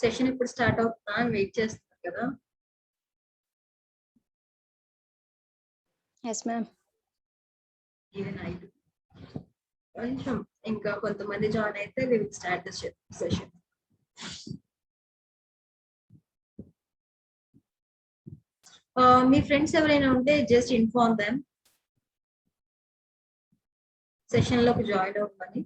Session ఎప్పుడు start అవుతుందా అని వెయిట్ చేస్తున్నారు కదా. Yes, ma'am. Even I do. కొంచెం ఇంకా కొంతమంది జాయిన్ అయితే we will start the session. మీ ఫ్రెండ్స్ ఎవరైనా ఉంటే జస్ట్ ఇన్ఫార్మ్ దెమ్ సెషన్ లోకి జాయిన్ అవ్వమని.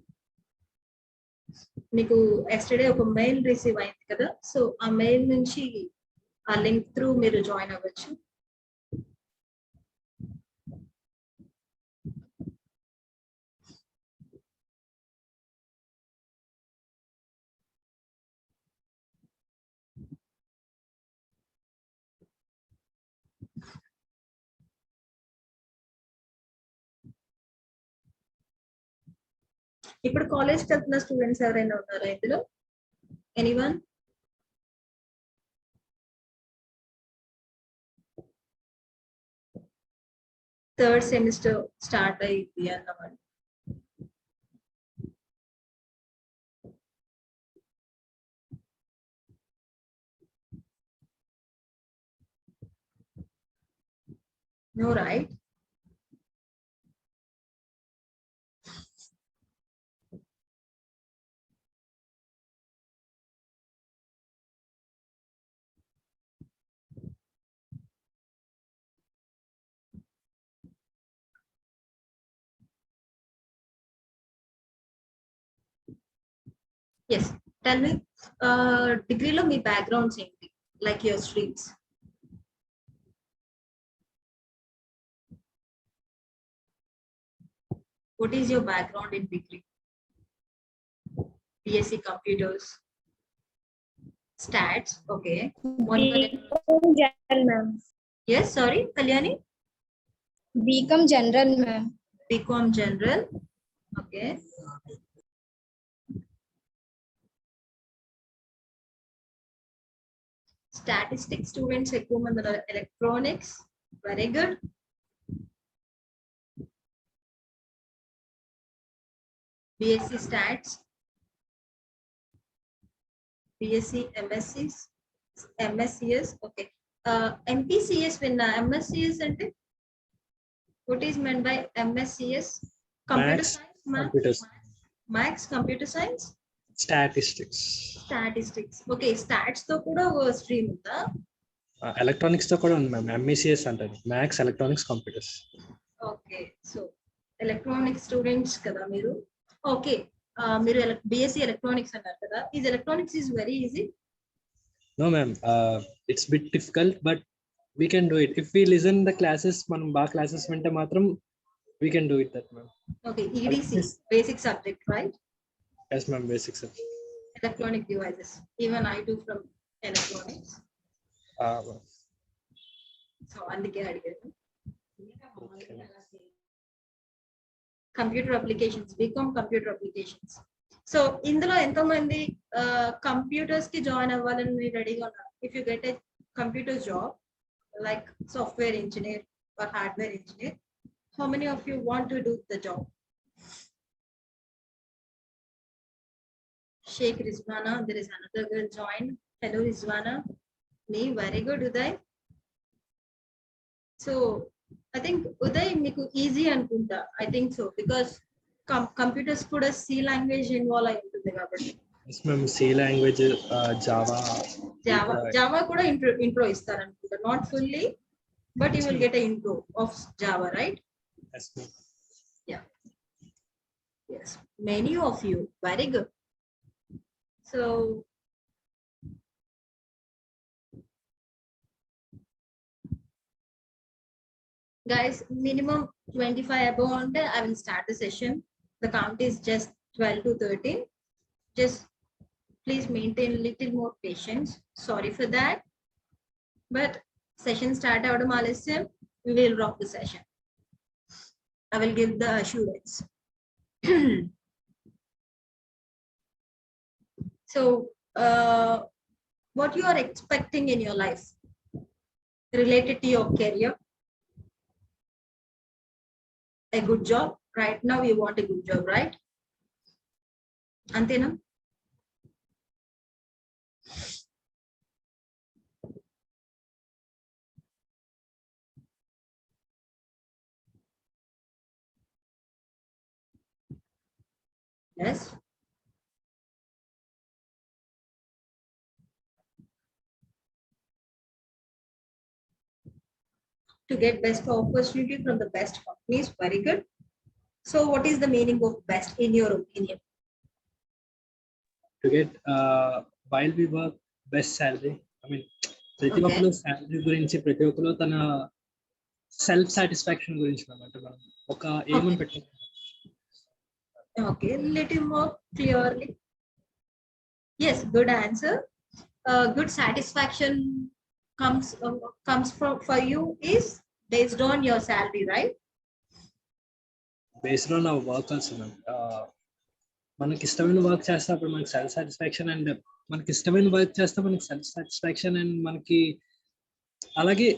మీకు ఎస్టర్డే ఒక మెయిల్ రిసీవ్ అయింది కదా, సో ఆ మెయిల్ నుంచి ఆ లింక్ త్రూ మీరు జాయిన్ అవ్వచ్చు. ఇప్పుడు కాలేజ్కి వెళ్తున్న స్టూడెంట్స్ ఎవరైనా ఉన్నారా ఇందులో? ఎనీవన్? థర్డ్ సెమిస్టర్ స్టార్ట్ అయ్యింది అన్నమాట. No, right? Yes, tell me, డిగ్రీలో మీ బ్యాక్గ్రౌండ్స్ ఏంటి, like your streams? What is your background in degree? BSc Computers, Stats, okay. BCom General, ma'am. Yes, sorry, Kalyani? BCom General, ma'am. BCom General, okay. Statistics students ఎక్కువ మంది ఉన్నారు. Electronics, very good. BSc Stats, BSc MSCs, MSCS, okay. MPCS విన్నా. MSCS అంటే what is meant by MSCS? Computer Maths, science, computers. Maths, computer science, Statistics. Okay, stats తో కూడా ఒక stream ఉందా? Electronics తో కూడా ఉంది మ్యామ్. ఎంఈసిఎస్ అంటారు, maths, electronics, computers. Okay, so electronics students కదా మీరు. ఓకే, మీరు బిఎస్సి ఎలక్ట్రానిక్స్ అన్నారు కదా. Electronics is very easy? No ma'am, it's bit difficult but we can do it if we listen the classes. మనం బాగా classes వింటే మాత్రం we can do it that ma'am. Okay, EDC basic subject, right? Yes ma'am, basic subject. Electronic devices, even I do from electronics, so అందుకే అడిగాను. Computer applications, BCom computer applications. So ఇందులో ఎంతో మంది computers కి join అవ్వాలని మీరు రెడీగా ఉన్నారు. If you get a computer job like software engineer or hardware engineer, how many of you want to do the job? Sheikh Rizwana, there is another girl joined. Hello Rizwana. Me, very good Uday. So I think Uday meeku easy anukunta. I think so because computers kuda C language involve ayi untundi kabatti. Yes ma'am, C language, Java kuda intro istaru anukunta. Not fully, but you will get an intro of Java, right? Yes ma'am. Yeah. Yes, many of you, very good. So guys, minimum 25 above on there, I will start the session. The count is just 12 to 13. Just please maintain a little more patience. Sorry for that. But session start out of Malaysia, we will rock the session. I will give the assurance. So what you are expecting in your life related to your career? A good job. Right now you want a good job, right? Antena? Yes. To get best opportunity from the best companies. Very good. So what is the meaning of best in your opinion? To get while we work best salary. I mean, ప్రతి Okay. ఒక్కరు salary గురించి ప్రతి ఒక్కరు తన self satisfaction గురించి అన్నమాట మనం ఒక ఏమని పెట్టుకుంటాం. Okay, little more clearly. Yes, good answer. Good satisfaction comes from for you is based on your salary, right? Based on hour work also మనకి ఇష్టమైన వర్క్ చేస్తే అప్పుడు మనకి సెల్ఫ్ సాటిస్ఫాక్షన్ అండ్ మనకి ఇష్టమైన వర్క్ చేస్తే మనకి సెల్ఫ్ సాటిస్ఫాక్షన్ అండ్ మనకి అలాగే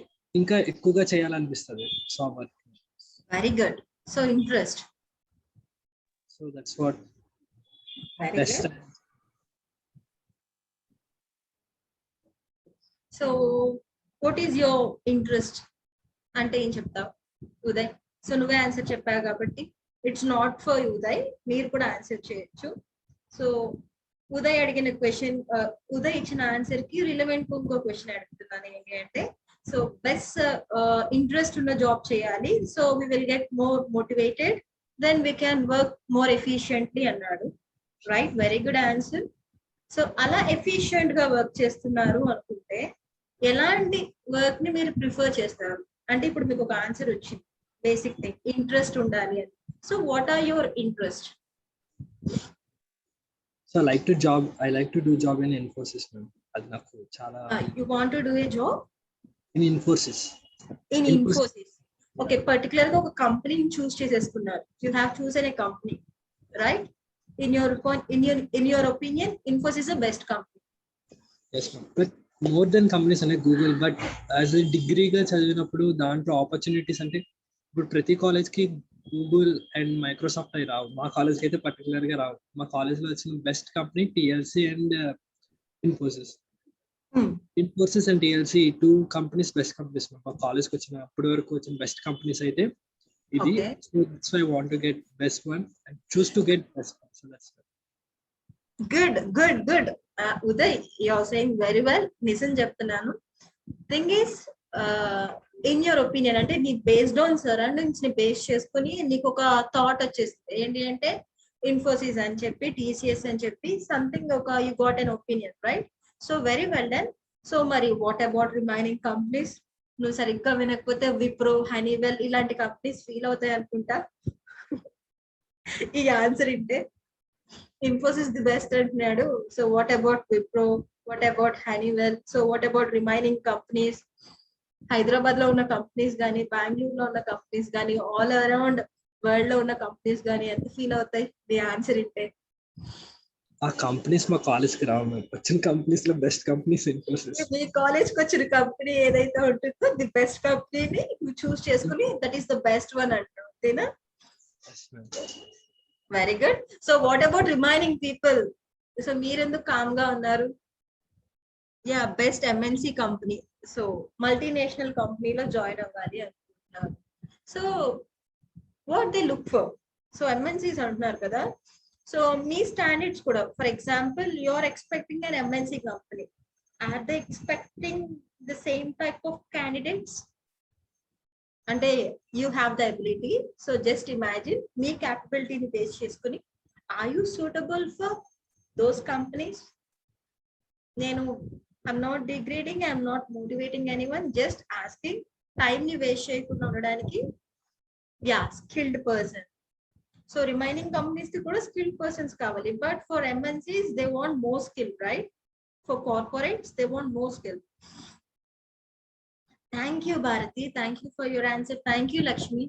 ఇంకా ఎక్కువగా చేయాలనిపిస్తుంది so work. Very good. So interest. So that's what Very best. good. So what is your interest? అంటే ఏం చెప్తావు ఉదయ్? సో నువ్వే ఆన్సర్ చెప్పావు కాబట్టి ఇట్స్ నాట్ ఫర్ ఉదయ్, మీరు కూడా ఆన్సర్ చేయొచ్చు. సో ఉదయ్ అడిగిన క్వశ్చన్, ఉదయ్ ఇచ్చిన ఆన్సర్ కి రిలవెంట్ ఇంకో క్వశ్చన్ అడుగుతున్నాను. ఏంటి అంటే, సో బెస్ట్ ఇంట్రెస్ట్ ఉన్న జాబ్ చేయాలి, so we will get more motivated, then we can work more efficiently అన్నాడు. Right, very good answer. So అలా ఎఫిషియెంట్ గా వర్క్ చేస్తున్నారు అనుకుంటే ఎలాంటి వర్క్ ని మీరు ప్రిఫర్ చేస్తారు? అంటే ఇప్పుడు మీకు ఒక ఆన్సర్ వచ్చింది, బేసిక్ థింగ్ ఇంట్రెస్ట్ ఉండాలి అని. So what are your interest? So I like to do job in Infosys ma'am. అది నాకు చాలా you want to do a job in Infosys. In Infosys. Okay, particular గా ఒక కంపెనీని చూస్ చేసేసుకున్నారు. You have chosen a company, right? In your opinion Infosys best company. Yes ma'am, but more then companies అనే Google. But as a డిగ్రీగా చదివినప్పుడు దాంట్లో opportunities అంటే ఇప్పుడు ప్రతి కాలేజ్ కి గూగుల్ అండ్ మైక్రోసాఫ్ట్ అవి రావు. మా కాలేజ్కి అయితే పర్టికులర్ గా రావు. మా కాలేజ్ లో వచ్చిన best company TLC and Infosys. Infosys and TLC two companies best companies మా కాలేజ్కి వచ్చిన అప్పటి వరకు వచ్చిన బెస్ట్ కంపెనీస్ అయితే ఇది. So that's why I want to get best one and choose to get best one. So that's good good good. Uday, you are saying very well. నిజం చెప్తున్నాను. Thing is, in your opinion అంటే నీ based on surroundings ని base చేసుకుని నీకు ఒక thought వచ్చేస్తుంది. ఏంటి అంటే ఇన్ఫోసిస్ అని చెప్పి, టీసీఎస్ అని చెప్పి, సంథింగ్ ఒక you got N opinion, right? So very well done. So మరి వాట్ అబౌట్ రిమైనింగ్ కంపెనీస్? నువ్వు సరిగ్గా వినకపోతే విప్రో, హనీవెల్ ఇలాంటి కంపెనీస్ ఫీల్ అవుతాయి అనుకుంటా ఈ ఆన్సర్ ఇంటే. ఇన్ఫోసిస్ ది బెస్ట్ అంటున్నాడు. So what about Wipro, what about Honeywell? So what about remaining companies? Hyderabad లో ఉన్న కంపెనీస్ కానీ, బెంగళూరులో ఉన్న కంపెనీస్ కానీ, ఆల్ అరౌండ్ వరల్డ్ లో ఉన్న కంపెనీస్ కానీ ఎంత ఫీల్ అవుతాయి ది ఆన్సర్ ఇంటే? ఆ కంపెనీస్ మా కాలేజ్ కి రావు. వచ్చిన కంపెనీస్ లో బెస్ట్ కంపెనీస్ ఇన్ఫోసిస్. మీ కాలేజ్ కి వచ్చిన కంపెనీ ఏదైతే ఉంటుందో ది బెస్ట్ కంపెనీని చూస్ చేసుకుని that is the best one అంటారు, అంతేనా? Very good. So what about remaining people? So మీరెందుకు కామ్ గా ఉన్నారు? Yeah, best MNC company, so multinational కంపెనీలో జాయిన్ అవ్వాలి అనుకుంటున్నారు. So what they look for? So MNCs అంటున్నారు కదా, సో మీ స్టాండర్డ్స్ కూడా, for example you are expecting an MNC company, are they expecting the same type of candidates? అంటే you have the ability, so just imagine మీ క్యాపబిలిటీని base చేసుకుని are you suitable for those companies? నేను I'm not degrading, I'm not motivating anyone, just asking. Time ని waste చేయకుండా ఉండడానికి, yeah, skilled person. So remaining companies కి కూడా skilled persons కావాలి, but for MNCs they want more skill, right? For corporates they want more skill. Thank you, Bharati. Thank you for your answer. Thank you, Lakshmi.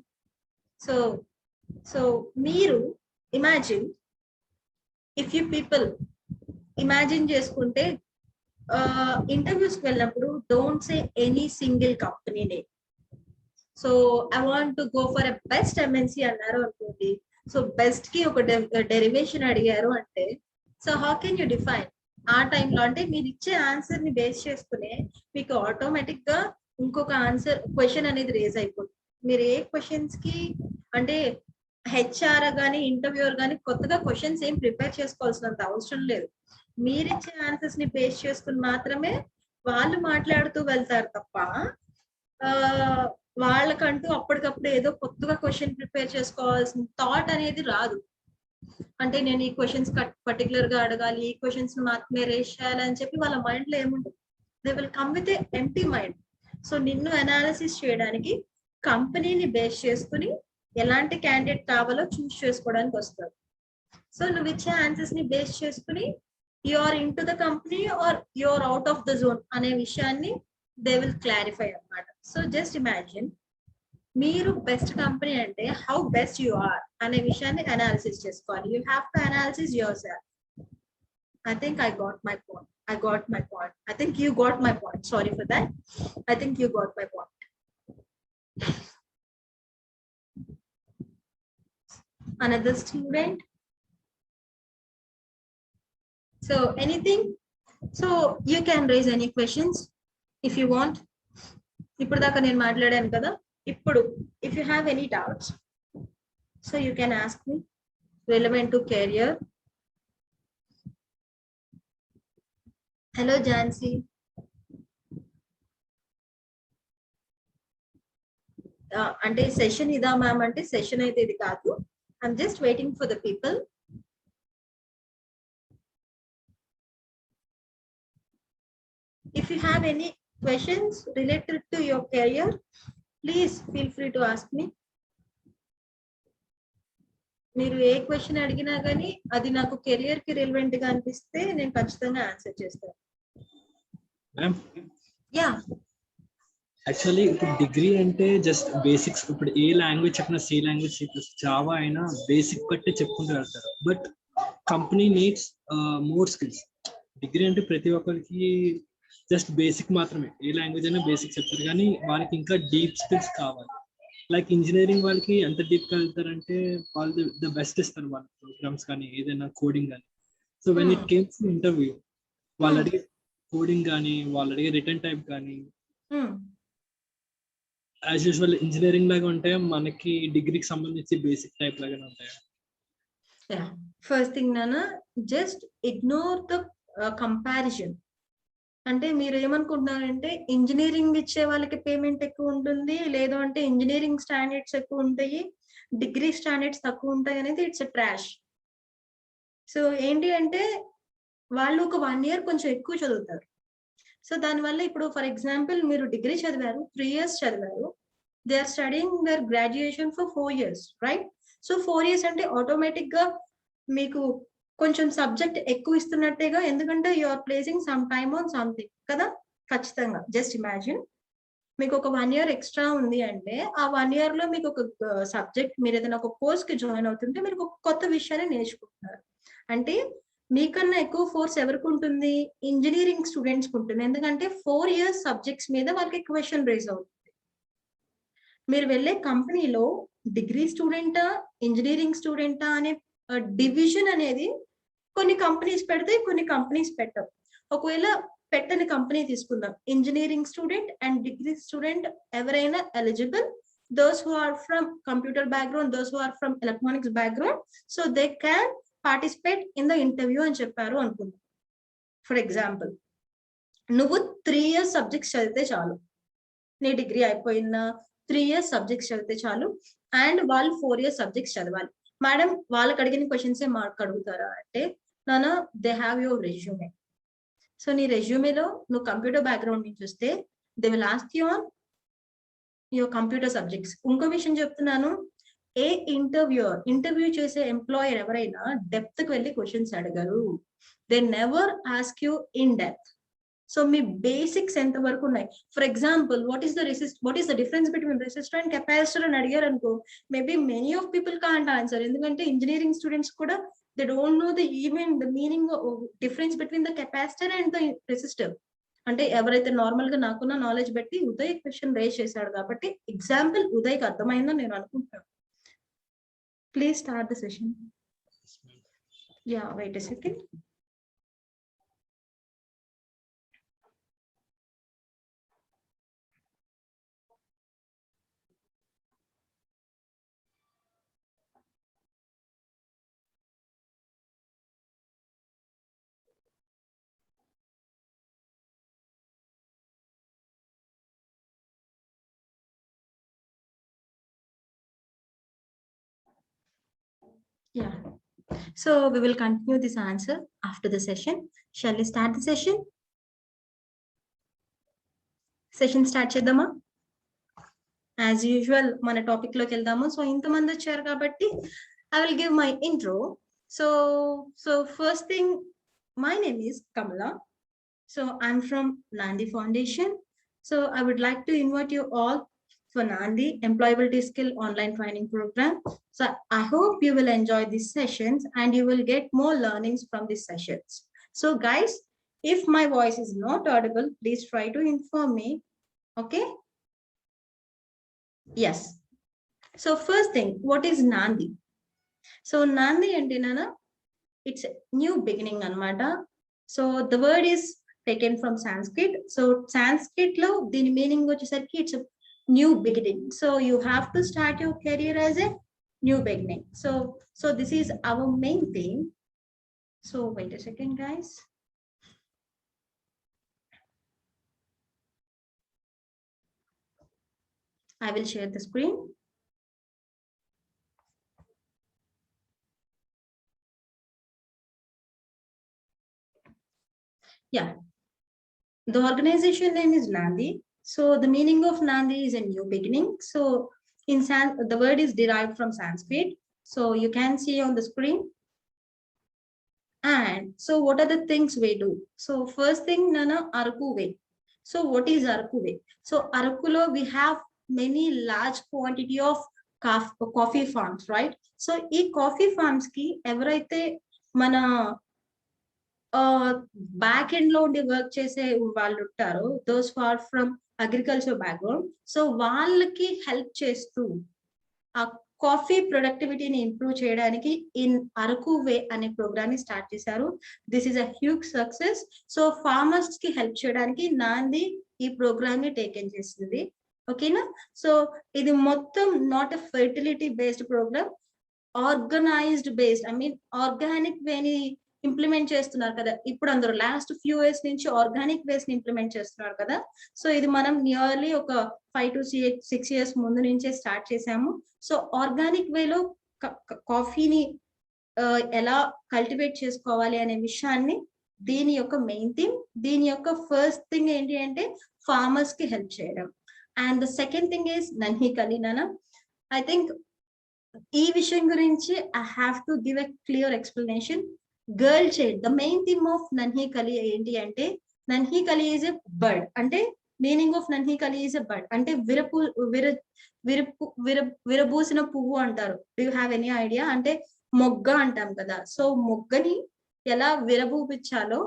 So మీరు imagine, if you people imagine చేసుకుంటే interviews కి వెళ్ళినప్పుడు don't say any single company name. So I want to go for a best MNC అన్నారు అనుకోండి, so best కి ఒక derivation అడిగారు అంటే, so how can you define? ఆ టైంలో అంటే మీరు ఇచ్చే ఆన్సర్ ని బేస్ చేసుకునే మీకు ఆటోమేటిక్ గా ఇంకొక ఆన్సర్ క్వశ్చన్ అనేది రేజ్ అయిపోతుంది. మీరు ఏ క్వశ్చన్స్ కి అంటే హెచ్ఆర్ కానీ ఇంటర్వ్యూర్ కానీ కొత్తగా క్వశ్చన్స్ ఏం ప్రిపేర్ చేసుకోవాల్సినంత అవసరం లేదు. మీరిచ్చే ఆన్సర్స్ ని బేస్ చేసుకుని మాత్రమే వాళ్ళు మాట్లాడుతూ వెళ్తారు తప్ప వాళ్ళకంటూ అప్పటికప్పుడు ఏదో కొత్తగా క్వశ్చన్ ప్రిపేర్ చేసుకోవాల్సిన థాట్ అనేది రాదు. అంటే నేను ఈ క్వశ్చన్స్ పర్టికులర్ గా అడగాలి, ఈ క్వశ్చన్స్ మాత్రమే రేస్ చేయాలి అని చెప్పి వాళ్ళ మైండ్ లో ఏముంటుంది. They will come with empty mind. So నిన్ను అనాలిసిస్ చేయడానికి కంపెనీని బేస్ చేసుకుని ఎలాంటి క్యాండిడేట్ కావాలో చూస్ చేసుకోవడానికి వస్తారు. సో నువ్వు ఇచ్చే ఆన్సర్స్ ని బేస్ చేసుకుని you are into the company or you are out of the zone అనే విషయాన్ని దే విల్ క్లారిఫై అన్నమాట. సో జస్ట్ ఇమాజిన్ మీరు బెస్ట్ కంపెనీ అంటే హౌ బెస్ట్ యు ఆర్ అనే విషయాన్ని అనాలిసిస్ చేసుకోవాలి. You have to analysis yourself. I think I got my point. I think you got my point. Sorry for that. I think you got my point. Another student. So anything? So you can raise any questions if you want. ఇప్పుడు దాకా నేను మాట్లాడాను కదా. ఇప్పుడు if you have any doubts, so you can ask me relevant to career. Hello Jansi. అంటే session ఇదా ma'am అంటే session అయితే ఇది కాదు. I'm just waiting for the people. If you have any questions related to your career, please feel free to ask me. మీరు ఏ question అడిగినా కానీ అది నాకు కెరియర్ కి రిలవెంట్ గా అనిపిస్తే నేను ఖచ్చితంగా ఆన్సర్ చేస్తాను. యా యాక్చువల్లీ ఇప్పుడు డిగ్రీ అంటే జస్ట్ బేసిక్స్. ఇప్పుడు ఏ లాంగ్వేజ్ చెప్పినా C language, C plus, Java అయినా బేసిక్ బట్టి చెప్పుకుంటూ వెళ్తారు. But company needs more skills. Degree అంటే ప్రతి ఒక్కరికి జస్ట్ బేసిక్ మాత్రమే. ఏ లాంగ్వేజ్ అయినా బేసిక్ చెప్తారు, కానీ వాళ్ళకి ఇంకా డీప్ స్కిల్స్ కావాలి. లైక్ ఇంజనీరింగ్ వాళ్ళకి ఎంత డీప్ గా వెళ్తారంటే వాళ్ళు ద బెస్ట్ ఇస్తారు వాళ్ళ ప్రోగ్రామ్స్ కానీ ఏదైనా కోడింగ్ కానీ. So when it comes to interview, వాళ్ళు అడిగే కోడింగ్ కానీ వాళ్ళు అడిగే రిటర్న్ టైప్ కానీ యాజ్ యూజువల్ ఇంజనీరింగ్ లాగా ఉంటాయి, మనకి డిగ్రీకి సంబంధించి బేసిక్ టైప్ లాగానే ఉంటాయి. ఫస్ట్ థింగ్ నానా, జస్ట్ ఇగ్నోర్ ద కంపారిజన్. అంటే మీరు ఏమనుకుంటున్నారంటే ఇంజనీరింగ్ ఇచ్చే వాళ్ళకి పేమెంట్ ఎక్కువ ఉంటుంది, లేదు అంటే ఇంజనీరింగ్ స్టాండర్డ్స్ ఎక్కువ ఉంటాయి, డిగ్రీ స్టాండర్డ్స్ తక్కువ ఉంటాయి అనేది ఇట్స్ ట్రాష్. సో ఏంటి అంటే వాళ్ళు ఒక 1 year కొంచెం ఎక్కువ చదువుతారు. సో దానివల్ల ఇప్పుడు ఫర్ ఎగ్జాంపుల్ మీరు డిగ్రీ చదివారు, 3 years చదివారు, they are studying their graduation for 4 years, right? So 4 years అంటే ఆటోమేటిక్ గా మీకు కొంచెం సబ్జెక్ట్ ఎక్కువ ఇస్తున్నట్టేగా, ఎందుకంటే you are placing some time on something కదా. ఖచ్చితంగా జస్ట్ ఇమాజిన్ మీకు ఒక 1 year ఎక్స్ట్రా ఉంది అంటే ఆ 1 year లో మీకు ఒక సబ్జెక్ట్, మీరు ఏదైనా ఒక కోర్స్ కి జాయిన్ అవుతుంటే మీరు ఒక కొత్త విషయాన్ని నేర్చుకుంటున్నారు. అంటే మీకన్నా ఎక్కువ ఫోర్స్ ఎవరికి ఉంటుంది? ఇంజనీరింగ్ స్టూడెంట్స్ కి ఉంటుంది. ఎందుకంటే 4 years సబ్జెక్ట్స్ మీద వాళ్ళకి క్వశ్చన్ రేజ్ అవుతుంది. మీరు వెళ్ళే కంపెనీలో డిగ్రీ స్టూడెంటా ఇంజనీరింగ్ స్టూడెంటా అనే డివిజన్ అనేది కొన్ని కంపెనీస్ పెడితే కొన్ని కంపెనీస్ పెట్టవు. ఒకవేళ పెట్టని కంపెనీ తీసుకుందాం, engineering student and degree student ఎవరైనా eligible. Those who are from computer background, those who are from electronics background, so they can participate in the interview అని చెప్పారు అనుకుందాం. ఫర్ ఎగ్జాంపుల్, నువ్వు 3 years సబ్జెక్ట్స్ చదివితే చాలు, నీ డిగ్రీ అయిపోయిన 3 years సబ్జెక్ట్స్ చదివితే చాలు, అండ్ వాళ్ళు 4 years సబ్జెక్ట్స్ చదవాలి. మేడం వాళ్ళకి అడిగిన క్వశ్చన్సే మాకు అడుగుతారా అంటే, నానా they have your resume. So నీ రెజ్యూమేలో నువ్వు కంప్యూటర్ బ్యాక్గ్రౌండ్ నుంచి వస్తే they will ask you on your computer subjects. ఇంకో విషయం చెప్తున్నాను, ఏ ఇంటర్వ్యూ చేసే ఎంప్లాయర్ ఎవరైనా డెప్త్ కి వెళ్ళి క్వశ్చన్స్ అడగరు. They never ask you in depth. So me basics ఎంత వరకు ఉన్నాయి? For example, what is the difference between resistor and capacitor అని అడిగారు అనుకో, maybe many of people can't answer. ఎందుకంటే ఇంజనీరింగ్ స్టూడెంట్స్ కూడా they don't know the meaning difference between the capacitor and the resistor. అంటే ఎవరైతే నార్మల్ గా నాకున్న knowledge బట్టి ఉదయ్ క్వశ్చన్ రేజ్ చేశాడు కాబట్టి ఎగ్జాంపుల్ ఉదయ్కి అర్థమైందని నేను అనుకుంటున్నాను. Please start the session. Yeah wait a second. Yeah. So we will continue this answer after the session. Shall we start the session? Session start చేద్దామా? As usual, మన topic లోకి వెళ్దాము. So ఇంతమంది వచ్చారు కాబట్టి I will give my intro. So first thing, my name is Kamala. So I'm from Nandi Foundation. So I would like to invite you all for Nandi Employability Skill Online Training Program. So I hope you will enjoy these sessions and you will get more learnings from these sessions. So guys, if my voice is not audible, please try to inform me. Okay? Yes. So first thing, what is Nandi? So Nandi and Nana, it's a new beginning anamata. So the word is taken from Sanskrit. So Sanskrit lo the meaning vachesariki it's a new beginning. So you have to start your career as a new beginning. So this is our main theme. So wait a second, guys. I will share the screen. Yeah, the organization name is Nandi. So the meaning of Nandi is a new beginning. So the word is derived from Sanskrit. So you can see on the screen. And so what are the things we do? So first thing, Nana, Araku way. So what is Araku way? So Arakulo, we have many large quantity of coffee farms, right? So e coffee farms ki evaraithe mana back end లో ఉండి work చేసే వాళ్ళు ఉంటారు, those far from agriculture background. So వాళ్ళకి help చేస్తూ ఆ coffee ప్రొడక్టివిటీని improve చేయడానికి ఇన్ అరకు వే అనే ప్రోగ్రామ్ ని స్టార్ట్ చేశారు. This is a huge success. So farmers కి హెల్ప్ చేయడానికి నాంది ఈ ప్రోగ్రామ్ ని టేకెన్ చేసింది. ఓకేనా? సో ఇది మొత్తం not a fertility based program, organized based, I mean organic వేని ఇంప్లిమెంట్ చేస్తున్నారు కదా ఇప్పుడు అందరూ. లాస్ట్ ఫ్యూ ఇయర్స్ నుంచి ఆర్గానిక్ వేస్ ని ఇంప్లిమెంట్ చేస్తున్నారు కదా. సో ఇది మనం నియర్లీ ఒక 5 to 6 years ముందు నుంచే స్టార్ట్ చేసాము. సో ఆర్గానిక్ వేలో కాఫీని ఎలా కల్టివేట్ చేసుకోవాలి అనే విషయాన్ని దీని యొక్క మెయిన్ థింగ్. దీని యొక్క ఫస్ట్ థింగ్ ఏంటి అంటే ఫార్మర్స్ కి హెల్ప్ చేయడం. And the second thing is Nanhi కలినానా. ఐ థింక్ ఈ విషయం గురించి I have to give a clear explanation. Girl child, the main theme of Nanhi Kali ఏంటి అంటే Nanhi Kali is a bird. అంటే meaning of Nanhi Kali is a bird అంటే విరబూసిన పువ్వు అంటారు. Do you have any idea? అంటే మొగ్గ అంటాం కదా. సో మొగ్గని ఎలా విరబూపించాలో,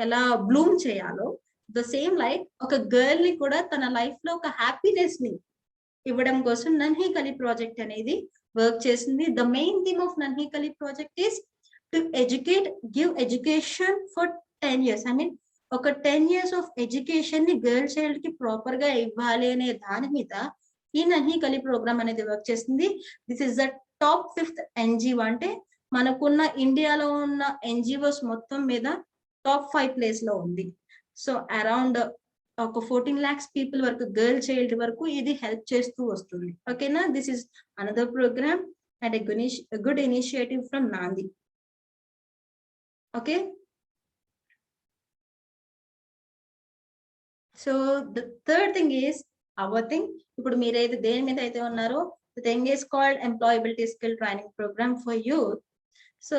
ఎలా బ్లూమ్ చేయాలో, ద సేమ్ లైక్ ఒక గర్ల్ ని కూడా తన లైఫ్ లో ఒక హ్యాపీనెస్ ని ఇవ్వడం కోసం నన్హి కలి ప్రాజెక్ట్ అనేది వర్క్ చేసింది. The main theme of Nanhi కలి project is to educate, give education for 10 years. I mean, ఒక 10 years of education ని గర్ల్ చైల్డ్ కి ప్రాపర్ గా ఇవ్వాలి అనే దాని మీద ఈ నన్హి కలి ప్రోగ్రామ్ అనేది వర్క్ చేస్తుంది. This is the top 5th NGO. అంటే మనకున్న ఇండియాలో ఉన్న NGOs మొత్తం మీద టాప్ 5 ప్లేస్ లో ఉంది. సో అరౌండ్ ఒక 14 lakhs పీపుల్ వరకు, గర్ల్ చైల్డ్ వరకు ఇది హెల్ప్ చేస్తూ వస్తుంది. ఓకేనా? This is another programme and a good initiative from Nandi. Okay, so the third thing is our thing. ఇప్పుడు మీరైతే దేని మీద అయితే ఉన్నారో, the thing is called employability skill training program for youth. So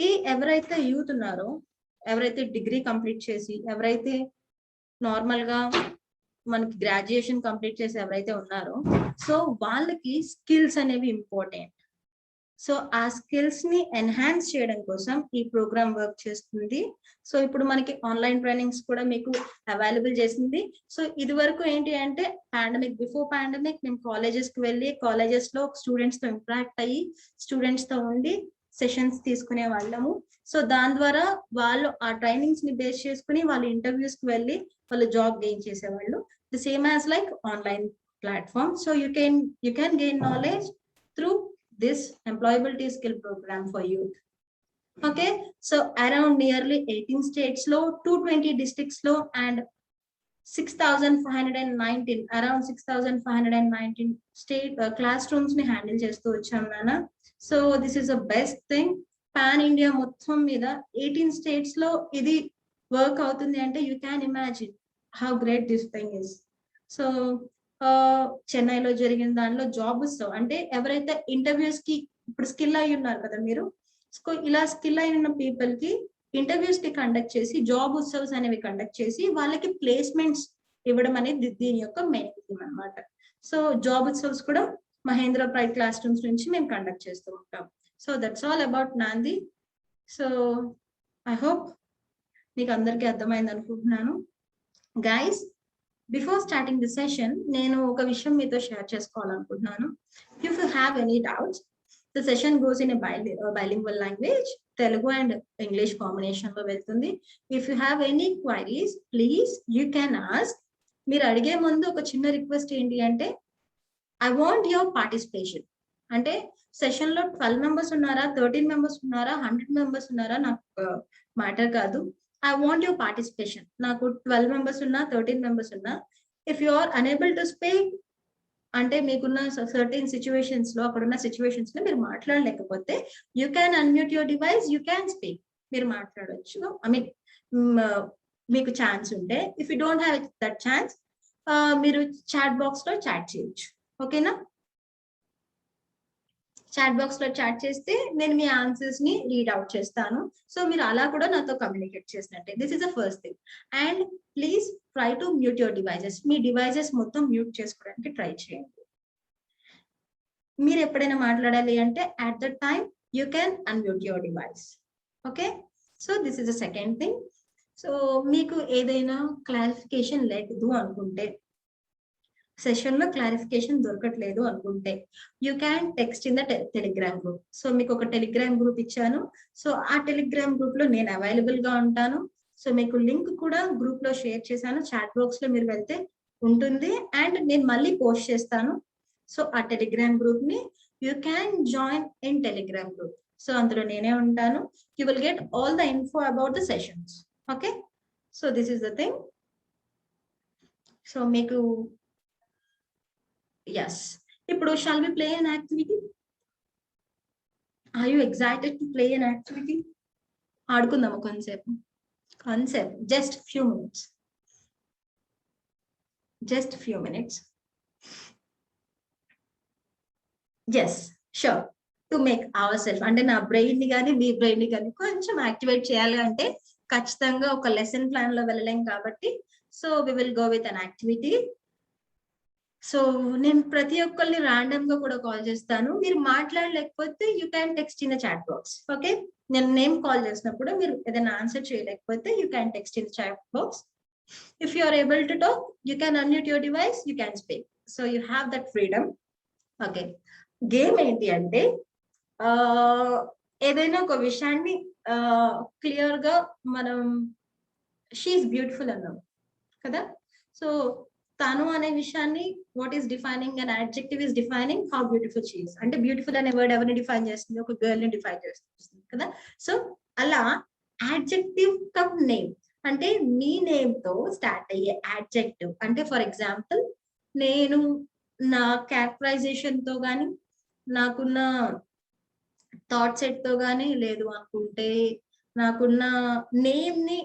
ఈ ఎవరైతే యూత్ ఉన్నారో, ఎవరైతే డిగ్రీ కంప్లీట్ చేసి, ఎవరైతే నార్మల్ గా మనకి గ్రాడ్యుయేషన్ కంప్లీట్ చేసి ఎవరైతే ఉన్నారో, సో వాళ్ళకి స్కిల్స్ అనేవి ఇంపార్టెంట్. సో ఆ స్కిల్స్ ని ఎన్హాన్స్ చేయడం కోసం ఈ ప్రోగ్రామ్ వర్క్ చేస్తుంది. సో ఇప్పుడు మనకి ఆన్లైన్ ట్రైనింగ్స్ కూడా మీకు అవైలబుల్ చేసింది. సో ఇది వరకు ఏంటి అంటే పాండమిక్, బిఫోర్ పాండమిక్ మేము కాలేజెస్ కి వెళ్ళి కాలేజెస్ లో స్టూడెంట్స్ తో ఇంటరాక్ట్ అయ్యి స్టూడెంట్స్ తో ఉండి సెషన్స్ తీసుకునే వాళ్ళము. సో దాని ద్వారా వాళ్ళు ఆ ట్రైనింగ్స్ ని బేస్ చేసుకుని వాళ్ళు ఇంటర్వ్యూస్ కి వెళ్ళి వాళ్ళు జాబ్ గెయిన్ చేసేవాళ్ళు. The same as like online platform. So you can gain knowledge through this employability skill program for youth. Okay, so around nearly 18 states low, 220 districts low, and 6,519 around 6,519 state class rooms ని handle చేస్తూ వచ్చాం నాన్న. So this is the best thing. Pan India మొత్తం మీద 18 states లో ఇది work అవుతుంది అంటే you can imagine how great this thing is. So చెన్నైలో జరిగిన దానిలో జాబ్ ఉత్సవ్ అంటే ఎవరైతే ఇంటర్వ్యూస్ కి ఇప్పుడు స్కిల్ అయి ఉన్నారు కదా మీరు, సో ఇలా స్కిల్ అయి ఉన్న పీపుల్ కి ఇంటర్వ్యూస్ కి కండక్ట్ చేసి జాబ్ ఉత్సవ్స్ అనేవి కండక్ట్ చేసి వాళ్ళకి ప్లేస్మెంట్స్ ఇవ్వడం అనేది దీని యొక్క మెయిన్ థీమ్ అనమాట. సో జాబ్ ఉత్సవ్స్ కూడా మహేంద్ర ప్రైడ్ క్లాస్ రూమ్స్ నుంచి మేము కండక్ట్ చేస్తూ ఉంటాం. సో దట్స్ ఆల్ అబౌట్ నాంది. సో ఐ హోప్ మీకు అందరికీ అర్థమైంది అనుకుంటున్నాను. Guys, before starting the session నేను ఒక విషయం మీతో షేర్ చేసుకోవాలనుకుంటున్నాను. If you have any doubts, the session goes in bilingual language, Telugu and English combination లో వెళ్తుంది. If you have any queries please you can ask. మీరు అడిగే ముందు ఒక చిన్న రిక్వెస్ట్ ఏంటి అంటే, ఐ వాంట్ యువర్ పార్టిసిపేషన్. అంటే సెషన్ లో 12 మెంబర్స్ ఉన్నారా, 13 మెంబర్స్ ఉన్నారా, 100 మెంబర్స్ ఉన్నారా నాకు మ్యాటర్ కాదు. I want your participation. నాకు 12 మెంబర్స్ ఉన్నా 13 మెంబర్స్ ఉన్నా, if you are unable to speak అంటే మీకున్న సర్టెన్ సిచ్యువేషన్స్ లో అక్కడున్న సిచ్యువేషన్స్ లో మీరు మాట్లాడలేకపోతే you can unmute your device, you can speak. మీరు మాట్లాడవచ్చు. ఐ మీన్ మీకు ఛాన్స్ ఉంటే. If you don't have that chance మీరు చాట్ బాక్స్ లో చాట్ చేయొచ్చు. ఓకేనా? చాట్ బాక్స్ లో చాట్ చేస్తే నేను మీ ఆన్సర్స్ ని రీడ్ అవుట్ చేస్తాను. సో మీరు అలా కూడా నాతో కమ్యూనికేట్ చేసినట్టే. This is the first thing. And please try to mute your devices. Me devices మొత్తం మ్యూట్ చేసుకోవడానికి ట్రై చేయండి. మీరు ఎప్పుడైనా మాట్లాడాలి అంటే at the time you can unmute your device. Okay? So this is the second thing. So మీకు ఏదైనా clarification లేదు అనుకుంటే, సెషన్ లో క్లారిఫికేషన్ దొరకట్లేదు అనుకుంటే, you can text in the Telegram group. So మీకు ఒక టెలిగ్రామ్ గ్రూప్ ఇచ్చాను. సో ఆ టెలిగ్రామ్ గ్రూప్ లో నేను అవైలబుల్ గా ఉంటాను. సో మీకు లింక్ కూడా గ్రూప్ లో షేర్ చేశాను. చాట్ బాక్స్ లో మీరు వెళ్తే ఉంటుంది. అండ్ నేను మళ్ళీ పోస్ట్ చేస్తాను. సో ఆ టెలిగ్రామ్ గ్రూప్ ని you can join in Telegram group. So అందులో నేనే ఉంటాను. You will get all the info about the sessions. Okay? So this is the thing. So మీకు yes, ఇప్పుడు shall we play an activity? Are you excited to play an activity? ఆడుకుందాము concept just few minutes. yes, sure, to make ourselves అంటే నా brain ని కానీ మీ brain ని కానీ కొంచెం యాక్టివేట్ చేయాలి అంటే ఖచ్చితంగా ఒక లెసన్ ప్లాన్ లో వెళ్ళలేం కాబట్టి so we will go with an activity. So నేను ప్రతి ఒక్కరిని ర్యాండమ్ గా కూడా కాల్ చేస్తాను. మీరు మాట్లాడలేకపోతే you can text in the chat box. Okay? నేను నేమ్ కాల్ చేసినప్పుడు మీరు ఏదైనా ఆన్సర్ చేయలేకపోతే you can text in the chat box. If you are able to talk you can unmute your device, you can speak. So you have that freedom. Okay? Game ఏంటి అంటే ఏదైనా ఒక విషయాన్ని clear గా మనం షీఈస్ బ్యూటిఫుల్ అన్నాం కదా. So తను అనే విషయాన్ని what is defining and adjective is defining how beautiful she is. అంటే బ్యూటిఫుల్ అనే వర్డ్ ఎవరిని డిఫైన్ చేస్తుంది? ఒక గర్ల్ ని డిఫైన్ చేస్తుంది కదా. సో అలా అడ్జెక్టివ్ కమ్ నేమ్ అంటే మీ నేమ్ తో స్టార్ట్ అయ్యే అడ్జెక్టివ్. అంటే ఫర్ ఎగ్జాంపుల్ నేను నా క్యారెక్టరైజేషన్ తో గాని నాకున్న థాట్ సెట్ తో గాని లేదు అనుకుంటే నాకున్న నేమ్ ని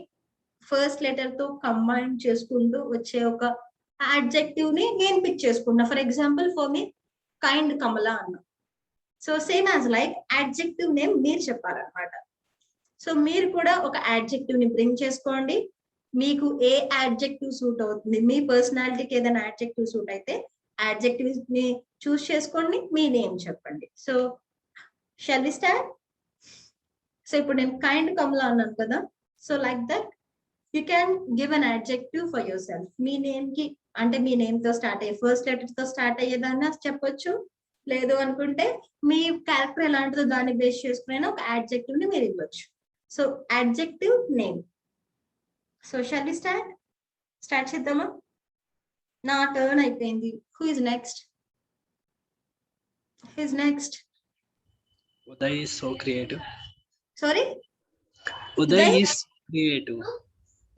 ఫస్ట్ లెటర్ తో కంబైన్ చేసుకుంటూ వచ్చే ఒక అడ్జెక్టివ్ ని నేను పిక్ చేసుకున్నా. For example for me kind Kamala అన్నా. So same as like adjective name మీరు చెప్పారనమాట. సో మీరు కూడా ఒక అడ్జెక్టివ్ ని బ్రింగ్ చేసుకోండి. మీకు ఏ అడ్జెక్టివ్ సూట్ అవుతుంది, మీ పర్సనాలిటీకి ఏదైనా అడ్జెక్టివ్ సూట్ అయితే అడ్జెక్టివ్ ని చూస్ చేసుకోండి, మీ నేమ్ చెప్పండి. So shall we start? So ఇప్పుడు నేను కైండ్ కమల అన్నాను కదా. So like that you can give an adjective for yourself. మీ నేమ్ కి అంటే మీ నేమ్ తో స్టార్ట్ అయ్యే ఫస్ట్ లెటర్ తో స్టార్ట్ అయ్యేదాన్ని చెప్పొచ్చు. లేదు అనుకుంటే మీ క్యారెక్టర్ ఎలాంటిదో దాన్ని బేస్ చేసుకునే ఒక అడ్జెక్టివ్ ని మీరు ఇవ్వచ్చు. So adjective name. So shall we start చేద్దామా? నా టర్న్ అయిపోయింది. Who is next? Uday is so creative. Sorry? Uday is creative.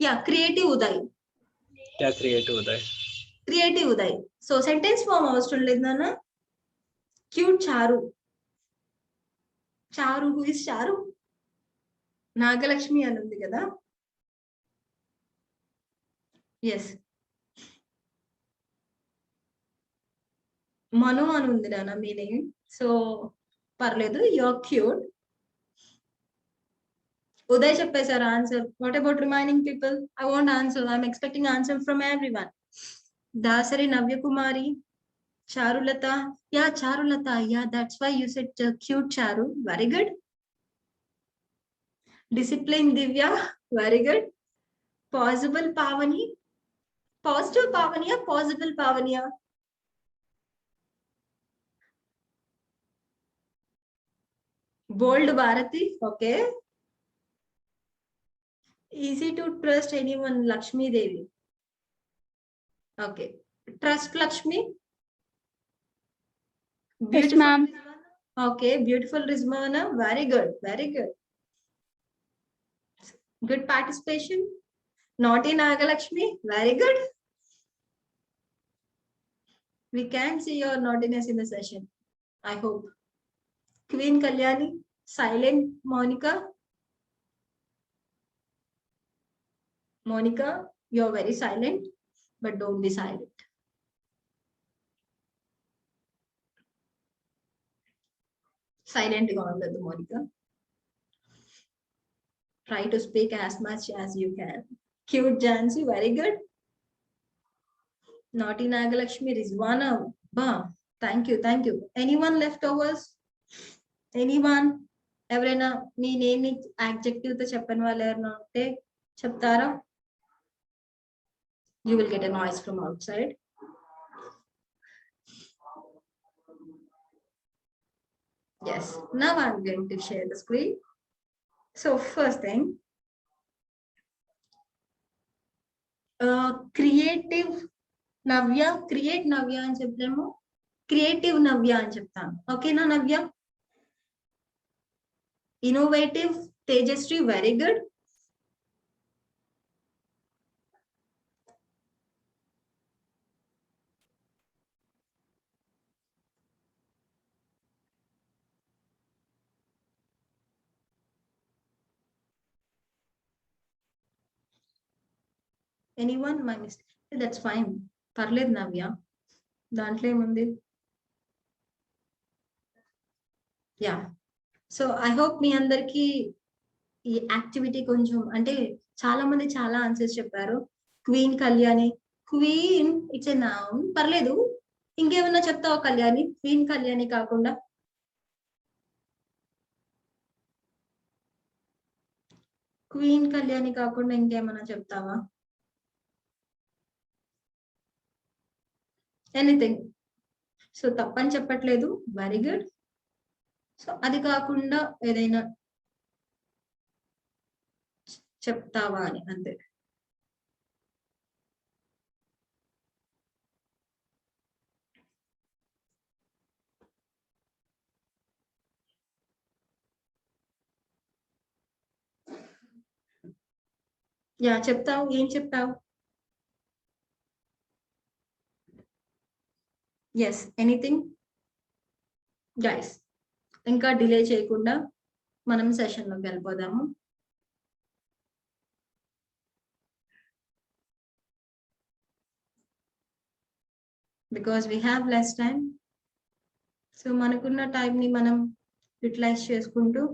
Yeah, creative Uday. क्या creative Uday. Creative Uday. So sentence form అవసరం లేదు నాన్న. క్యూట్ చారు. చారు, హూ ఇస్ చారు? నాగలక్ష్మి అని ఉంది కదా. ఎస్, మను అని ఉంది నాన్న మీ నేమ్. సో పర్లేదు, యువర్ క్యూట్. ఉదయ్ చెప్పేశారు answer. What about remaining people? I want answer. I'm expecting answer from everyone. Dasari Navyakumari, Charulata. Yeah, Charulata. Yeah, that's why you said cute Charu. Very good. Discipline Divya. Very good. Possible Pavani. Positive Pavaniya. Possible Pavaniya. Bold Bharati. Okay. Easy to trust anyone. Lakshmi Devi. Okay. Trust Lakshmi. Yes, ma'am. Okay, beautiful Rizmana. Very good, very good. Good participation. Naughty Nagalakshmi. Very good. We can see your naughtiness in the session, I hope. Queen Kalyani. Silent Monica. Monica, you're very silent, but don't be silent. Silent Monica. Try to speak as much as you can. Cute Jansi, very good. Naughty Nagalakshmi, Rizwana. Bah, thank you, thank you. Anyone leftovers? Anyone? ఎవరైనా మీ name adjective తో చెప్పని వాళ్ళు ఎవరైనా ఉంటే చెప్తారా? You will get a noise from outside. Yes, now I'm going to share the screen. So first thing, creative Navya, create Navya అని చెప్తాము, creative Navya అని చెప్తాను. ఓకేనా Navya? Innovative Tejasri, very good. Anyone? My mistake. That's fine. పర్లేదు నవ్య, దాంట్లో ఏముంది. Yeah, so I hope మీ అందరికి ఈ యాక్టివిటీ కొంచెం, అంటే చాలా మంది చాలా ఆన్సర్స్ చెప్పారు. Queen Kalyani. Queen it's a noun. పర్లేదు, ఇంకేమన్నా చెప్తావా కళ్యాణి? క్వీన్ కళ్యాణి కాకుండా క్వీన్ కళ్యాణి కాకుండా ఇంకేమన్నా చెప్తావా? ఎనీథింగ్. సో తప్పని చెప్పట్లేదు, వెరీ గుడ్. సో అది కాకుండా ఏదైనా చెప్తావా అని అంతే. యా, చెప్తావు. ఏం చెప్తావు? Yes, anything guys. ఇంకా డిలే చేయకుండా మనం సెషన్లోకి వెళ్ళిపోదాము. Because we have less time. So మనకున్న టైంని మనం యూటిలైజ్ చేసుకుంటూ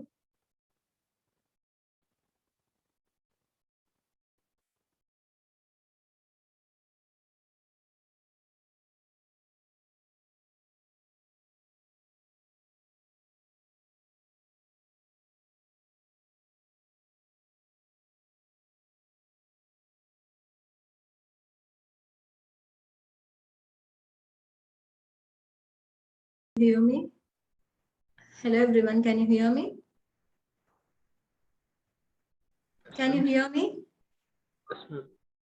hear me? Hello everyone, can you hear me? Can you hear me?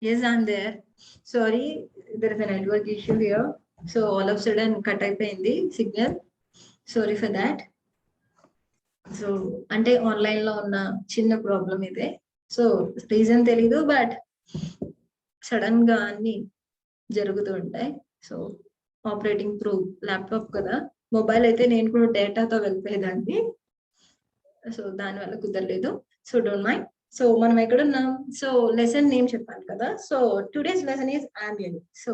Yes, I'm there. Sorry, there is a network issue here. So all of a sudden cut అయిపోయింది signal. Sorry for that. So అంటే online లో ఉన్న చిన్న problem ఇదే. So reason తెలీదు, but sudden గా అన్ని జరుగుతూ ఉంటాయి. సో ఆపరేటింగ్ త్రూ ల్యాప్టాప్ కదా, మొబైల్ అయితే నేను కూడా డేటాతో వెళ్ళిపోయేదాన్ని. సో దానివల్ల కుదరలేదు. So don't mind. సో మనం ఎక్కడున్నాం? సో లెసన్ నేమ్ చెప్పాను కదా. So today's lesson is I'm unique. So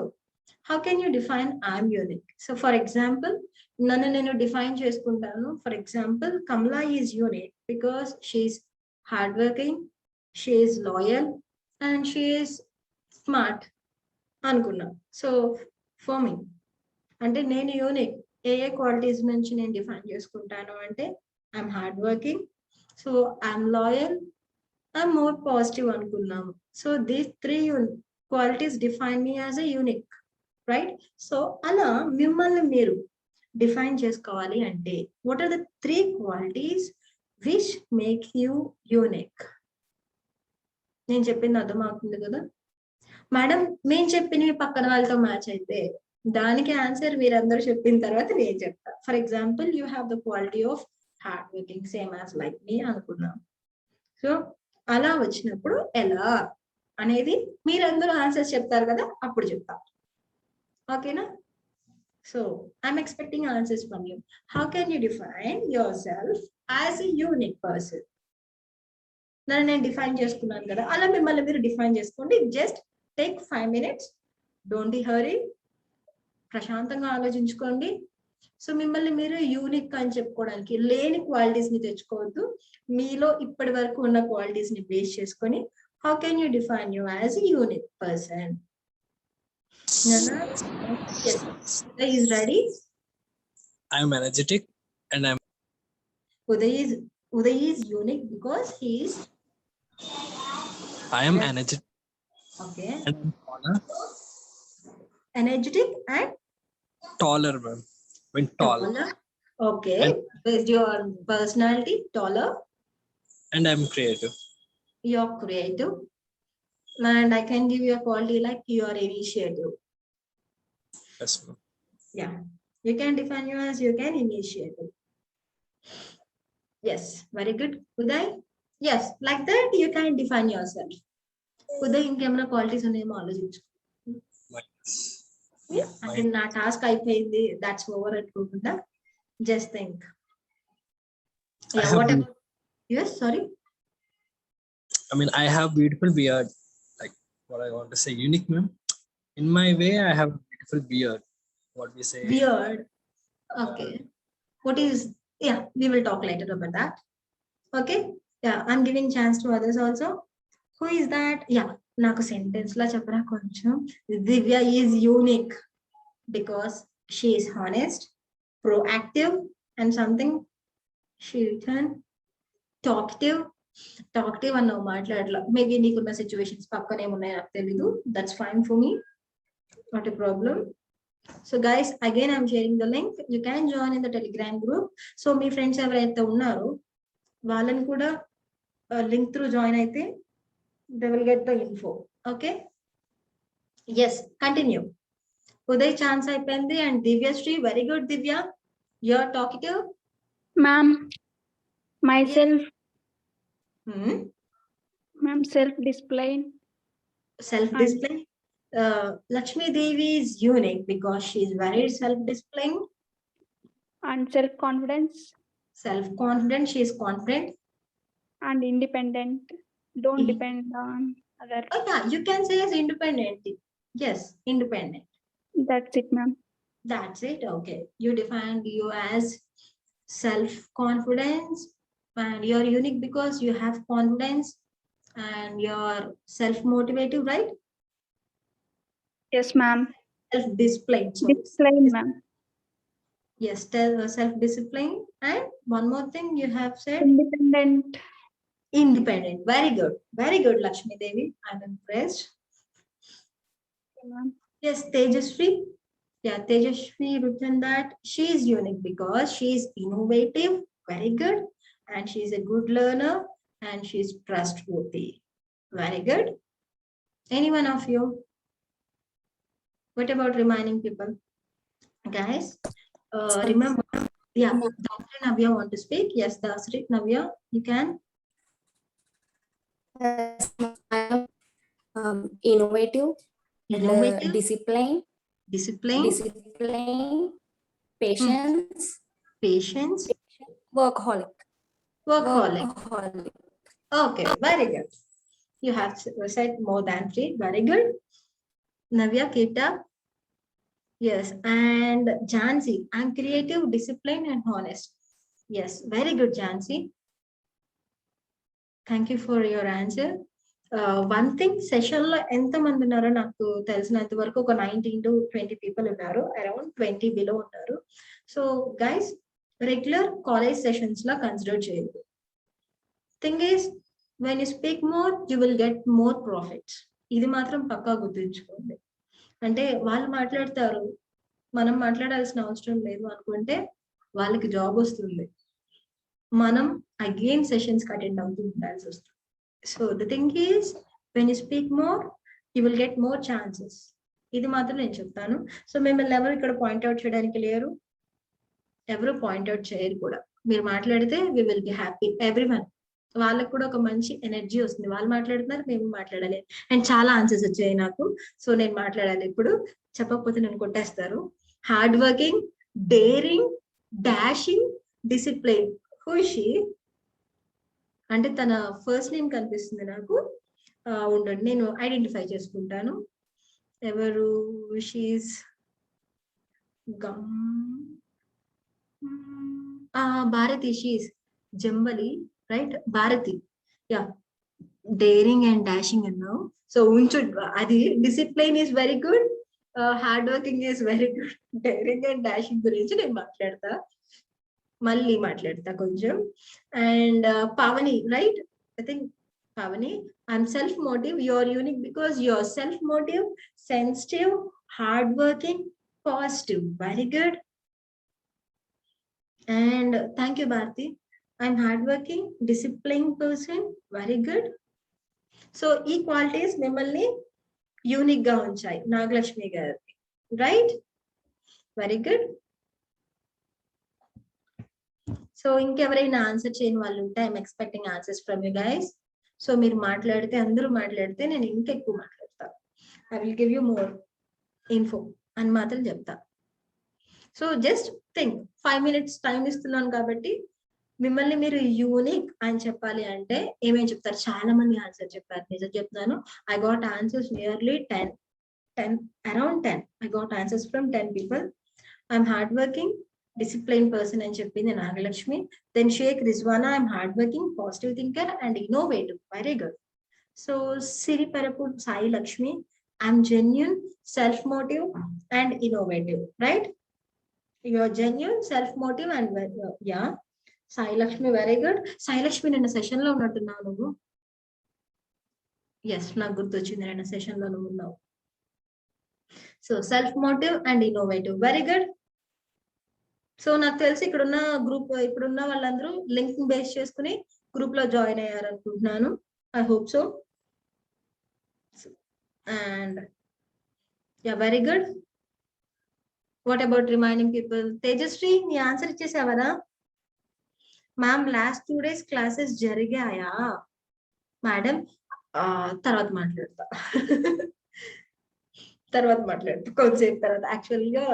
how can you define I'm unique? So for example నన్ను నేను డిఫైన్ చేసుకుంటాను. For example Kamala is unique because she is hard working, she is loyal and she is smart అనుకున్నా. So for me అంటే నేను unique ఏ qualities నుంచి నేను define చేసుకుంటాను అంటే I'm hard working, so I'm loyal, I'm more positive అనుకున్నాము. So these 3 qualities define me as a unique, right? So అలా మిమ్మల్ని మీరు డిఫైన్ చేసుకోవాలి అంటే what are the 3 qualities which make you unique? నేను చెప్పింది అర్థమవుతుంది కదా మేడం? మేము చెప్పినవి పక్కన వాళ్ళతో మ్యాచ్ అయితే దానికి ఆన్సర్ మీరందరూ చెప్పిన తర్వాత నేను చెప్తా. For example you have the quality of hard working same as like me అనుకున్నాం. సో అలా వచ్చినప్పుడు ఎలా అనేది మీరందరూ ఆన్సర్స్ చెప్తారు కదా, అప్పుడు చెప్తా. ఓకేనా? So I'm expecting answers from you. How can you define your self as a unique person? నన్ను నేను డిఫైన్ చేసుకున్నాను కదా, అలా మిమ్మల్ని మీరు డిఫైన్ చేసుకోండి. Just take 5 minutes. Don't be హరీ. ప్రశాంతంగా ఆలోచించుకోండి. సో మిమ్మల్ని మీరు యూనిక్ అని చెప్పుకోవడానికి లేని క్వాలిటీస్ ని తెచ్చుకోవద్దు. మీలో ఇప్పటి వరకు ఉన్న క్వాలిటీస్ ని బేస్ చేసుకొని how can you define you as a unique person? Is ready? I am energetic and Uday is unique because he is I am energetic okay, and taller. energetic and Taller, ma'am. When tall. taller. Okay, And- based your personality, taller. And I'm creative. You're creative, and I can give you a quality like you are initiative. Yes, ma'am. Yeah, you can define you as you can initiative. Yes, very good, Uday. Yes, like that you can define yourself. Uday, ఇంకేమైనా qualities ఉన్నాయేమో ఆలోచించు. అంటే నా task అయిపోయింది, that's over అనుకోకుండా just think. What ever. Yes, sorry. I mean, I have beautiful beard. Like what I want to say, unique, ma'am. In my way, I have a beautiful beard. What we say. Beard. Okay. What is? Yeah, we will talk later about that. Okay. Yeah, I'm giving chance to others also. Who is that? Yeah, నాకు sentence లా చెప్పరా కొంచెం. Divya is unique because she is honest, proactive, and something she returned talkative అన్న మాట్లాడలా. Maybe నీకున్న situations పక్కన ఏమున్నాయో నాకు తెలీదు. That's fine for me, not a problem. So guys, again I'm sharing the link. You can join in the Telegram group. So మీ friends ఎవరైతే ఉన్నారో వాళ్ళని కూడా లింక్ త్రూ జాయిన్ అయితే they will get the info. Okay, yes, continue. Uday chance అయిపోయింది and Divyashri. Very good Divya, you are talkative. Ma'am, myself, ma'am, self-display Self display. Lakshmi Devi is unique because she is very self displaying. and self-confidence Self confident, she is confident. and independent. Don't Mhm. depend on others. Oh yeah, you can say as independent. Yes, independent. That's it, ma'am. That's it. Okay, you defined you as self confidence, and you're unique because you have confidence and you're self motivative, right? Yes, ma'am. Self disciplined. Display, ma'am. Yes, self discipline. And one more thing you have said, Independent. independent. Very good, Lakshmi Devi. I'm impressed. Okay, ma'am. Yes, Tejasvi. Yeah, Tejasvi written that she is unique because she is innovative. Very good. And she is a good learner and she is trustworthy. Very good. Any one of you? What about remaining people? Guys, remember, yeah, Dr. Navya want to speak. Yes, Dr. Navya, you can. innovative, and Innovative, discipline, discipline, patience, patience, workaholic. workaholic. Okay, very good. You have said more than 3. Very good. Navya, Kita. Yes, and Jansi, I'm creative, disciplined, and honest. Yes, very good, Jansi. Thank you for your answer. One thing, session లో ఎంత మంది ఉన్నారో నాకు తెలిసినంత వరకు ఒక 19 to 20 people ఉన్నారు, around 20 below ఉన్నారు. So guys, regular college sessions లా కన్సిడర్ చేయదు. Thing is, when you speak more you will get more profits. ఇది మాత్రం పక్కా గుర్తుంచుకోండి. అంటే వాళ్ళు మాట్లాడతారు, మనం మాట్లాడాల్సిన అవసరం లేదు అనుకుంటే వాళ్ళకి జాబ్ వస్తుంది, మనం అగైన్ సెషన్స్ అటెండ్ అవుతూ ఉండాల్సి వస్తుంది. So the thing is, when you speak more you will get more chances. ఇది మాత్రం నేను చెప్తాను. సో మిమ్మల్ని ఎవరు ఇక్కడ పాయింట్అవుట్ చేయడానికి లేరు, ఎవరు పాయింట్అవుట్ చేయరు కూడా. మీరు మాట్లాడితే we will be happy everyone. వాళ్ళకు కూడా ఒక మంచి ఎనర్జీ వస్తుంది, వాళ్ళు మాట్లాడుతున్నారు, మేము మాట్లాడాలి. అండ్ చాలా ఆన్సర్స్ వచ్చాయి నాకు, సో నేను మాట్లాడాలి ఇప్పుడు. చెప్పకపోతే నన్ను కొట్టేస్తారు. Hard working, daring, dashing, discipline. Khushi అంటే తన ఫస్ట్ నేమ్ కనిపిస్తుంది నాకు. ఉండండి, నేను ఐడెంటిఫై చేసుకుంటాను. ఎవరు? She's Bharati. She's Jambali, right? Bharati. Yeah, daring and dashing అన్నావు. సో ఉంచు, అది discipline is very good, hard working is very good. Daring and dashing గురించి నేను మాట్లాడతా, మళ్ళీ మాట్లాడతా కొంచెం. And Pavani, right? I think Pavani, I'm self-motive. You're unique because you're self-motive, sensitive, hardworking, positive. Very good. And thank you, Bharti. I'm hardworking, disciplined person. Very good. So equalities mimmల్ని unique గా ఉంచాయి నాగలక్ష్మి గారు, right? Very good. So ఇంకెవరైనా answer చేయని వాళ్ళు ఉంటే I'm expecting answers from you guys. So మీరు మాట్లాడితే, అందరూ మాట్లాడితే నేను ఇంకా ఎక్కువ మాట్లాడతా. I will give you more info అని మాత్రం చెప్తా. So just think, 5 minutes time ఇస్తున్నాను కాబట్టి మిమ్మల్ని మీరు యూనిక్ అని చెప్పాలి అంటే ఏమేమి చెప్తారు? చాలా మంది ఆన్సర్ చెప్పారు, నిజం చెప్తున్నాను. I got answers nearly 10, around 10. I got answers from 10 people. I'm hard working, disciplined person అని చెప్పింది Nagalakshmi. Then Shaik Rizwana, I'm hard working, positive thinker and innovative. Very good. So Siriparapu Sai Lakshmi, I'm genuine, self motive and innovative. Right? Your genuine, self motive and yeah. Sai Lakshmi, very good. Sai Lakshmi నిన్న session లో ఉన్నట్టున్నావు నువ్వు. Yes, నాకు గుర్తొచ్చింది, నిన్న session లో నువ్వు ఉన్నావు. So self motive and innovative. Very good. So నాకు తెలిసి ఇక్కడున్న గ్రూప్, ఇప్పుడున్న వాళ్ళందరూ లింక్ బేస్ చేసుకుని గ్రూప్ లో జాయిన్ అయ్యారు అనుకుంటున్నాను. I hope so. And yeah, very good. What about remaining people? Tejashree, నీ ఆన్సర్ ఇచ్చేసావరా? మ్యామ్ లాస్ట్ 2 days క్లాసెస్ జరిగాయా మేడం? తర్వాత మాట్లాడతా, కొంచెంసేపు తర్వాత. యాక్చువల్గా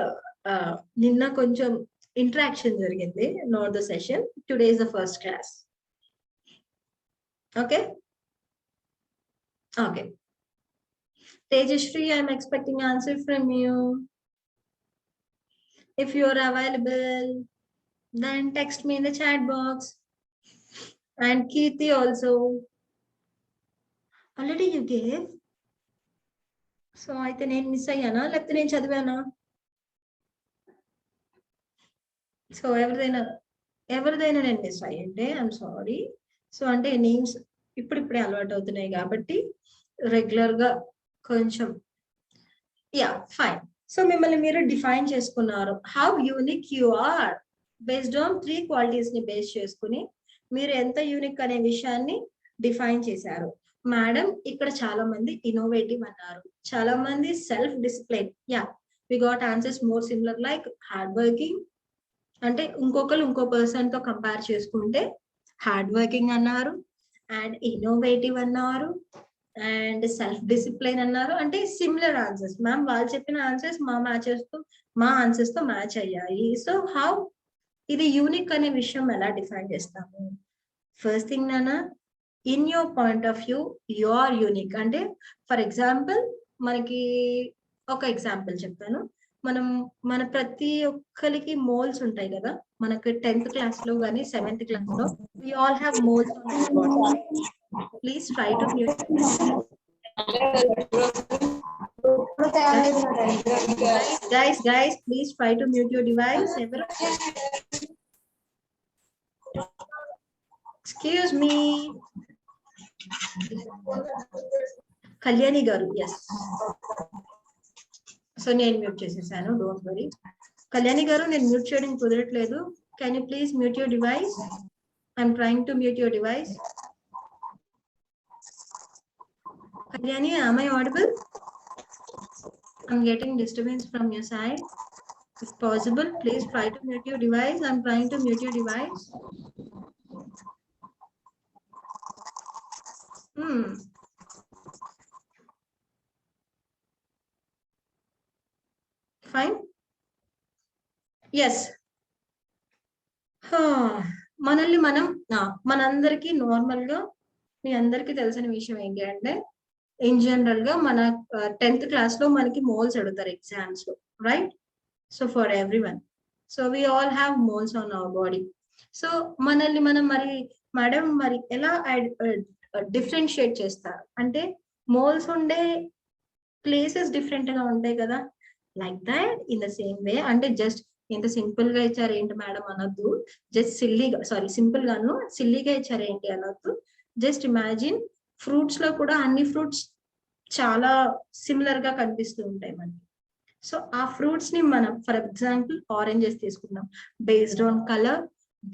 నిన్న కొంచెం ఇంటరాక్షన్ జరిగింది, not the session. Today is the first class. Okay okay. Tejashree, I'm expecting answer from you. If you are available, then text me in the chat box. And Kirti also. Already you gave. So అయితే నేను miss అయ్యానా లేకపోతే నేను చదివానా? So ఎవరిదైనా నేను miss అయ్యంటే I'm sorry. So అంటే names ఇప్పుడిప్పుడే అలవాటు అవుతున్నాయి కాబట్టి రెగ్యులర్ గా కొంచెం. Yeah, fine. సో మిమ్మల్ని మీరు డిఫైన్ చేసుకున్నారు. How unique you are based on 3 qualities ని బేస్ చేసుకుని మీరు ఎంత యూనిక్ అనే విషయాన్ని డిఫైన్ చేశారు. మేడం ఇక్కడ చాలా మంది ఇన్నోవేటివ్ అన్నారు, చాలా మంది self discipline. Yeah, we got answers more similar like hard working. అంటే ఇంకో పర్సన్ తో కంపేర్ చేసుకుంటే హార్డ్ వర్కింగ్ అన్నారు, అండ్ ఇన్నోవేటివ్ అన్నారు, అండ్ సెల్ఫ్ డిసిప్లైన్ అన్నారు. అంటే సిమిలర్ ఆన్సర్స్ మ్యామ్, వాళ్ళు చెప్పిన ఆన్సర్స్ మా ఆన్సర్స్ తో మ్యాచ్ అయ్యాయి. సో హౌ ఇది యూనిక్ అనే విషయం ఎలా డిఫైన్ చేస్తాము? ఫస్ట్ థింగ్ నానా, in your point of view you are unique. అంటే ఫర్ ఎగ్జాంపుల్ మనకి ఒక ఎగ్జాంపుల్ చెప్తాను. మన ప్రతి ఒక్కరికి మోల్స్ ఉంటాయి కదా, మనకి 10th క్లాస్ లో కానీ 7th క్లాస్ లో we all have moles on our body. Please try to mute. Guys, please try to mute your device. Excuse me. Kalyani garu, yes. So నేను మ్యూట్ చేసేసాను, డోంట్ వరీ. కళ్యాణి గారు, నేను mute చేయడం కుదరట్లేదు. Can you please mute your device? I'm trying to mute your device. Kalyani, am I audible? I'm getting disturbance from your side. If possible, please try to mute your device. I'm trying to mute your device. Fine. Yes. మనల్ని మనందరికి normal గా మీ అందరికి తెలిసిన విషయం ఏంటి అంటే, in general గా మన 10th క్లాస్ లో మనకి మోల్స్ అడుగుతారు ఎగ్జామ్స్ లో, right? So for everyone, so we all have moles on our body. So మనల్ని మనం మేడం ఎలా డిఫరెన్షియేట్ చేస్తారు అంటే, మోల్స్ ఉండే ప్లేసెస్ డిఫరెంట్ గా ఉంటాయి కదా, like that in the same వే. అంటే జస్ట్ ఎంత సింపుల్ గా ఇచ్చారు ఏంటి మేడం అనొద్దు, జస్ట్ సింపుల్ గాను సిల్లీగా ఇచ్చారు ఏంటి అనొద్దు. జస్ట్ ఇమాజిన్, ఫ్రూట్స్ లో కూడా అన్ని ఫ్రూట్స్ చాలా సిమిలర్ గా కనిపిస్తూ ఉంటాయి మనకి. సో ఆ ఫ్రూట్స్ ని మనం ఫర్ ఎగ్జాంపుల్ ఆరెంజెస్ తీసుకున్నాం, based on colour,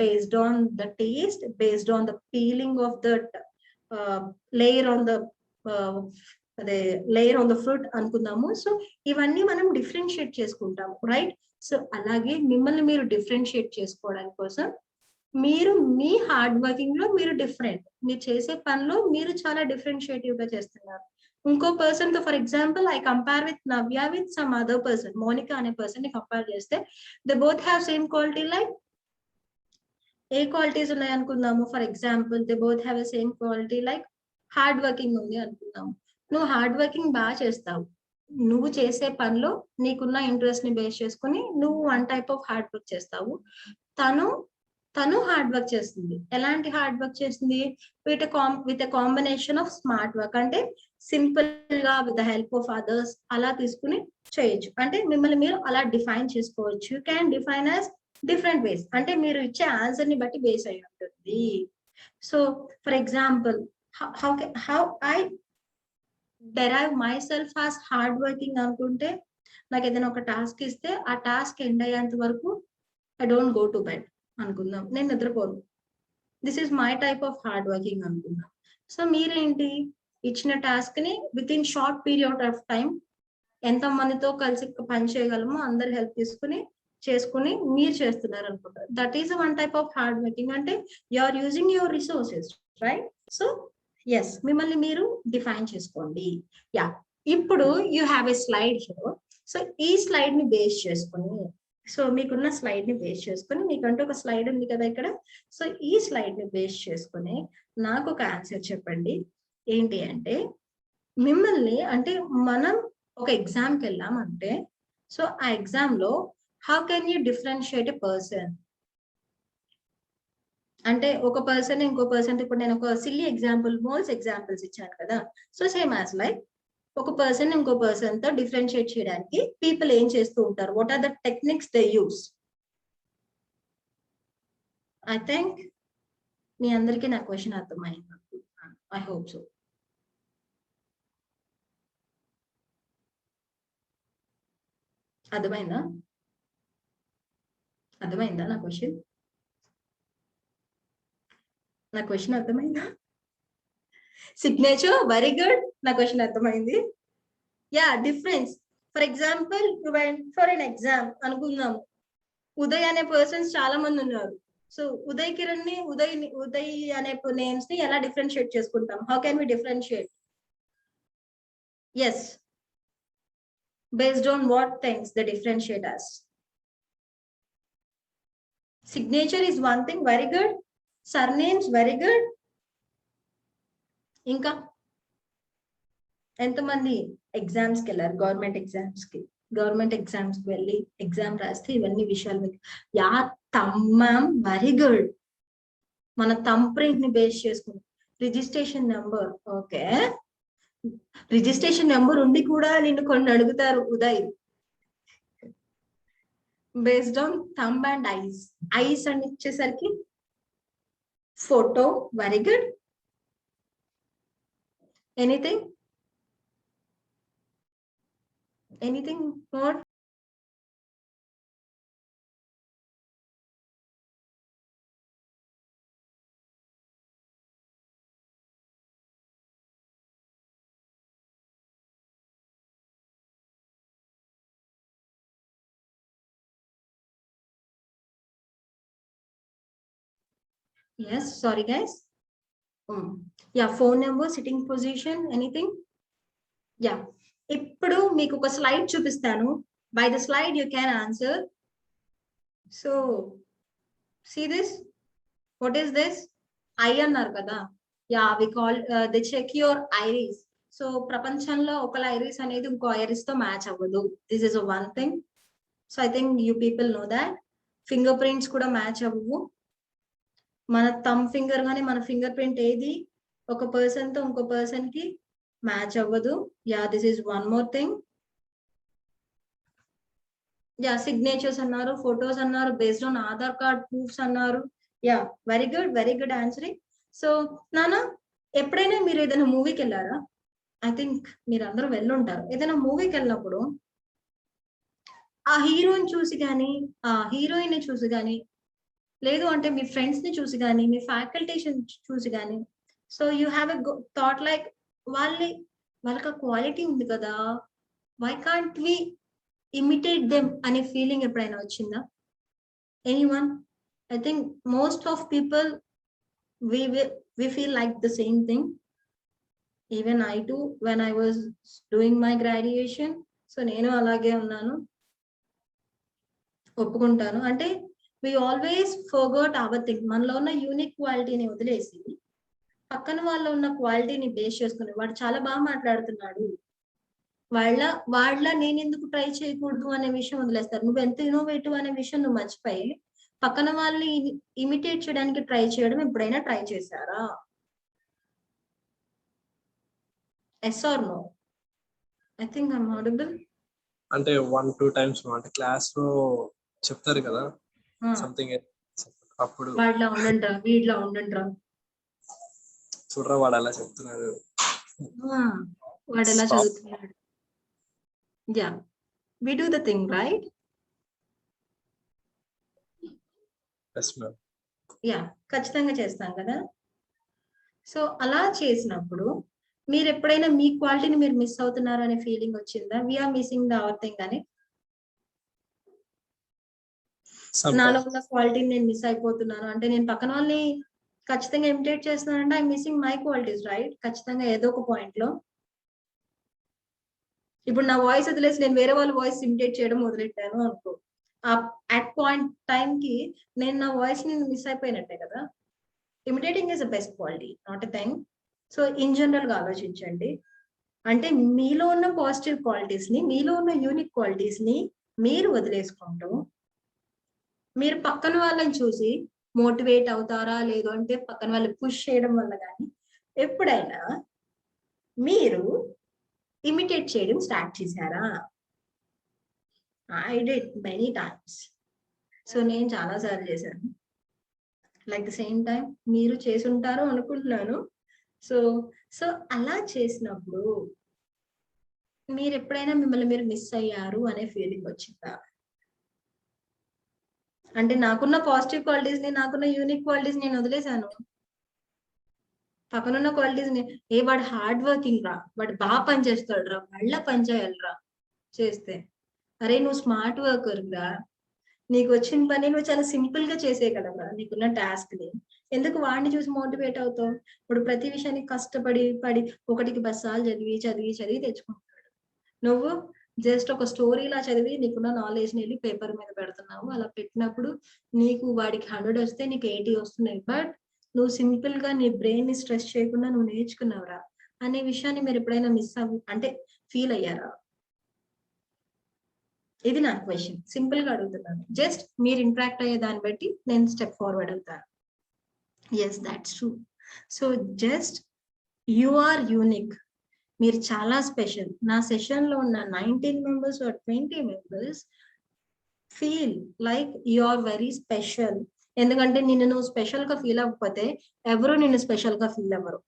based on the taste, based on the peeling of that layer on the fruit అనుకుందాము. సో ఇవన్నీ మనం డిఫరెన్షియేట్ చేసుకుంటాము, రైట్? సో అలాగే మిమ్మల్ని మీరు డిఫరెన్షియేట్ చేసుకోవడానికి కోసం మీరు మీ హార్డ్ వర్కింగ్ లో మీరు డిఫరెంట్, మీరు చేసే పనిలో మీరు చాలా డిఫరెన్షియేటివ్ గా చేస్తున్నారు. ఇంకో పర్సన్ తో for example I compare with Navya with some other person, Monika అనే పర్సన్ ని కంపేర్ చేస్తే they both have same quality. Like ఏ క్వాలిటీస్ ఉన్నాయి అనుకుందాము, for example they both have a same quality, like hard working ఉంది అనుకుందాము. నువ్వు హార్డ్ వర్కింగ్ బాగా చేస్తావు, నువ్వు చేసే పనిలో నీకున్న ఇంట్రెస్ట్ ని బేస్ చేసుకుని నువ్వు one type of hard work చేస్తావు. తను హార్డ్ వర్క్ చేస్తుంది. ఎలాంటి హార్డ్ వర్క్ చేస్తుంది? With a combination of smart work. అంటే సింపుల్ గా with the help of others అలా తీసుకుని చేయొచ్చు. అంటే మిమ్మల్ని మీరు అలా డిఫైన్ చేసుకోవచ్చు. You can define as different ways. అంటే మీరు ఇచ్చే ఆన్సర్ ని బట్టి బేస్ అయి ఉంటుంది. So for example, how I derive my self as hard working అనుకుంటే, నాకు ఏదైనా ఒక టాస్క్ ఇస్తే ఆ టాస్క్ ఎండ్ అయ్యేంత వరకు I don't go to bed అనుకుందాం, నేను నిద్రపోను. This is my type of hard working అనుకుందాం. సో మీరేంటి, ఇచ్చిన టాస్క్ ని within short period of time ఎంత మందితో కలిసి పని చేయగలమో అందరు హెల్ప్ చేసుకుని మీరు చేస్తున్నారు అనుకుంటారు. That is one type of hard working. అంటే you are using your resources, right? So yes, మిమ్మల్ని మీరు డిఫైన్ చేసుకోండి. యా, ఇప్పుడు you have a slide here. So ఈ స్లైడ్ ని బేస్ చేసుకుని, సో మీకున్న స్లైడ్ ని బేస్ చేసుకుని, మీకంటూ ఒక స్లైడ్ ఉంది కదా ఇక్కడ, సో ఈ స్లైడ్ ని బేస్ చేసుకుని నాకు ఒక ఆన్సర్ చెప్పండి. ఏంటి అంటే, మిమ్మల్ని అంటే మనం ఒక ఎగ్జామ్కి వెళ్ళామంటే, సో ఆ ఎగ్జామ్ లో how can you differentiate a person? అంటే ఒక పర్సన్ ఇంకో పర్సన్, ఇప్పుడు నేను ఒక సిల్లీ ఎగ్జాంపుల్, మోల్స్ ఎగ్జాంపుల్స్ ఇచ్చాను కదా. సో సేమ్ యాజ్ లైక్ ఒక పర్సన్ ఇంకో పర్సన్ తో డిఫరెన్షియేట్ చేయడానికి పీపుల్ ఏం చేస్తూ ఉంటారు? What are the techniques they use? I think మీ అందరికీ నా క్వశ్చన్ అర్థమైంది. I hope so. అర్థమైందా నా క్వశ్చన్? నా క్వశ్చన్ అర్థమైందా? Signature, very good. నా క్వశ్చన్ అర్థమైంది. Yeah, difference. For example, for an exam అనుకుందాం, ఉదయ్ అనే పర్సన్స్ చాలా మంది ఉన్నారు. సో ఉదయ్ కిరణ్ ని, ఉదయ్ అనే నేమ్స్ ని ఎలా డిఫరెన్షియేట్ చేసుకుంటాం? How can we differentiate? Yes. Based on what things they differentiate us. Signature is one thing, very good. Surnames, very good. ఇంకా ఎంతమంది ఎగ్జామ్స్కి వెళ్ళారు? గవర్నమెంట్ ఎగ్జామ్స్కి వెళ్ళి ఎగ్జామ్ రాస్తే ఇవన్నీ విషయాలు మీకు యా తమ్మం, వెరీ గుడ్. మన థంబ్ ప్రింట్ ని బేస్ చేసుకుని registration number. Okay, registration number ఉండి కూడా నిన్ను కొన్ని అడుగుతారు Uday. Based on thumb and eyes అని ఇచ్చేసరికి photo, very good. Anything more? Yes, sorry guys. Yeah, phone number, sitting position, anything? Yeah. ఇప్పుడు మీకు ఒక స్లైడ్ చూపిస్తాను. By the slide you can answer. So see this, what is this? Eye అన్నారు కదా. Yeah, we call the check your iris. So ప్రపంచంలో ఒకళ్ళ iris అనేది ఇంకో ఐరిస్ తో మ్యాచ్ అవ్వదు. This is one thing. So I think you people know that. Finger prints కూడా match అవ్వవు. మన థంబ్ ఫింగర్ కానీ మన ఫింగర్ ప్రింట్ ఏది ఒక పర్సన్ తో ఇంకో పర్సన్ కి మ్యాచ్ అవ్వదు. Yeah, this is one more thing. Yeah, signatures అన్నారు, ఫొటోస్ అన్నారు, based on Aadhaar card proofs అన్నారు. Yeah, very good answering. So నాన్న, ఎప్పుడైనా మీరు ఏదైనా మూవీకి వెళ్ళారా? ఐ థింక్ మీరు అందరూ వెళ్ళుంటారు. ఏదైనా మూవీకి వెళ్ళినప్పుడు ఆ హీరోని చూసి కానీ ఆ హీరోయిన్ ని చూసి కానీ, లేదు అంటే మీ ఫ్రెండ్స్ ని చూసి కానీ, మీ ఫ్యాకల్టీస్ చూసి కానీ, so you have a thought like వాళ్ళకి క్వాలిటీ ఉంది కదా, why can't we imitate them అనే ఫీలింగ్ ఎప్పుడైనా వచ్చిందా? Anyone? I think most of people we feel like the same thing. Even I too, when I was doing my graduation, so నేను అలాగే ఉన్నాను, ఒప్పుకుంటాను. అంటే we always forgot our thing. మనలో ఉన్న యూనిక్ క్వాలిటీని వదిలేసి పక్కన వాళ్ళ ఉన్న క్వాలిటీని బేస్ చేసుకుని, వాడు చాలా బాగా మాట్లాడుతున్నాడు, వాళ్ళ నేను ఎందుకు ట్రై చేయకూడదు అనే విషయం వదిలేస్తారు. నువ్వు ఎంత ఇన్నోవేటివ్ అనే విషయం నువ్వు మర్చిపోయి పక్కన వాళ్ళని ఇమిటేట్ చేయడానికి ట్రై చేయడం ఎప్పుడైనా ట్రై చేశారా? Yes or no? I think I'm audible. అంటే 1-2 టైమ్స్ అంటే క్లాస్ లో చెప్తారు కదా సంథింగ్, అప్పుడు వాడిలా ఉండండిరా, వీడిలా ఉండండిరా, చూడరా వాడు అలా చెప్తున్నాడు, వాడు ఎలా చదువుతున్నాడు. Yeah, we do the thing right. Yeah, ఖచ్చితంగా చేస్తాం కదా. సో అలా చేసినప్పుడు మీరు ఎప్పుడైనా మీ క్వాలిటీని మీరు మిస్ అవుతున్నారు అనే ఫీలింగ్ వచ్చిందా? We're missing the our thing అని. నాలో ఉన్న క్వాలిటీని నేను మిస్ అయిపోతున్నాను అంటే, నేను పక్కన వాళ్ళని ఖచ్చితంగా ఇమిటేట్ చేస్తున్నానంటే I missing my qualities right. ఖచ్చితంగా ఏదో ఒక పాయింట్ లో. ఇప్పుడు నా వాయిస్ వదిలేసి నేను వేరే వాళ్ళ వాయిస్ ఇమిటేట్ చేయడం మొదలెట్టాను అనుకో, అట్ పాయింట్ టైం కి నేను నా వాయిస్ ని మిస్ అయిపోయినట్టే కదా. Imitating is the best quality, not a thing. So in general గా ఆలోచించండి. అంటే మీలో ఉన్న పాజిటివ్ క్వాలిటీస్ ని, మీలో ఉన్న యూనిక్ క్వాలిటీస్ ని మీరు వదిలేసుకుంటూ మీరు పక్కన వాళ్ళని చూసి మోటివేట్ అవుతారా, లేదు అంటే పక్కన వాళ్ళు పుష్ చేయడం వల్ల కానీ ఎప్పుడైనా మీరు ఇమిటేట్ చేయడం స్టార్ట్ చేశారా? I did many times. So నేను చాలా సార్లు చేశాను. లైక్ ద సేమ్ టైం మీరు చేసి ఉంటారు అనుకుంటున్నాను. సో అలా చేసినప్పుడు మీరు ఎప్పుడైనా మిమ్మల్ని మీరు మిస్ అయ్యారు అనే ఫీలింగ్ వచ్చిందా? అంటే నాకున్న పాజిటివ్ క్వాలిటీస్ ని, నాకున్న యూనిక్ క్వాలిటీస్ నేను వదిలేశాను. పక్కనున్న క్వాలిటీస్ ని, వాడు హార్డ్ వర్కింగ్ రా, వాడు బాగా పని చేస్తాడు రా, మళ్ళా పని చేయాలి రా చేస్తే, అరే నువ్వు స్మార్ట్ వర్కర్ రా, నీకు వచ్చిన పని నువ్వు చాలా సింపుల్ గా చేసేయగలవా నీకున్న టాస్క్ ని? ఎందుకు వాడిని చూసి మోటివేట్ అవుతావు? ఇప్పుడు ప్రతి విషయానికి కష్టపడి పడి ఒకటికి బస్సాలు చదివి చదివి చదివి తెచ్చుకుంటాడు. నువ్వు జస్ట్ ఒక స్టోరీలా చదివి నీకున్న నాలెడ్జ్ ని వెళ్ళి పేపర్ మీద పెడుతున్నావు. అలా పెట్టినప్పుడు నీకు వాడికి 100 వస్తే నీకు 80 వస్తున్నాయి. బట్ నువ్వు సింపుల్ గా నీ బ్రెయిన్ ని స్ట్రెస్ చేయకుండా నువ్వు నేర్చుకున్నావురా అనే విషయాన్ని మీరు ఎప్పుడైనా మిస్ అంటే ఫీల్ అయ్యారా? ఇది నా క్వశ్చన్. సింపుల్ గా అడుగుతున్నాను. జస్ట్ మీరు ఇంటరాక్ట్ అయ్యే దాన్ని బట్టి నేను స్టెప్ ఫార్వర్డ్ అవుతాను. Yes, that's true. So just you are unique. మీరు చాలా స్పెషల్. నా సెషన్ లో ఉన్న 19 members or 20 members feel like you are very special. ఎందుకంటే నిన్ను నువ్వు స్పెషల్ గా ఫీల్ అవ్వకపోతే ఎవరు నిన్ను స్పెషల్ గా ఫీల్ అవ్వరు.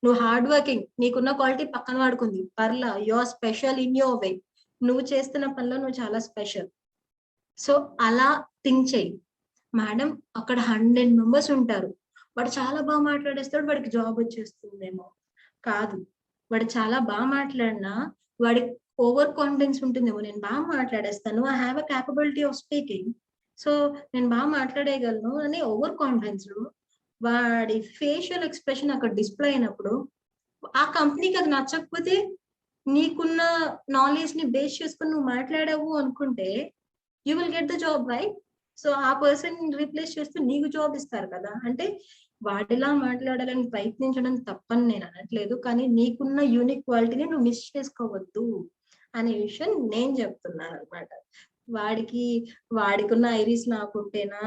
నువ్వు హార్డ్ వర్కింగ్, నీకున్న క్వాలిటీ పక్కన వాడుకుంది పర్లా, you are special in your way. నువ్వు చేస్తున్న పనిలో నువ్వు చాలా స్పెషల్. సో అలా థింక్ చెయ్యి. మేడం అక్కడ 100 మెంబర్స్ ఉంటారు, వాడు చాలా బాగా మాట్లాడేస్తాడు, వాడికి జాబ్ వచ్చేస్తుందేమో. కాదు, వాడు చాలా బాగా మాట్లాడినా వాడికి ఓవర్ కాన్ఫిడెన్స్ ఉంటుందేమో. నేను బాగా మాట్లాడేస్తాను, I have a capability of speaking, so నేను బాగా మాట్లాడేయగలను అని ఓవర్ కాన్ఫిడెన్స్ లో వాడి ఫేషియల్ ఎక్స్ప్రెషన్ అక్కడ డిస్ప్లే అయినప్పుడు ఆ కంపెనీకి అది నచ్చకపోతే నీకున్న నాలెడ్జ్ ని బేస్ చేసుకుని నువ్వు మాట్లాడావు అనుకుంటే you will get the job, right? So ఆ పర్సన్ రీప్లేస్ చేస్తూ నీకు జాబ్ ఇస్తారు కదా. అంటే వాడిలా మాట్లాడాలని ప్రయత్నించడం తప్పని నేను అనట్లేదు, కానీ నీకున్న యూనిక్ క్వాలిటీని నువ్వు మిస్ చేసుకోవద్దు అనే విషయం నేను చెప్తున్నాను అనమాట. వాడికున్న ఐరిస్ నాకుంటేనా,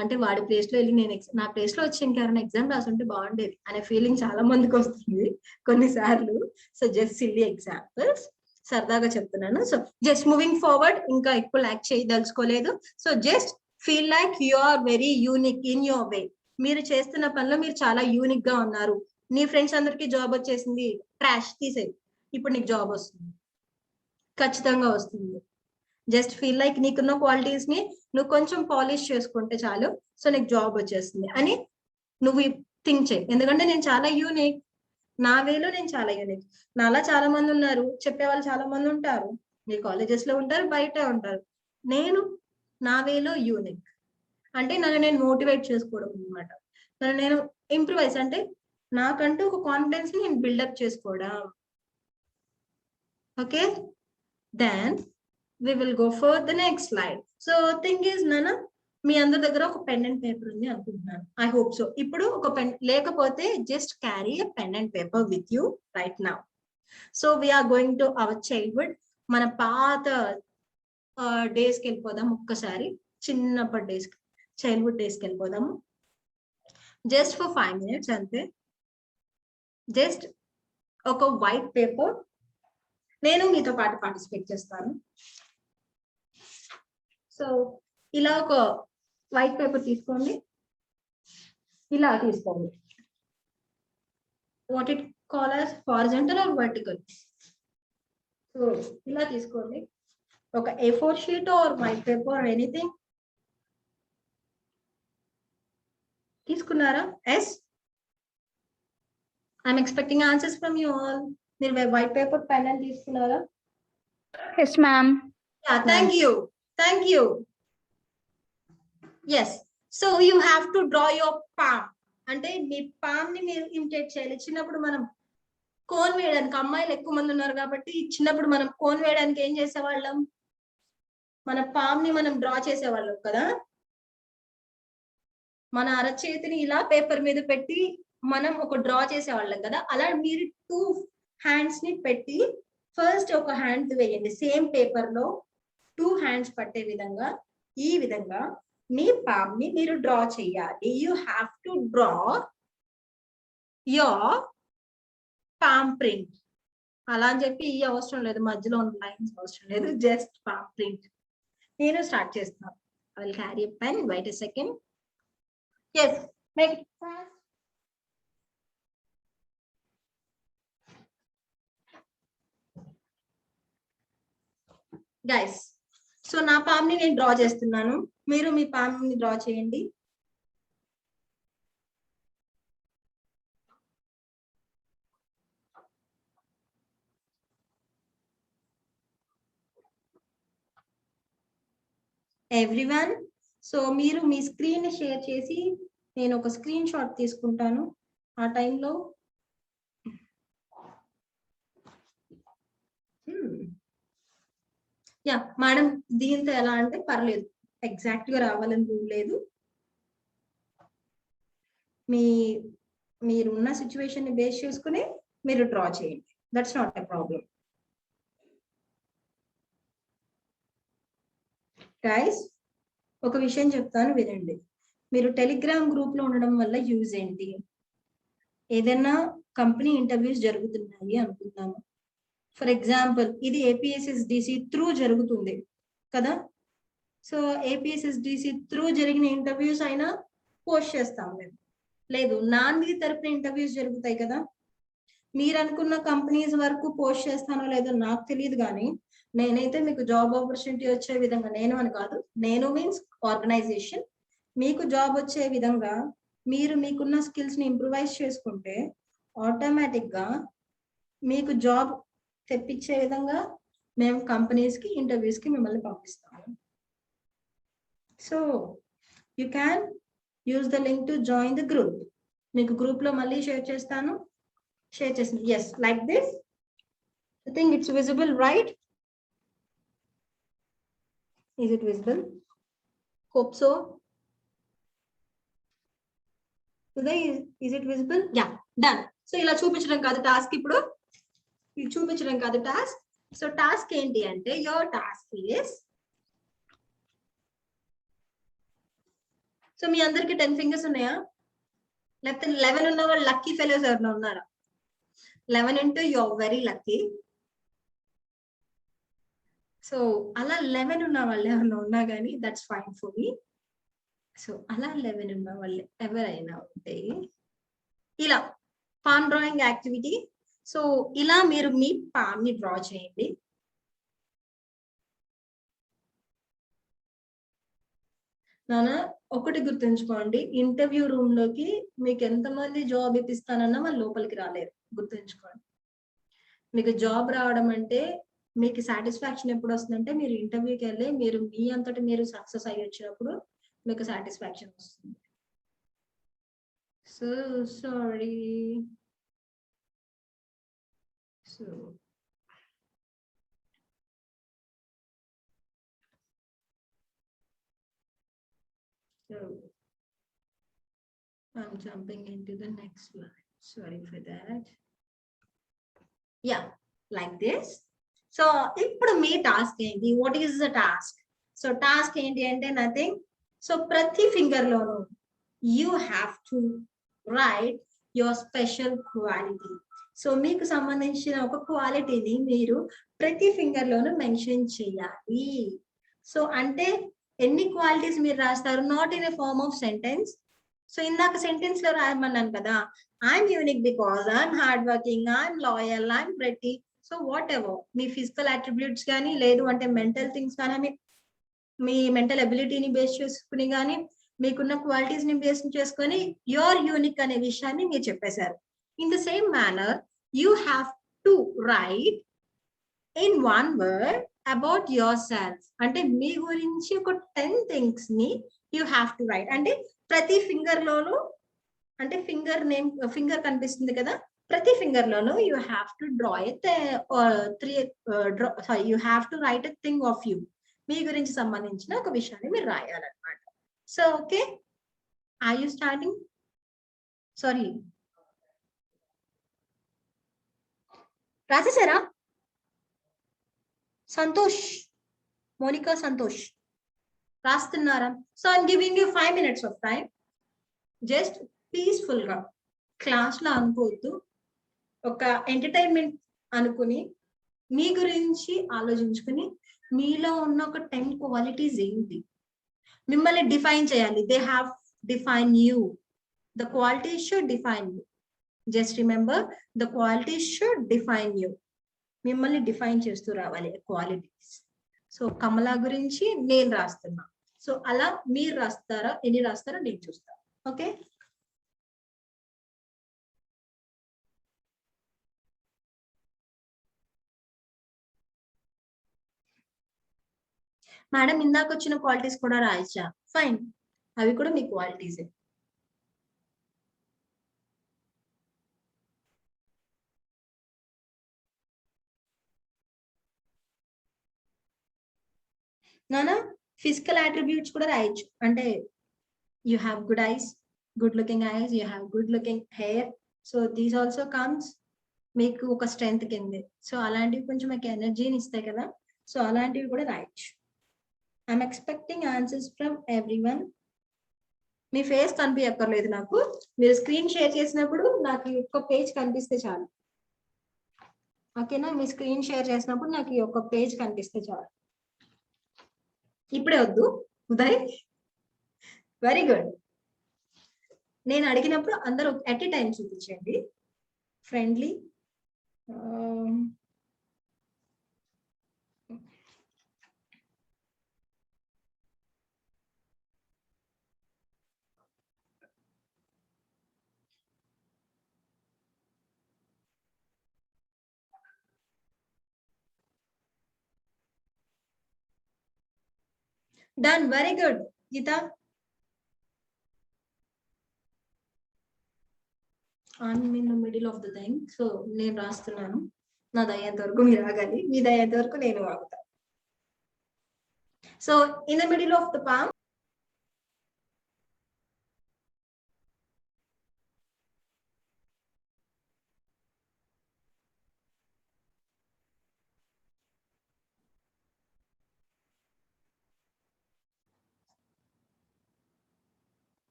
అంటే వాడి ప్లేస్ లో వెళ్ళి నేను నా ప్లేస్ లో వచ్చి ఇంకెవరైనా ఎగ్జామ్ రాసుంటే బాగుండేది అనే ఫీలింగ్ చాలా మందికి వస్తుంది కొన్నిసార్లు. సో జస్ట్ సిల్లీ ఎగ్జాంపుల్స్, సరదాగా చెప్తున్నాను. సో జస్ట్ మూవింగ్ ఫార్వర్డ్, ఇంకా ఎక్కువ లాక్ చేయదలుచుకోలేదు. So just feel like you are very unique in your way. మీరు చేస్తున్న పనిలో మీరు చాలా యూనిక్ గా ఉన్నారు. నీ ఫ్రెండ్స్ అందరికి జాబ్ వచ్చేసింది, ట్రాష్ తీసేది, ఇప్పుడు నీకు జాబ్ వస్తుంది, ఖచ్చితంగా వస్తుంది. జస్ట్ ఫీల్ లైక్ నీకున్న క్వాలిటీస్ ని నువ్వు కొంచెం పాలిష్ చేసుకుంటే చాలు, సో నీకు జాబ్ వచ్చేస్తుంది అని నువ్వు థింక్ చేయి. ఎందుకంటే నేను చాలా యూనిక్, నా వేలో నేను చాలా యూనిక్. నాలా చాలా మంది ఉన్నారు, చెప్పేవాళ్ళు చాలా మంది ఉంటారు, మీ కాలేజెస్ లో ఉంటారు, బయట ఉంటారు. నేను నా వేలో యూనిక్. అంటే నన్ను నేను మోటివేట్ చేసుకోవడం అనమాట. నన్ను నేను ఇంప్రూవైజ్, అంటే నాకంటూ ఒక కాన్ఫిడెన్స్ ని నేను బిల్డప్ చేసుకోవడం. Okay, then we will go for the next slide. So thing is, Nana, మీ అందరి దగ్గర ఒక పెన్ అండ్ పేపర్ ఉంది అనుకుంటున్నాను. I hope so. ఇప్పుడు ఒక పెన్ లేకపోతే just carry a pen and paper with you right now. So we're going to our childhood. మన పాత డేస్కి వెళ్ళిపోదాం ఒక్కసారి, చిన్నప్పటి డేస్కి, చైల్డ్హుడ్ డేస్కి వెళ్ళిపోదాము. జస్ట్ ఫర్ 5 minutes అంతే. జస్ట్ ఒక వైట్ పేపర్, నేను మీతో పాటు పార్టిసిపేట్ చేస్తాను. సో ఇలా ఒక వైట్ పేపర్ తీసుకోండి, ఇలా తీసుకోండి. What it call as horizontal or vertical. So ఇలా తీసుకోండి, ఒక A4 sheet or white paper or anything. తీసుకున్నారా? Yes, I'm expecting answers from you all. మీరు వైట్ పేపర్ పెన్ అని తీసుకున్నారా? Yes, ma'am. Thank you, thank you. Yes, so you have to draw your palm. అంటే మీ palm ని మీరు imitate చేయాలి. చిన్నప్పుడు మనం కోన్ వేయడానికి, అమ్మాయిలు ఎక్కువ మంది ఉన్నారు కాబట్టి చిన్నప్పుడు మనం కోన్ వేయడానికి ఏం చేసేవాళ్ళం, మన పామ్ ని మనం డ్రా చేసేవాళ్ళం కదా. మన అరచేతిని ఇలా పేపర్ మీద పెట్టి మనం ఒక డ్రా చేసేవాళ్ళం కదా. అలా మీరు 2 హ్యాండ్స్ ని పెట్టి ఫస్ట్ ఒక హ్యాండ్ వేయండి, సేమ్ పేపర్ లో 2 హ్యాండ్స్ పట్టే విధంగా. ఈ విధంగా మీ పామ్ ని మీరు డ్రా చేయాలి. You have to draw your palm print. అలా అని చెప్పి ఈ అవసరం లేదు, మధ్యలో ఉన్న లైన్స్ అవసరం లేదు, జస్ట్ పామ్ ప్రింట్. నేను స్టార్ట్ చేస్తున్నాను. I will carry a pen, wait a second. Yes, make it fast. Guys, so నా పామ్ ని నేను డ్రా చేస్తున్నాను, మీరు మీ పామ్ ని డ్రా చేయండి. ఎవ్రీవన్. సో మీరు మీ స్క్రీన్ షేర్ చేసి నేను ఒక స్క్రీన్ షాట్ తీసుకుంటాను. ఆ టైంలో యా మేడం, దీంతో ఎలా అంటే పర్లేదు, ఎగ్జాక్ట్ గా రావాలని రూల్ లేదు. మీరున్న సిచ్యువేషన్ ని బేస్ చేసుకుని మీరు డ్రా చేయండి. That's not a problem. Guys, ఒక విషయం చెప్తాను వినండి. మీరు టెలిగ్రామ్ గ్రూప్ లో ఉండడం వల్ల యూజ్ ఏంటి? ఏదైనా కంపెనీ ఇంటర్వ్యూస్ జరుగుతున్నాయి అనుకుందాము. ఫర్ ఎగ్జాంపుల్ ఇది ఏపీఎస్ఎస్డిసి త్రూ జరుగుతుంది కదా. సో ఏపీఎస్ఎస్డిసి త్రూ జరిగిన ఇంటర్వ్యూస్ అయినా పోస్ట్ చేస్తాం మేము. లేదు, నాంది తరపున ఇంటర్వ్యూస్ జరుగుతాయి కదా. మీరు అనుకున్న కంపెనీస్ వరకు పోస్ట్ చేస్తానో లేదో నాకు తెలియదు, కానీ నేనైతే మీకు జాబ్ ఆపర్చునిటీ వచ్చే విధంగా, నేను అని కాదు, నేను మీన్స్ ఆర్గనైజేషన్, మీకు జాబ్ వచ్చే విధంగా మీరు మీకున్న స్కిల్స్ ని ఇంప్రూవైజ్ చేసుకుంటే ఆటోమేటిక్ గా మీకు జాబ్ తెప్పించే విధంగా మేము కంపెనీస్ కి ఇంటర్వ్యూస్ కి మిమ్మల్ని పంపిస్తాము. So you can use the link to join the group. మీకు గ్రూప్ లో మళ్ళీ షేర్ చేస్తాను. షేర్ చేసింది, yes, like this. I think it's visible, right? Is it visible? Hope so. Is it visible? Yeah, done. So ఇలా చూపించడం కాదు task, ఇప్పుడు ఇది చూపించడం కాదు టాస్క్. సో టాస్క్ ఏంటి అంటే, యువర్ టాస్క్ ఇస్, సో మీ అందరికి 10 ఫింగర్స్ ఉన్నాయా? లేకపోతే 11 ఉన్న వాళ్ళు లక్కీ ఫెలోస్ ఎవరైనా ఉన్నారా? 11 అంటే you are very lucky. So అలా 11 ఉన్న వాళ్ళు ఎవరైనా ఉన్నా కానీ that's fine for me. So అలా 11 ఉన్న వాళ్ళు ఎవరైనా ఉంటే ఇలా పామ్ డ్రాయింగ్ యాక్టివిటీ. సో ఇలా మీరు మీ పామ్ ని డ్రా చేయండి. నాన్న ఒకటి గుర్తుంచుకోండి, ఇంటర్వ్యూ రూమ్ లోకి మీకు ఎంతమంది జాబ్ ఇప్పిస్తానన్నా వాళ్ళు లోపలికి రాలేరు, గుర్తుంచుకోండి. మీకు జాబ్ రావడం అంటే, మీకు సాటిస్ఫాక్షన్ ఎప్పుడు వస్తుందంటే మీరు ఇంటర్వ్యూకి వెళ్ళి మీరు మీ అంతటి మీరు సక్సెస్ అయ్యి వచ్చినప్పుడు మీకు సాటిస్ఫాక్షన్ వస్తుంది. So sorry. So I'm jumping into the next slide. Sorry for that. Yeah, like this. So ఇప్పుడు మీ టాస్క్ ఏంటి? What is the task? So task ఏంటి అంటే నథింగ్. సో ప్రతి ఫింగర్ లోను you have to write your special quality. So మీకు సంబంధించిన ఒక క్వాలిటీని మీరు ప్రతి ఫింగర్ లోను మెన్షన్ చేయాలి. సో అంటే ఎన్ని క్వాలిటీస్ మీరు రాస్తారు? Not in a form of sentence. So ఇందాక సెంటెన్స్ లో రాయమన్నాను కదా, I'm unique because I'm hard working, I'm loyal, I'm pretty. So whatever me physical attributes కానీ, లేదు అంటే మెంటల్ థింగ్స్ కానీ, మీ మెంటల్ అబిలిటీని బేస్ చేసుకుని కానీ, మీకున్న క్వాలిటీస్ ని బేస్ చేసుకొని యువర్ యూనిక్ అనే విషయాన్ని మీరు చెప్పేశారు. In the same manner you have to right in one word about your self. అంటే మీ గురించి ఒక 10 థింగ్స్ ని యూ హ్యావ్ టు రైట్. అంటే ప్రతి ఫింగర్ లోను, అంటే ఫింగర్ నేమ్, ఫింగర్ కనిపిస్తుంది కదా, ప్రతి ఫింగర్ లోను you have to draw you have to write a thing of you. మీ గురించి సంబంధించిన ఒక విషయాన్ని మీరు రాయాలన్నమాట. So okay, are you starting? Sorry, రాసేసారా? సంతోష్, మోనికా సంతోష్ రాస్తున్నారా? So I'm giving you 5 minutes of time. Just peaceful గా, క్లాస్ లో అనుకోవద్దు, ఒక ఎంటర్టైన్మెంట్ అనుకుని మీ గురించి ఆలోచించుకుని మీలో ఉన్న ఒక 10 క్వాలిటీస్ ఏంటి మిమ్మల్ని డిఫైన్ చేయాలి. They have define you. The qualities should define you. Just remember, the qualities should define you. మిమ్మల్ని డిఫైన్ చేస్తూ రావాలి క్వాలిటీస్. సో కమలా గురించి నేను రాస్తున్నా. సో అలా మీరు రాస్తారా, ఎన్ని రాస్తారో నేను చూస్తాను. ఓకే, మేడం ఇందాక వచ్చిన క్వాలిటీస్ కూడా రాయచ్చా? ఫైన్, అవి కూడా మీ క్వాలిటీసే. నానా ఫిజికల్ అట్రిబ్యూట్స్ కూడా రాయొచ్చు. అంటే you have good ice, good looking ice, you have good looking hair. So these also comes మీకు ఒక స్ట్రెంగ్త్ కిందే. సో అలాంటివి కొంచెం మీకు ఎనర్జీని ఇస్తాయి కదా, సో అలాంటివి కూడా రాయొచ్చు. I'm expecting answers from everyone. మీ ఫేస్ కనిపించక్కర్లేదు నాకు, మీరు స్క్రీన్ షేర్ చేసినప్పుడు నాకు ఈ ఒక్క పేజ్ కనిపిస్తే చాలు. ఓకేనా? మీ స్క్రీన్ షేర్ చేసినప్పుడు నాకు ఈ ఒక్క పేజ్ కనిపిస్తే చాలు. ఇప్పుడే వద్దు ఉదయ్. Very good. నేను అడిగినప్పుడు అందరూ ఎట్ ఎ టైం చూపించండి. Friendly done. Very good Geetha. I'm in the middle of the thing. So నేను రాస్తున్నాను. నా దయ్యేంత వరకు మీరు ఆగాలి, మీ దయ్యేంత వరకు నేను ఆగుతా. So in the middle of the palm,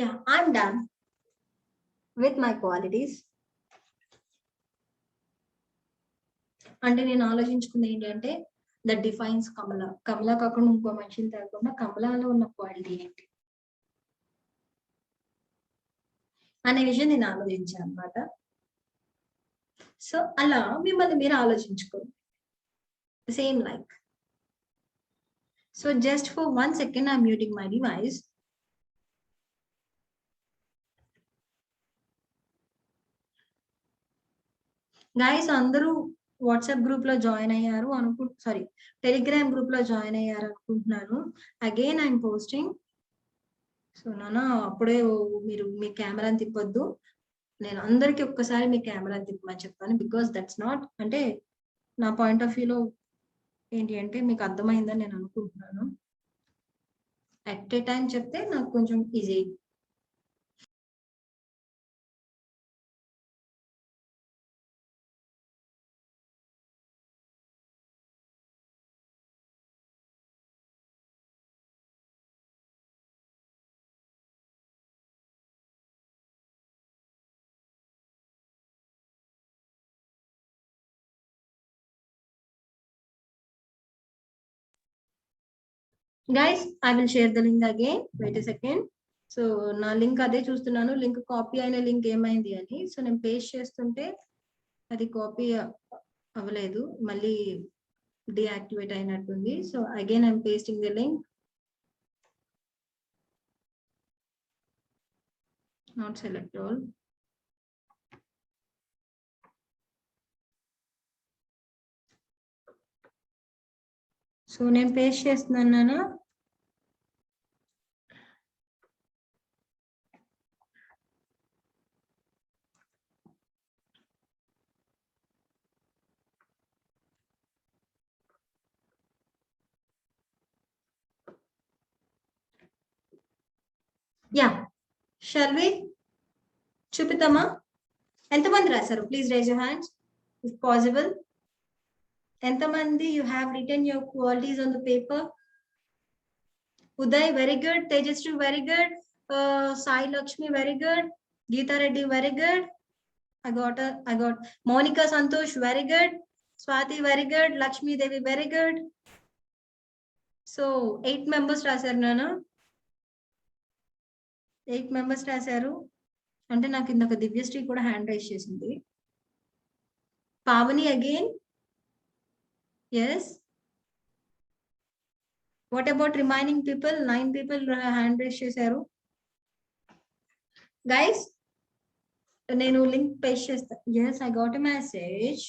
yeah, I'm done with my qualities. అంటే నేను ఆలోచించుకుంది ఏంటంటే దట్ డిఫైన్స్ కమల. కమల కాకుండా ఇంకో మనిషిని తగ్గకుండా కమలాలో ఉన్న క్వాలిటీ ఏంటి అనే విషయం నేను ఆలోచించాను అనమాట. సో అలా మిమ్మల్ని మీరు ఆలోచించుకోండి. Same like. So just for 1 second I'm muting my device. Guys అందరూ వాట్సాప్ గ్రూప్ లో జాయిన్ అయ్యారు సారీ టెలిగ్రామ్ గ్రూప్ లో జాయిన్ అయ్యారు అనుకుంటున్నాను. Again I'm posting. సో నాన్న అప్పుడే మీరు మీ కెమెరాని తిప్పొద్దు. నేను అందరికి ఒక్కసారి మీ కెమెరాని తిప్పమని చెప్తాను. బికాస్ దట్స్ నాట్, అంటే నా పాయింట్ ఆఫ్ వ్యూలో ఏంటి అంటే మీకు అర్థమైందని నేను అనుకుంటున్నాను. అట్ ఏ టైం చెప్తే నాకు కొంచెం easy. Guys I will share the link again. Wait a second. So నా లింక్ అదే చూస్తున్నాను, లింక్ కాపీ అయిన లింక్ ఏమైంది అని. సో నేను పేస్ట్ చేస్తుంటే అది కాపీ అవ్వలేదు, మళ్ళీ డియాక్టివేట్ అయినట్టుంది. So again I'm pasting the link. Not select all. So నేను పేస్ట్ చేస్తున్నాను. యా, షల్ వి చూపిద్దామా? ఎంతమంది రాశారు? Please raise your hands if possible. ఎంతమంది you have written your qualities on the paper? Uday very good, Tejaswi very good, Sai Lakshmi very good, Geeta Reddy very good, I got Monica Santosh very good, Swati very good, Lakshmi Devi very good. So 8 members రాశారు నాన్న. 8 members రాశారు. అంటే నాకు ఇందాక దివ్యశ్రీ కూడా hand raise చేసింది. Pavani again. Yes what about remaining people? 9 people hand raise చేశారు. Guys నేను లింక్ పేస్ట్ చేస్తాను. Yes, I got a message.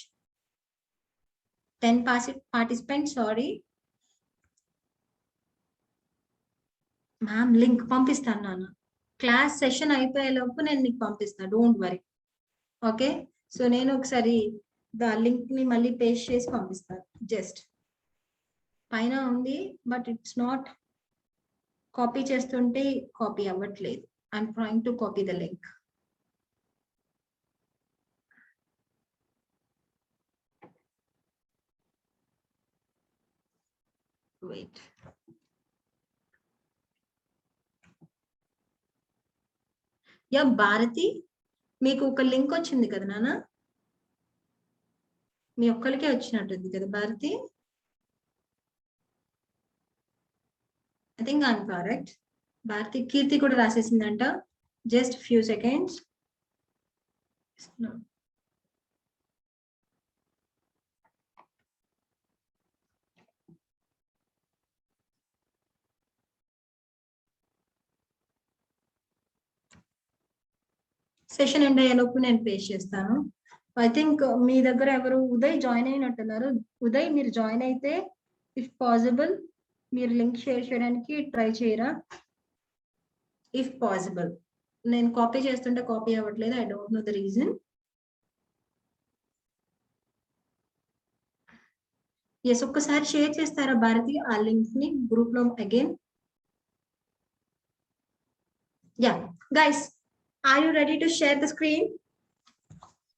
10 participants, sorry ma'am. Link పంపిస్తాను నాన్న. క్లాస్ సెషన్ అయిపోయేలోపు నేను నీకు పంపిస్తాను, డోంట్ వరీ. ఓకే, సో నేను ఒకసారి లింక్ ని మళ్ళీ పేస్ట్ చేసి పంపిస్తాను. జస్ట్ పైన ఉంది బట్ ఇట్స్ నాట్ కాపీ చేస్తుంటే కాపీ అవ్వట్లేదు. I'm trying to copy the link. Wait. Yeah Bharathi, మీకు ఒక లింక్ వచ్చింది కదా నాన్న? మీ ఒక్కరికే వచ్చినట్టుంది కదా Bharati? I think I'm correct. Bharati, Keerthi కూడా రాసేసిందంట. Just few seconds. Session end అయ్యేలోపు నేను పేస్ట్ చేస్తాను. ఐ థింక్ మీ దగ్గర ఎవరు ఉదయ్ జాయిన్ అయినట్టున్నారు. ఉదయ్, మీరు జాయిన్ అయితే ఇఫ్ పాసిబుల్ మీరు లింక్ షేర్ చేయడానికి ట్రై చేయరా? If possible. నేను కాపీ చేస్తుంటే కాపీ అవ్వట్లేదు. I don't know the reason. Yes, ఒక్కసారి షేర్ చేస్తారా భారతి ఆ లింక్ ని గ్రూప్ లో again? Yeah guys, are you ready to share the screen?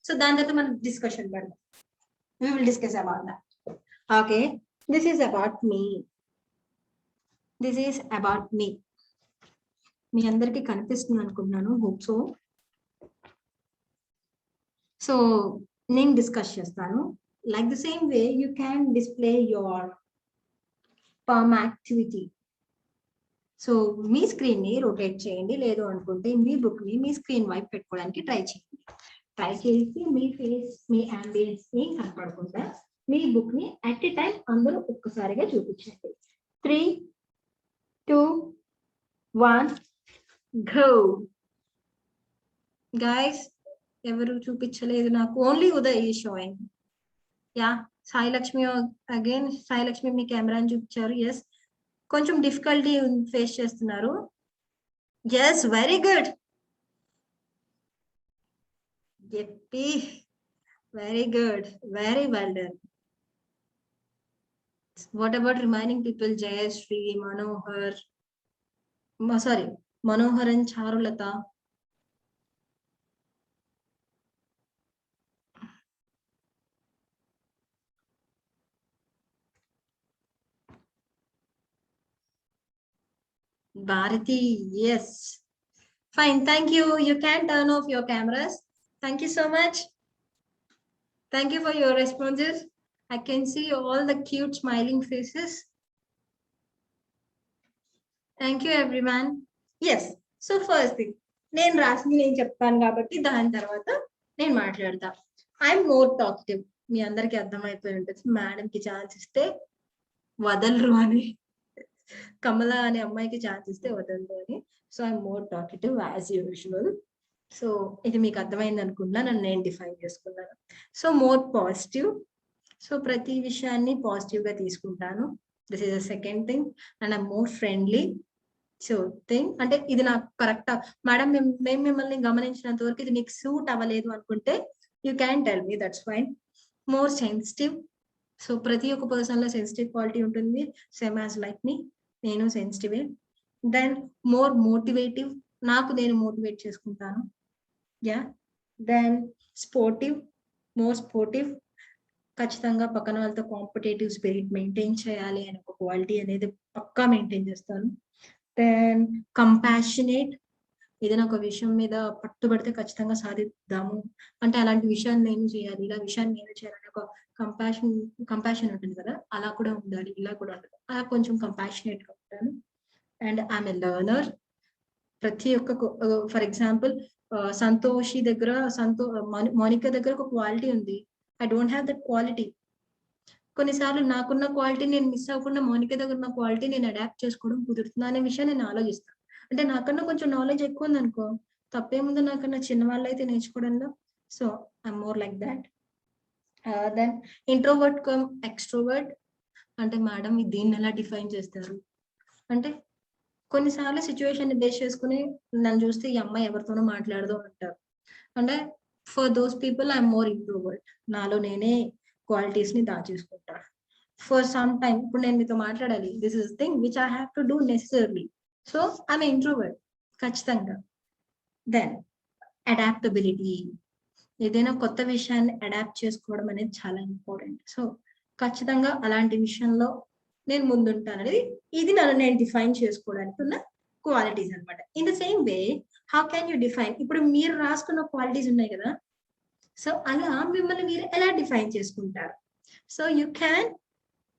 So దాని తర్వాత మనం డిస్కషన్ పెడదాం. We will discuss about that. Okay, this is about me. This is about me. మీ అందరికి కనిపిస్తుంది అనుకుంటున్నాను. Hope so. సో నేను డిస్కస్ చేస్తాను. Like the same way you can display your palm activity. So మీ స్క్రీన్ ని rotate చేయండి, లేదు అనుకుంటే మీ బుక్ ని మీ స్క్రీన్ వైపు పెట్టుకోవడానికి ట్రై చేయండి. ట్రై చేసి మీ ఫేస్, మీ అంబియన్స్ ని కనపడకుండా మీ బుక్ ని అట్ ఎ టైం అందరూ ఒక్కసారిగా చూపించండి. 3, 2, 1 గో. గైస్ ఎవరు చూపించలేదు నాకు, only Uday is showing. Yeah, Sai Lakshmi again. Sai Lakshmi మీ కెమెరాని చూపించారు. ఎస్, కొంచెం డిఫికల్టీ ఫేస్ చేస్తున్నారు. Yes, very good. Yippee, very good, very well done. What about remaining people? Jayashree, Manohar, sorry, Manohar and Charulata. Bharati, yes. Fine, thank you. You can turn off your cameras. Thank you so much. Thank you for your responses. I can see all the cute smiling faces. Thank you everyone. Yes, so first thing, నేను రాసింది నేను చెప్తాను కాబట్టి దాని తర్వాత నేను మాట్లాడతా. I'm more talkative. మీ అందరికి అర్థమైపోయి ఉంటుంది. మేడం కి ఛాన్స్ ఇస్తే వదలరు అని, కమల అనే అమ్మాయికి ఛాన్స్ ఇస్తే వదలరు అని. So I'm more talkative as usual. So ఇది మీకు అర్థమైంది అనుకున్నా, నన్ను నేను డిఫైన్ చేసుకున్నాను. So more positive. సో ప్రతి విషయాన్ని పాజిటివ్ గా తీసుకుంటాను. This is the second thing. And I'm more friendly. So thing అంటే ఇది నాకు కరెక్టా మేడం, మేము మిమ్మల్ని గమనించినంత వరకు ఇది మీకు సూట్ అవ్వలేదు అనుకుంటే you can tell me, that's fine. More sensitive. So ప్రతి ఒక్క పర్సన్ లో సెన్సిటివ్ క్వాలిటీ ఉంటుంది. సేమ్ యాజ్ లైక్ మీ, నేను సెన్సిటివే. Then more motivative. నాకు నేను మోటివేట్ చేసుకుంటాను. Yeah. Then sportive, more sportive. ఖచ్చితంగా పక్కన వాళ్ళతో కాంపిటేటివ్ స్పిరిట్ మెయింటైన్ చేయాలి అనే ఒక క్వాలిటీ అనేది పక్కా మెయింటైన్ చేస్తాను. Then compassionate. ఏదైనా ఒక విషయం మీద పట్టుబడితే ఖచ్చితంగా సాధిద్దాము అంటే అలాంటి విషయాన్ని నేను చేయాలి, ఇలా విషయాన్ని నేను చేయాలని ఒక కంపాషన్ ఉంటుంది కదా, అలా కూడా ఉండాలి, ఇలా కూడా ఉండాలి. అలా కొంచెం కంపాషనేట్ గా ఉంటాను. And I'm a learner. ప్రతి ఒక్క ఫర్ ఎగ్జాంపుల్ సంతోషి దగ్గర మోనికా దగ్గర ఒక క్వాలిటీ ఉంది. I don't have that quality. కొన్నిసార్లు నాకున్న క్వాలిటీ నేను మిస్ అవ్వకుండా మౌనిక దగ్గర ఉన్న క్వాలిటీ నేను అడాప్ట్ చేసుకోవడం కుదురుతుందా అనే విషయం నేను ఆలోచిస్తాను. అంటే నాకన్నా కొంచెం నాలెడ్జ్ ఎక్కువ ఉందనుకో, తప్పేముందో నాకన్నా చిన్న వాళ్ళు అయితే నేర్చుకోవడంలో. So I'm more like that. Then introvert cum extrovert అంటే మేడం దీన్ని ఎలా డిఫైన్ చేస్తారు అంటే, కొన్నిసార్లు సిచ్యువేషన్ ని బేస్ చేసుకుని నన్ను చూస్తే ఈ అమ్మాయి ఎవరితోనో మాట్లాడదు అంటారు. అంటే for those people I'm more introvert. నాలో నేనే క్వాలిటీస్ ని దాచేసుకుంటా. ఫర్ సమ్ టైమ్ ఇప్పుడు నేను మీతో మాట్లాడాలి, this is thing which I have to do necessarily. So I'm introvert ఖచ్చితంగా. దెన్ అడాప్టబిలిటీ, ఏదైనా కొత్త విషయాన్ని అడాప్ట్ చేసుకోవడం అనేది చాలా ఇంపార్టెంట్. సో ఖచ్చితంగా అలాంటి విషయంలో నేను ముందుంటాను అనేది ఇది నన్ను నేను డిఫైన్ చేసుకోవడానికి ఉన్న క్వాలిటీస్ అనమాట. In the same way how can you define, ఇప్పుడు మీరు రాసుకున్న క్వాలిటీస్ ఉన్నాయి కదా, సో అలా మిమ్మల్ని మీరు ఎలా డిఫైన్ చేసుకుంటారు? So you can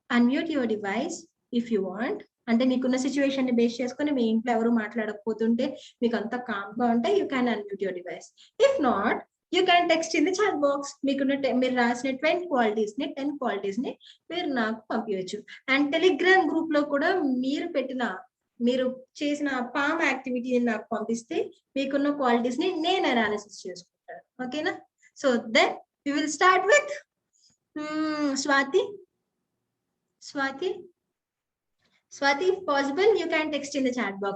unmute your device if you want. అంటే నీకున్న సిచ్యువేషన్ ని బేస్ చేసుకుని మీ ఇంట్లో ఎవరు మాట్లాడకపోతుంటే మీకు అంతా కామ్ గా ఉంటే you can unmute your device. If not you can text in the chat box. మీకున్న మీరు రాసిన 20 క్వాలిటీస్ ని 10 క్వాలిటీస్ ని మీరు నాకు పంపించవచ్చు. అండ్ టెలిగ్రామ్ గ్రూప్ లో కూడా మీరు చేసిన పామ్ యాక్టివిటీ నాకు పంపిస్తే మీకున్న క్వాలిటీస్ ని నేను అనాలిసిస్ చేసుకుంటాను. ఓకేనా? So then we will start with Swathi if possible you can text in the chat box.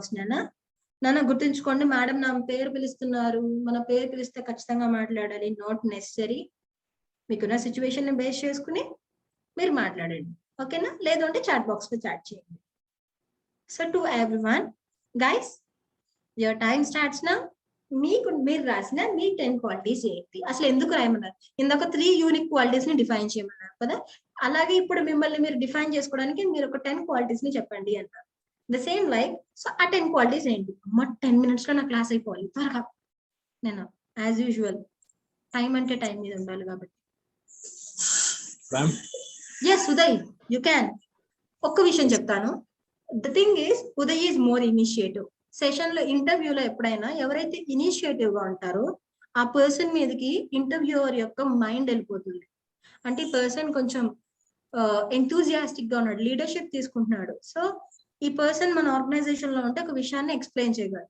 నాన్న గుర్తుంచుకోండి, మేడం నా పేరు పిలుస్తున్నారు, మన పేరు పిలిస్తే ఖచ్చితంగా మాట్లాడాలి. నాట్ నెసరీ, మీకున్న సిచ్యువేషన్ ని బేస్ చేసుకుని మీరు మాట్లాడండి. ఓకేనా? లేదంటే చాట్ బాక్స్ లో చాట్ చేయండి. So to everyone guys, your time starts now. మీరు రాసిన మీ 10 క్వాలిటీస్ ఏంటి, అసలు ఎందుకు రాయమన్నారు? ఇందాక 3 యూనిక్ క్వాలిటీస్ ని డిఫైన్ చేయమన్నారు కదా, అలాగే ఇప్పుడు మిమ్మల్ని మీరు డిఫైన్ చేసుకోవడానికి మీరు ఒక 10 క్వాలిటీస్ ని చెప్పండి అన్నారు. ద సేమ్ లైక్, సో ఆ 10 క్వాలిటీస్ ఏంటి? 10 మినిట్స్ లో నా క్లాస్ అయిపోవాలి త్వరగా. నేను యాజ్ యూజువల్ టైం అంటే టైం మీద ఉండాలి కాబట్టి. Yes Uday, you can. ఒక్క విషయం చెప్తాను. The thing is Uday is more initiative. Session లో ఇంటర్వ్యూలో ఎప్పుడైనా ఎవరైతే ఇనిషియేటివ్ గా ఉంటారో ఆ పర్సన్ మీదకి ఇంటర్వ్యూవర్ యొక్క మైండ్ వెళ్ళిపోతుంది. అంటే ఈ పర్సన్ కొంచెం ఎంతూజియాస్టిక్ గా ఉన్నాడు, లీడర్షిప్ తీసుకుంటున్నాడు. సో ఈ పర్సన్ మన ఆర్గనైజేషన్ లో ఉంటే ఒక విషయాన్ని ఎక్స్ప్లెయిన్ చేయగలరు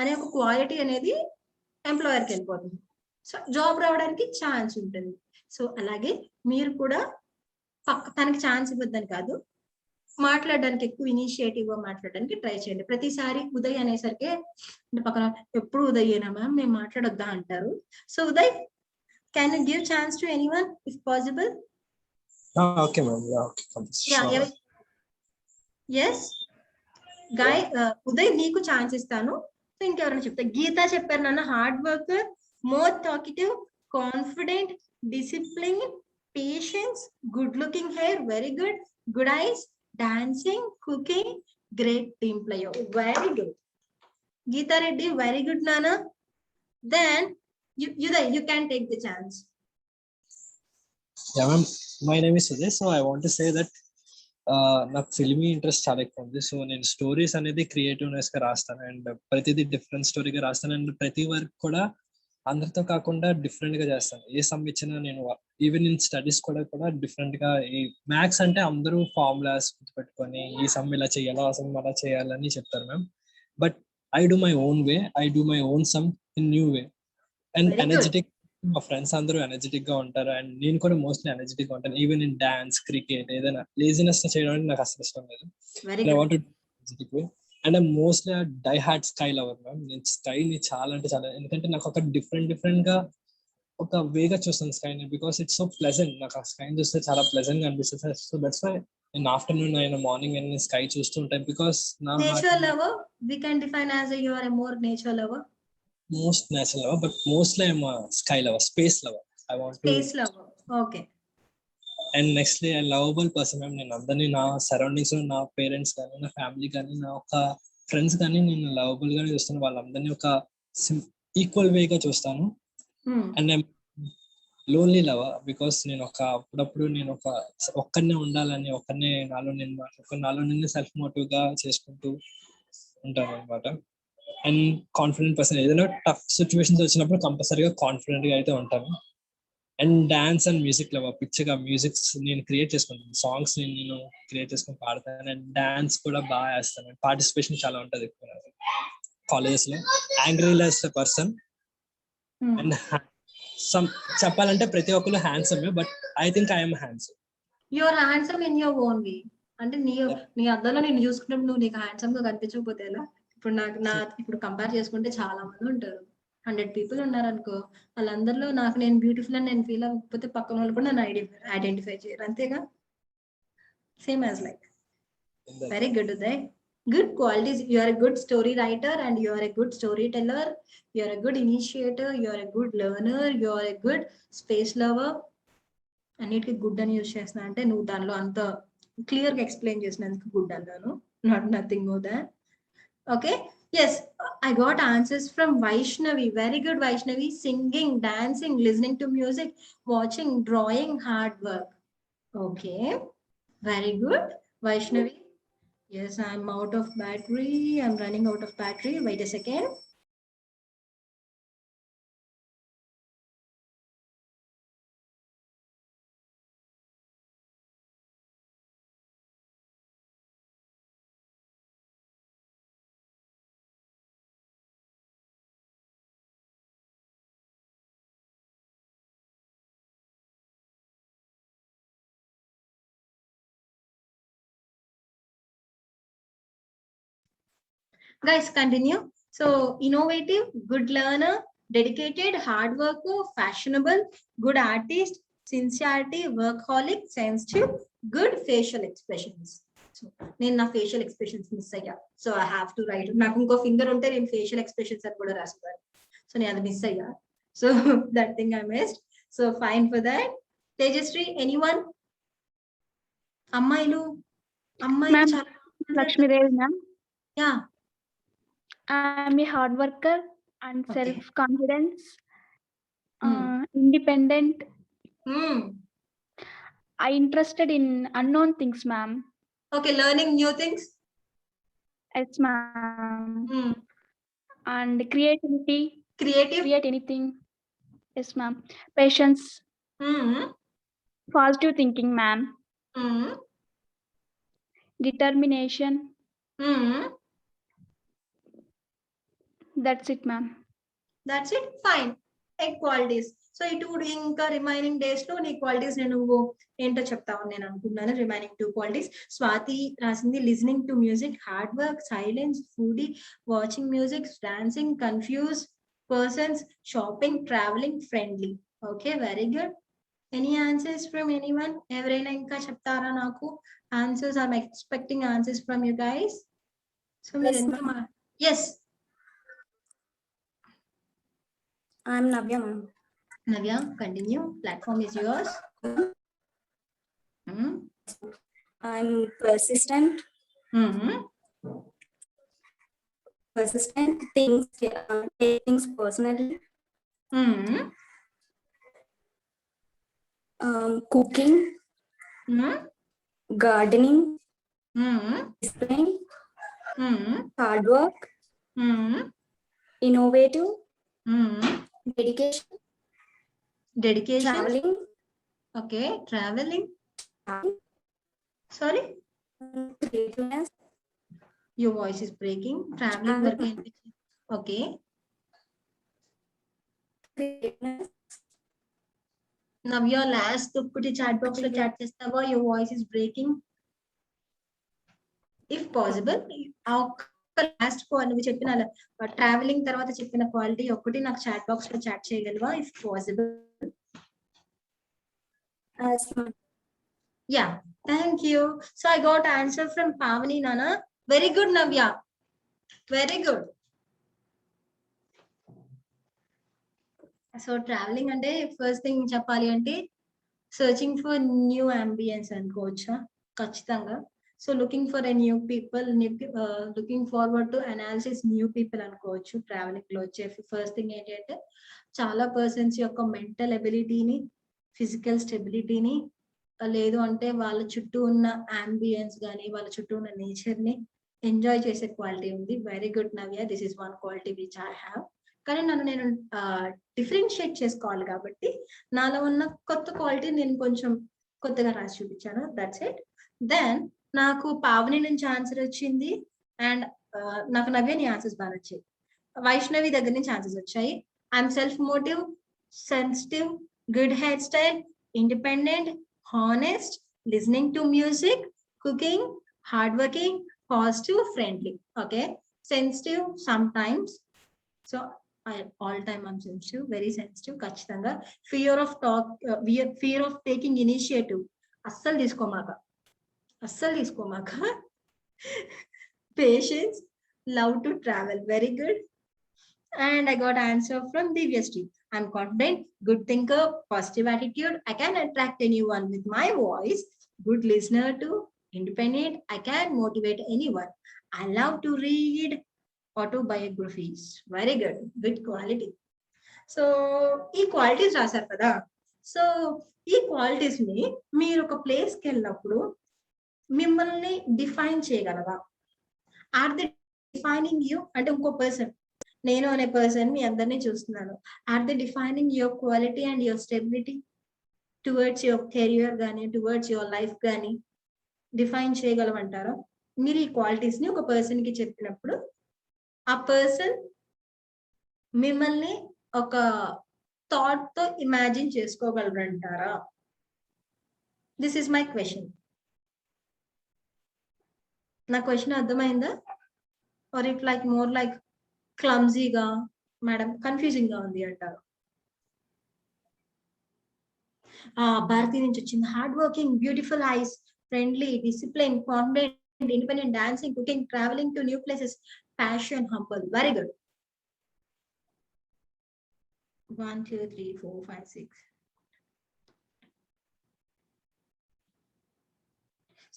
అనే ఒక క్వాలిటీ అనేది ఎంప్లాయర్కి వెళ్ళిపోతుంది. సో జాబ్ రావడానికి ఛాన్స్ ఉంటుంది. సో అలాగే మీరు కూడా తనకి ఛాన్స్ ఇవ్వద్దని కాదు, మాట్లాడడానికి ఎక్కువ ఇనిషియేటివ్ గా మాట్లాడడానికి ట్రై చేయండి. ప్రతిసారి ఉదయ్ అనేసరికి పక్కన ఎప్పుడు ఉదయ్ అయినా మ్యామ్ మేము మాట్లాడొద్దా అంటారు. So Uday, can you give chance to anyone if possible? Okay ma'am. Yes guy, Uday నీకు ఛాన్స్ ఇస్తాను. సో ఇంకెవరైనా చెప్తా. గీత చెప్పారు నాన్న, hard worker, more talkative, confident, discipline, patience, good looking hair, very good, good eyes, dancing, cooking, great team player. Very good. Geeta Reddy, very good Nana. Then you can take the chance. Yeah ma'am, my name is Sudhir. So I want to say that నాకు filmy interest చాలా ఎక్కువ ఉంది. So నేను stories అనేది creativeness గా రాస్తాను and ప్రతిదీ different స్టోరీగా రాస్తాను అండ్ ప్రతి వర్క్ కూడా అందరితో కాకుండా డిఫరెంట్ గా చేస్తాను. ఏ సమ్ ఇచ్చినా నేను ఈవెన్ ఇన్ స్టడీస్ కూడా డిఫరెంట్ గా, ఈ మ్యాథ్స్ అంటే అందరూ ఫార్ములాస్ పెట్టుకొని ఈ సమ్ ఇలా చేయాలా ఆ సమ్ అలా చేయాలని చెప్తారు ma'am. But I do my own way, I do my own some in new way. And energetic, మా ఫ్రెండ్స్ అందరూ ఎనర్జెటిక్ గా ఉంటారు అండ్ నేను కూడా మోస్ట్లీ ఎనర్జెటిక్ గా ఉంటాను. ఈవెన్ ఇన్ డాన్స్, క్రికెట్, ఏదైనా లేజినెస్ చేయడానికి నాకు అసలు ఇష్టం లేదు. I want energetic way and mostly die hard sky lover ma'am. నేను స్కై ని చాలా అంటే చాలా, ఎందుకంటే నాకు ఒక డిఫరెంట్ గా ఒక వేగా చూస్తాను స్కైని, బికాస్ ఇట్స్ సో ప్లెజెంట్. నాకు ఆ స్కైని చూస్తే చాలా ప్లెజెంట్ గా అనిపిస్తుంది. సో దట్స్ వై నేను ఆఫ్టర్నూన్ అయినా మార్నింగ్ అయినా స్కై చూస్తూ ఉంటాను. బికాస్ నా nature lover, we can define as you are a more nature lover. Most natural lover, but mostly I'm a sky lover, space lover. I want space lover. Okay. And nextly a lovable person. నేను అందరినీ నా surroundings లో నా parents కానీ, నా family కానీ, నా ఒక ఫ్రెండ్స్ కానీ నేను లవబుల్ గానే చూస్తాను. వాళ్ళందరినీ ఒక ఈక్వల్ వేగా చూస్తాను. And I'm lonely lover because నేను అప్పుడప్పుడు నేను ఒక్కనే ఉండాలని, నాలో నేను సెల్ఫ్ మోటివ్ గా చేసుకుంటూ ఉంటాను అనమాట. And confident person. ఏదైనా టఫ్ సిచ్యువేషన్స్ వచ్చినప్పుడు కంపల్సరీగా కాన్ఫిడెంట్ గా అయితే ఉంటాను. And dance and music love, పిచ్చగా మ్యూజిక్స్ నేను క్రియేట్ చేసుకుంటాను, సాంగ్స్ నేను క్రియేట్ చేసుకుని పాడతాను, అండ్ డాన్స్ కూడా బాగా వేస్తాను. పార్టిసిపేషన్ చాలా ఉంటుంది కాలేజెస్ లో. యాంగ్రీలెస్ పర్సన్ అండ్ సమ్ చెప్పాలంటే ప్రతి ఒక్కరు handsome, but I think I'm handsome. Your handsome in your own way. అంటే నీ అద్దంలో నేను చూసుకున్నప్పుడు నువ్వు నీకు హ్యాండ్సమ్ గా కనిపించకపోతే ఎలా? ఇప్పుడు ఇప్పుడు కంపేర్ చేసుకుంటే చాలా మంది ఉంటారు, 100 people ఉన్నారు అనుకో, వాళ్ళందరిలో నాకు నేను బ్యూటిఫుల్ అని నేను ఫీల్ అవ్వకపోతే పక్కన వాళ్ళు కూడా నన్ను ఐడెంటిఫై చేయరు, అంతేగా? Same as like. Very good, Uday. Good qualities. You are a good story writer and you are a good storyteller. You are a good initiator. You are a good learner. You are a good space lover. అన్నిటికీ good అని use చేస్తున్నా అంటే నువ్వు దానిలో అంత clear గా explain చేసినందుకు good అన్నాను, not nothing more than. Okay, yes, I got answers from Vaishnavi. Very good, Vaishnavi. Singing, dancing, listening to music, watching, drawing, hard work. Okay, very good, Vaishnavi. Yes, I'm out of battery. I'm running out of battery. Wait a second. Guys, continue. So, innovative, good learner, dedicated, hard worker, fashionable, good artist, sincerity, workaholic, sensitive, good facial expressions. So, నేను నా facial expressions miss అయ్యా. So, I have to write. నాకు ఇంకో finger ఉంటే నేను facial expressions అని కూడా రాసుకోవాలి. So, నేను అది మిస్ అయ్యా. So, that thing I missed. So, fine for that. Tejasri, anyone? అమ్మాయిలు Ma'am, చాలా Lakshmi Devi, ma'am. Yeah. I'm a hard worker and Okay. self-confidence, independent. I interested in unknown things, ma'am. Okay, learning new things. Yes, ma'am. And creativity. Creative. Create anything. Yes, ma'am. Patience. Positive thinking, ma'am. Determination. That's it, ma'am. That's it. Fine. Qualities. So ఇటు ఇంకా remaining days లో నీ qualities నేను ఏంటో చెప్తావు నేను అనుకున్నాను. Remaining 2 qualities. Swathi రాసింది listening to music, hard work, silence, foodie, watching music, dancing, confuse persons, shopping, travelling, friendly. Okay, very good. Any answers from anyone? ఎవరైనా ఇంకా చెప్తారా నాకు answers? I'm expecting answers from you guys. So మీరు ఎంత yes. I'm Navya, ma'am. Navya, continue. Platform is yours. I'm persistent. Persistent, take things personally. Cooking, gardening, discipline, hard work, innovative, dedication, traveling. Okay, traveling. Sorry, creativeness. your voice is breaking. Traveling work. Okay. Creativeness. Navya, last put chat box lo chat chestava. Your voice is breaking. If possible, last నువ్వు చెప్పిన travelling తర్వాత చెప్పిన quality ఒకటి నాకు chat box లో chat చేయగలవా if possible? Yeah, thank you. So I got answer from Pavani నానా. Very good నవ్య, very good. So travelling అంటే ఫస్ట్ థింగ్ చెప్పాలి అంటే సర్చింగ్ ఫర్ న్యూ అంబియన్స్ అనుకోవచ్చా? ఖచ్చితంగా. So looking for a new people, looking forward to analysis new people అనుకోవచ్చు. Travelling లో వచ్చే first thing ఏంటి అంటే చాలా పర్సన్స్ యొక్క మెంటల్ ఎబిలిటీని, ఫిజికల్ స్టెబిలిటీని, లేదు అంటే వాళ్ళ చుట్టూ ఉన్న అంబియన్స్ కానీ వాళ్ళ చుట్టూ ఉన్న నేచర్ ని ఎంజాయ్ చేసే క్వాలిటీ ఉంది. Very good Navya, this is one quality which I have. కానీ నన్ను నేను డిఫరెన్షియేట్ చేసుకోవాలి కాబట్టి నాలో ఉన్న కొత్త క్వాలిటీ నేను కొంచెం కొత్తగా రాసి చూపించాను. That's it. దెన్ నాకు పావని నుంచి ఆన్సర్ వచ్చింది అండ్ నాకు నవ్య నీ ఆన్సర్స్ బాగా వచ్చాయి. వైష్ణవి దగ్గర నుంచి ఆన్సర్స్ వచ్చాయి. I'm self motive, sensitive, good hair style, independent, honest, listening to music, cooking, hard working, positive, friendly. Okay, sensitive sometimes. So all time I'm sensitive, very sensitive. ఖచ్చితంగా fear of taking initiative అస్సలు తీసుకోమాక. Patience, love to travel, very good. And I got answer from Divyasri. I'm confident, good thinker, positive attitude. I can attract anyone with my voice. Good listener too, independent. I can motivate anyone. I love to read autobiographies. Very good, good quality. So ఈ qualities రాశారు కదా. So ఈ qualities ని మీరు ఒక place కి వెళ్ళినప్పుడు మిమ్మల్ని డిఫైన్ చేయగలరా? Or they defining you? అంటే ఇంకో పర్సన్, నేను అనే పర్సన్ మీ అందరినీ చూస్తున్నాను. Or they defining your quality and your stability towards your career కానీ టువర్డ్స్ యువర్ లైఫ్ కానీ డిఫైన్ చేయగలమంటారా? మీరు ఈ క్వాలిటీస్ ని ఒక పర్సన్ కి చెప్పినప్పుడు ఆ పర్సన్ మిమ్మల్ని ఒక థాట్ తో ఇమాజిన్ చేసుకోగలరంటారా? This is my question. నా క్వశ్చన్ అర్థమైందా? Or it like more like క్లమ్జీగా, మేడం కన్ఫ్యూజింగ్ గా ఉంది అంటారు? భారతి నుంచి వచ్చింది. Hard working, beautiful eyes, friendly, discipline, confident, independent, dancing, cooking, traveling to new places, passion, humble. Very good. 1 2 3 4 5 6.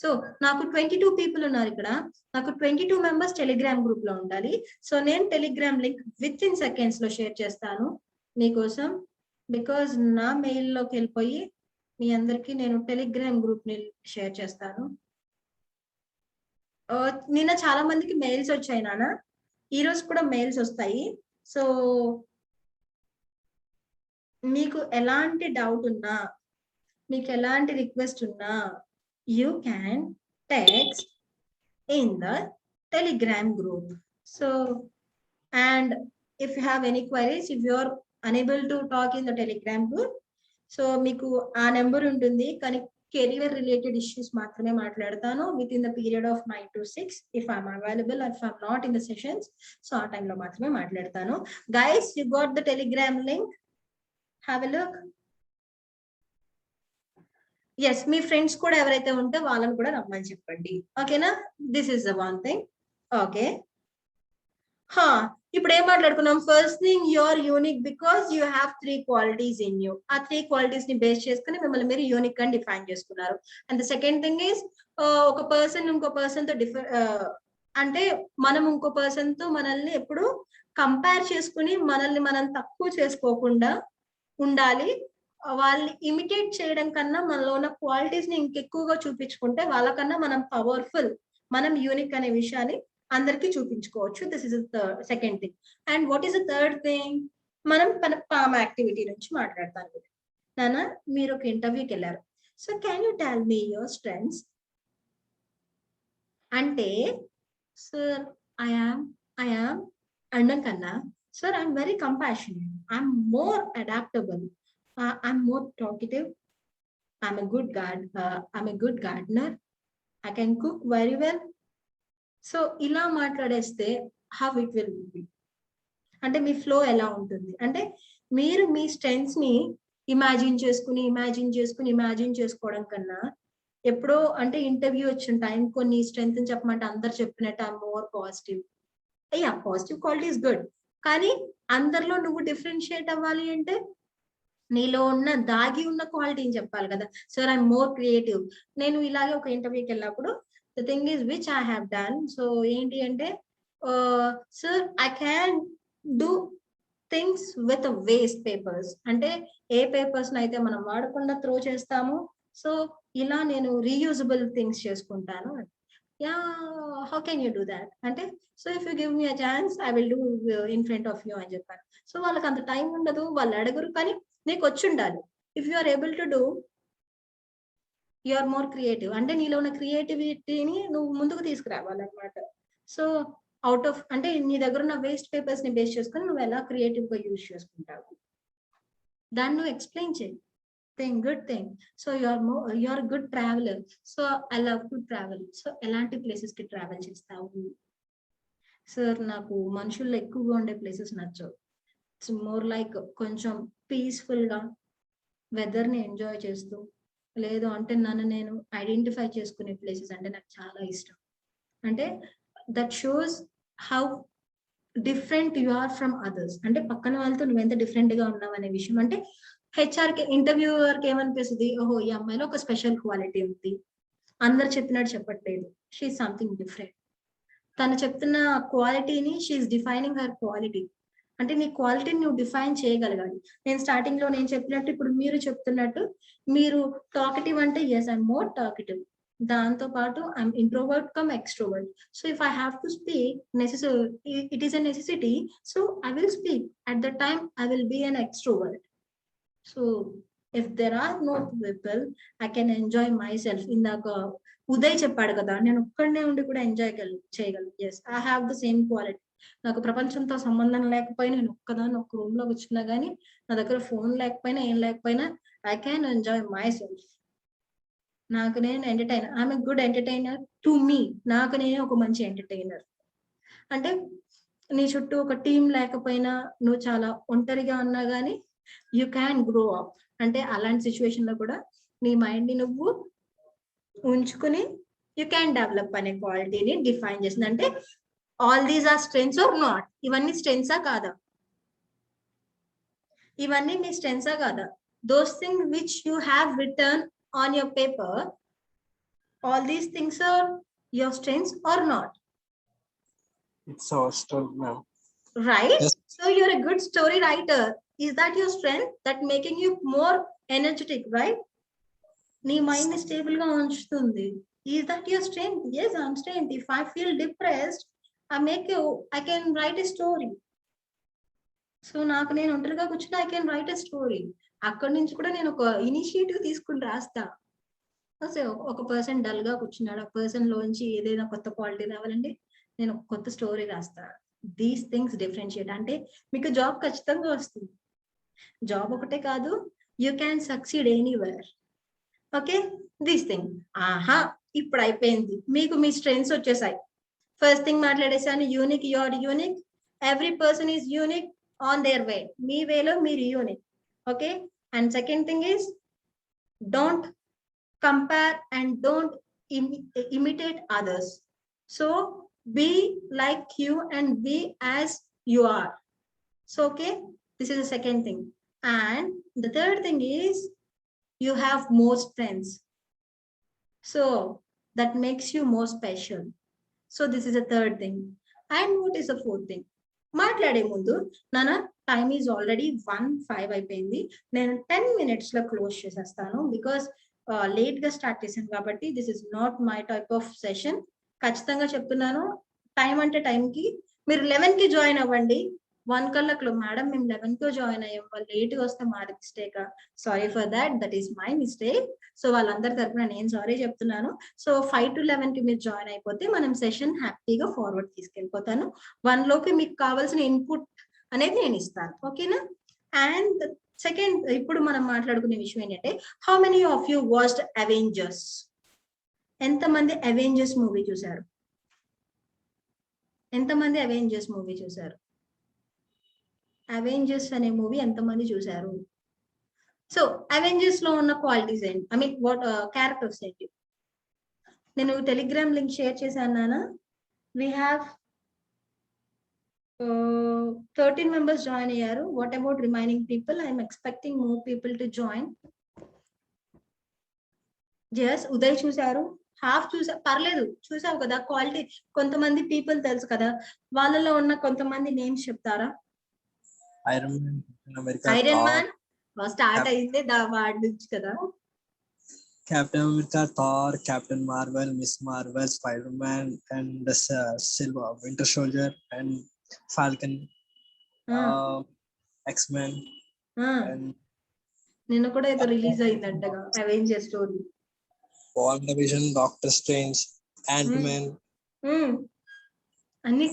So నాకు 22 people ఉన్నారు ఇక్కడ. నాకు 22 మెంబర్స్ టెలిగ్రామ్ గ్రూప్ లో ఉండాలి. సో నేను Telegram link with in seconds లో షేర్ చేస్తాను మీకోసం. బికాజ్ నా మెయిల్ లోకి వెళ్ళిపోయి మీ అందరికి నేను టెలిగ్రామ్ గ్రూప్ ని షేర్ చేస్తాను. నిన్న చాలా మందికి మెయిల్స్ వచ్చాయి నాన్న, ఈ రోజు కూడా మెయిల్స్ వస్తాయి. సో మీకు ఎలాంటి డౌట్ ఉన్నా, మీకు ఎలాంటి రిక్వెస్ట్ ఉన్నా, you can text in the Telegram group. So and if you have any queries, if you are unable to talk in the telegram group, so మీకు ఆ నెంబర్ ఉంటుంది. కానీ కెరియర్ రిలేటెడ్ ఇష్యూస్ మాత్రమే మాట్లాడతాను with in the period of 9 to 6 if I'm available, if I'm not in the sessions. So ఆ టైంలో మాత్రమే మాట్లాడతాను. Guys, you got the Telegram link, have a look. Yes, మీ ఫ్రెండ్స్ కూడా ఎవరైతే ఉంటే వాళ్ళని కూడా రమ్మని చెప్పండి. ఓకేనా? This is the one thing. Okay, ఇప్పుడు ఏం మాట్లాడుకున్నాం? First thing, you are unique because you have 3 qualities in you. ఆ 3 క్వాలిటీస్ ని బేస్ చేసుకుని మిమ్మల్ని మీరు యూనిక్ అని డిఫైన్ చేసుకున్నారు. And the second thing is, ఒక పర్సన్ ఇంకో పర్సన్ తో అంటే మనం ఇంకో పర్సన్ తో మనల్ని ఎప్పుడు కంపేర్ చేసుకుని మనల్ని మనం తక్కువ చేసుకోకుండా ఉండాలి. వాళ్ళని ఇమిటేట్ చేయడం కన్నా మనలో ఉన్న క్వాలిటీస్ ని ఇంకెక్కువగా చూపించుకుంటే వాళ్ళకన్నా మనం పవర్ఫుల్, మనం యూనిక్ అనే విషయాన్ని అందరికి చూపించుకోవచ్చు. This is the second thing. And what is the third thing? మనం పామ్ యాక్టివిటీ నుంచి మాట్లాడతాను. నాన్న, మీరు ఒక ఇంటర్వ్యూకి వెళ్ళారు. So can you tell me your strengths? అంటే సార్ ఐఆమ్ అనడం కన్నా, sir I'm very compassionate, I'm more adaptable, I'm more talkative, I'm a good gardener, I can cook very well. So ఇలా మాట్లాడేస్తే హౌ ఇట్ విల్ బి? అంటే మీ flow ఎలా ఉంటుంది? అంటే మీరు మీ strengths ని ఇమాజిన్ చేసుకోవడం కన్నా ఎప్పుడో అంటే ఇంటర్వ్యూ వచ్చిన టైం కొన్ని స్ట్రెంగ్త్ చెప్పమంటే అందరు చెప్పినట్టు ఐ మోర్ పాజిటివ్. అయ్యా, పాజిటివ్ క్వాలిటీ ఇస్ గుడ్, కానీ అందరిలో నువ్వు డిఫరెన్షియేట్ అవ్వాలి అంటే నీలో ఉన్న దాగి ఉన్న క్వాలిటీని చెప్పాలి కదా. Sir I'm more creative. నేను ఇలాగే ఒక ఇంటర్వ్యూకి వెళ్ళినప్పుడు the thing is which I have done, so enti ante sir I can do things with a waste papers, ante A papers అయితే మనం వాడకుండా త్రో చేస్తాము, సో ఇలా నేను రీయూజబుల్ థింగ్స్ చేసుకుంటాను. how can you do that? అంటే so if you give me a chance I will do in front of you అని చెప్పాను. సో వాళ్ళకి అంత టైం ఉండదు, వాళ్ళు అడగరు, కానీ నీకు వచ్చి ఉండాలి. If you are able to do, you are more creative. అంటే నీలో ఉన్న క్రియేటివిటీని నువ్వు ముందుకు తీసుకురావాలన్నమాట. సో అవుట్ ఆఫ్ అంటే నీ దగ్గర ఉన్న వేస్ట్ పేపర్స్ ని బేస్ చేసుకొని నువ్వు ఎలా క్రియేటివ్ గా యూజ్ చేసుకుంటావు, దాన్ని నువ్వు ఎక్స్ప్లెయిన్ చేయి. Good thing. So you are good traveller. So I love to travel. So ఎలాంటి ప్లేసెస్ కి ట్రావెల్ చేస్తావు? సార్ నాకు మనుషుల్లో ఎక్కువగా ఉండే ప్లేసెస్ నచ్చవు. ఇట్స్ మోర్ లైక్ కొంచెం పీస్ఫుల్ గా వెదర్ ని ఎంజాయ్ చేస్తూ, లేదు అంటే నన్ను నేను ఐడెంటిఫై చేసుకునే ప్లేసెస్ అంటే నాకు చాలా ఇష్టం. అంటే that shows how different you are from others. అంటే పక్కన వాళ్ళతో నువ్వు ఎంత డిఫరెంట్ గా ఉన్నావు అనే విషయం. అంటే హెచ్ఆర్ కి ఇంటర్వ్యూవర్ కి ఏమనిపిస్తుంది, ఓహో ఈ అమ్మాయిలో ఒక స్పెషల్ క్వాలిటీ ఉంది, అందరు చెప్పినట్టు చెప్పట్లేదు, షీ సంథింగ్ డిఫరెంట్. తను చెప్తున్న క్వాలిటీని షీఈస్ డిఫైనింగ్ హర్ క్వాలిటీ. అంటే నీ క్వాలిటీని నువ్వు డిఫైన్ చేయగలగాలి. నేను స్టార్టింగ్ లో నేను చెప్పినట్టు ఇప్పుడు మీరు చెప్తున్నట్టు, మీరు టాకిటివ్ అంటే ఎస్ ఐఎమ్ మోర్ టాకిటివ్, దాంతో పాటు I'm introvert cum extrovert. So if I have to speak it is a necessity, so I will speak. At the time I will be an extrovert. So if there are no people I can enjoy myself. ఇందాక ఉదయ్ చెప్పాడు కదా, నేను ఒక్కడనే ఉండి కూడా enjoy చేయగలను. Yes I have the same quality. నాకు ప్రపంచంతో సంబంధం లేకపోయినా, నేను ఒక్కదాన్ని ఒక రూమ్ లో కూర్చున్నా కానీ, నా దగ్గర ఫోన్ లేకపోయినా ఏం లేకపోయినా I can enjoy myself. నాకు నేను entertainer. I'm a good entertainer to me. నాకు నేనే ఒక మంచి ఎంటర్టైనర్. అంటే నీ చుట్టూ ఒక టీం లేకపోయినా, నువ్వు చాలా ఒంటరిగా ఉన్నా కానీ యూ క్యాన్ గ్రో అప్. అంటే అలాంటి సిచ్యువేషన్ లో కూడా నీ మైండ్ ని నువ్వు ఉంచుకుని యూ క్యాన్ డెవలప్ అనే క్వాలిటీని డిఫైన్ చేసింది. అంటే all these are strengths are not? ఇవన్నీ స్ట్రెంగ్సా కాదా? ఇవన్నీ మీ స్ట్రెంగ్సా కాదా? Those things which you have written on your paper, all these things are your strengths are not? It's our strength, ma'am. Right? Yes. So you're a good story writer. Is that your strength that making you more energetic, right? నీ mind ని stable గా ఉంచుతుంది. Is that your strength? Yes, I'm strength. If I feel depressed, I can write a story. So నాకు నేను ఒంటరిగా కూర్చుని I can write a story. అక్కడి నుంచి కూడా నేను ఒక ఇనిషియేటివ్ తీసుకుని రాస్తా. ఒక పర్సన్ డల్ గా కూర్చున్నాడు, ఆ పర్సన్ లోంచి ఏదైనా కొత్త క్వాలిటీ రావాలంటే నేను ఒక కొత్త స్టోరీ రాస్తా. These things differentiate. అంటే మీకు జాబ్ ఖచ్చితంగా వస్తుంది. జాబ్ ఒకటే కాదు, you can succeed anywhere. Okay, this thing. ఆహా, ఇప్పుడు అయిపోయింది. మీకు మీ స్ట్రెంగ్స్ వచ్చేసాయి. ఫస్ట్ థింగ్ మాట్లాడేసాను, unique. You are unique. Every person is unique on their way. మీ వేలో మీరు యూనిక్. Okay, and second thing is don't compare and don't imitate others. So be like you and be as you are. So okay, this is the second thing. And the third thing is you have more strengths, so that makes you more special. So this is the third thing. And what is the fourth thing? మాట్లాడే ముందు నాన్న time is already 1:05 అయిపోయింది, నేను 10 minutes లో close చేసేస్తాను. Because late గా start చేశాను కాబట్టి this is not my type of session. ఖచ్చితంగా చెప్తున్నాను, టైం అంటే టైంకి. మీరు 11 కి జాయిన్ అవ్వండి. 1 కల్లా మేడం మేము 11 కి జాయిన్ అయ్యాం, వాళ్ళు లేట్ గా వస్తే మాది మిస్టేకా? Sorry for that, that is my mistake. So వాళ్ళందరి తరఫున నేను సారీ చెప్తున్నాను. సో 5 to 11 కి మీరు జాయిన్ అయిపోతే మనం సెషన్ హ్యాపీగా ఫార్వర్డ్ తీసుకెళ్ళిపోతాను. 1 లోకి మీకు కావాల్సిన ఇన్పుట్ అనేది నేను ఇస్తాను. ఓకేనా? అండ్ సెకండ్, ఇప్పుడు మనం మాట్లాడుకునే విషయం ఏంటంటే, how many of you watched Avengers? ఎంతమంది అవెంజర్స్ మూవీ చూసారు? ఎంతమంది అవెంజర్స్ మూవీ చూసారు? అవెంజర్స్ అనే మూవీ ఎంతమంది చూసారు? సో అవెంజర్స్ లో ఉన్న క్వాలిటీస్ ఏంటి? ఐ మీన్ వాట్ క్యారెక్టర్స్ ఏంటి? నేను టెలిగ్రామ్ లింక్ షేర్ చేశాను నాన్న. వీ హ్యావ్ 13 members జాయిన్ అయ్యారు. What about remaining people? I'm expecting more people to join. Just Uday చూసారు, హాఫ్ చూసా, పర్లేదు, చూసావు కదా క్వాలిటీ. కొంతమంది పీపుల్ తెలుసు కదా, వాళ్ళలో ఉన్న కొంతమంది నేమ్స్ చెప్తారా? ఐరన్ మ్యాన్ స్టార్ట్ అయింది వాడి నుంచి కదా. Captain America, Thor, Captain Marvel, Miss Marvel, Spider-Man, and the Silver Winter Soldier, and Falcon, X-Men, and నిన్న కూడా ఏదో రిలీజ్ అయిందంటగా avenger story. WandaVision, Doctor Strange, Ant-Man. అన్ని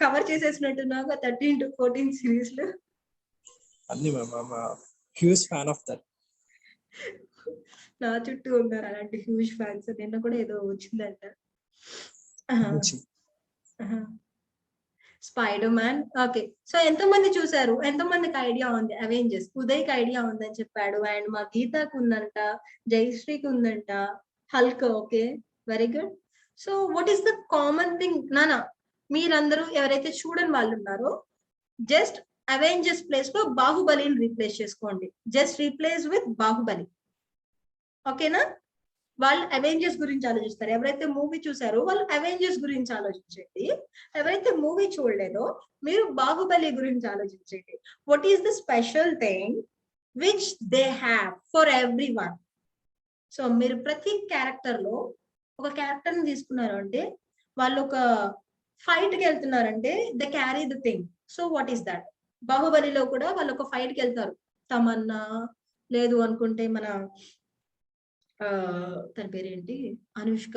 కవర్ చేసేసినట్టున్నాగా 13 to 14 సిరీస్ లో. అన్ని ma'am, I'm a huge fan of that. నా చుట్టూ ఉన్నారు అలాంటి హ్యూజ్ ఫ్యాన్స్. నిన్న కూడా ఏదో వచ్చిందంట. Spider man. ఓకే, సో ఎంతమంది చూసారు? ఎంతమందికి ఐడియా ఉంది? అవెంజర్స్ ఉదయ్కి ఐడియా ఉందని చెప్పాడు, అండ్ మా గీతాకు ఉందంట, జయశ్రీకి ఉందంట, Hulk. Okay, very good. So what is the common thing? నానా, మీరందరూ ఎవరైతే చూడని వాళ్ళు ఉన్నారో జస్ట్ అవెంజర్స్ ప్లేస్ లో బాహుబలిని రీప్లేస్ చేసుకోండి. Just replace with Baahubali. ఓకేనా? వాళ్ళు అవెంజర్స్ గురించి ఆలోచిస్తారు. ఎవరైతే మూవీ చూసారో వాళ్ళు అవెంజర్స్ గురించి ఆలోచించండి. ఎవరైతే మూవీ చూడలేదో మీరు బాహుబలి గురించి ఆలోచించండి. What is the special thing which they have for every one? So మీరు ప్రతి క్యారెక్టర్ లో ఒక క్యారెక్టర్ ని తీసుకున్నారు అంటే, వాళ్ళు ఒక ఫైట్ కి వెళ్తున్నారంటే they carry the thing. So what is that? బాహుబలిలో కూడా వాళ్ళు ఒక ఫైట్ కి వెళ్తారు. తమన్నా, లేదు అనుకుంటే మన తన పేరేంటి, అనుష్క,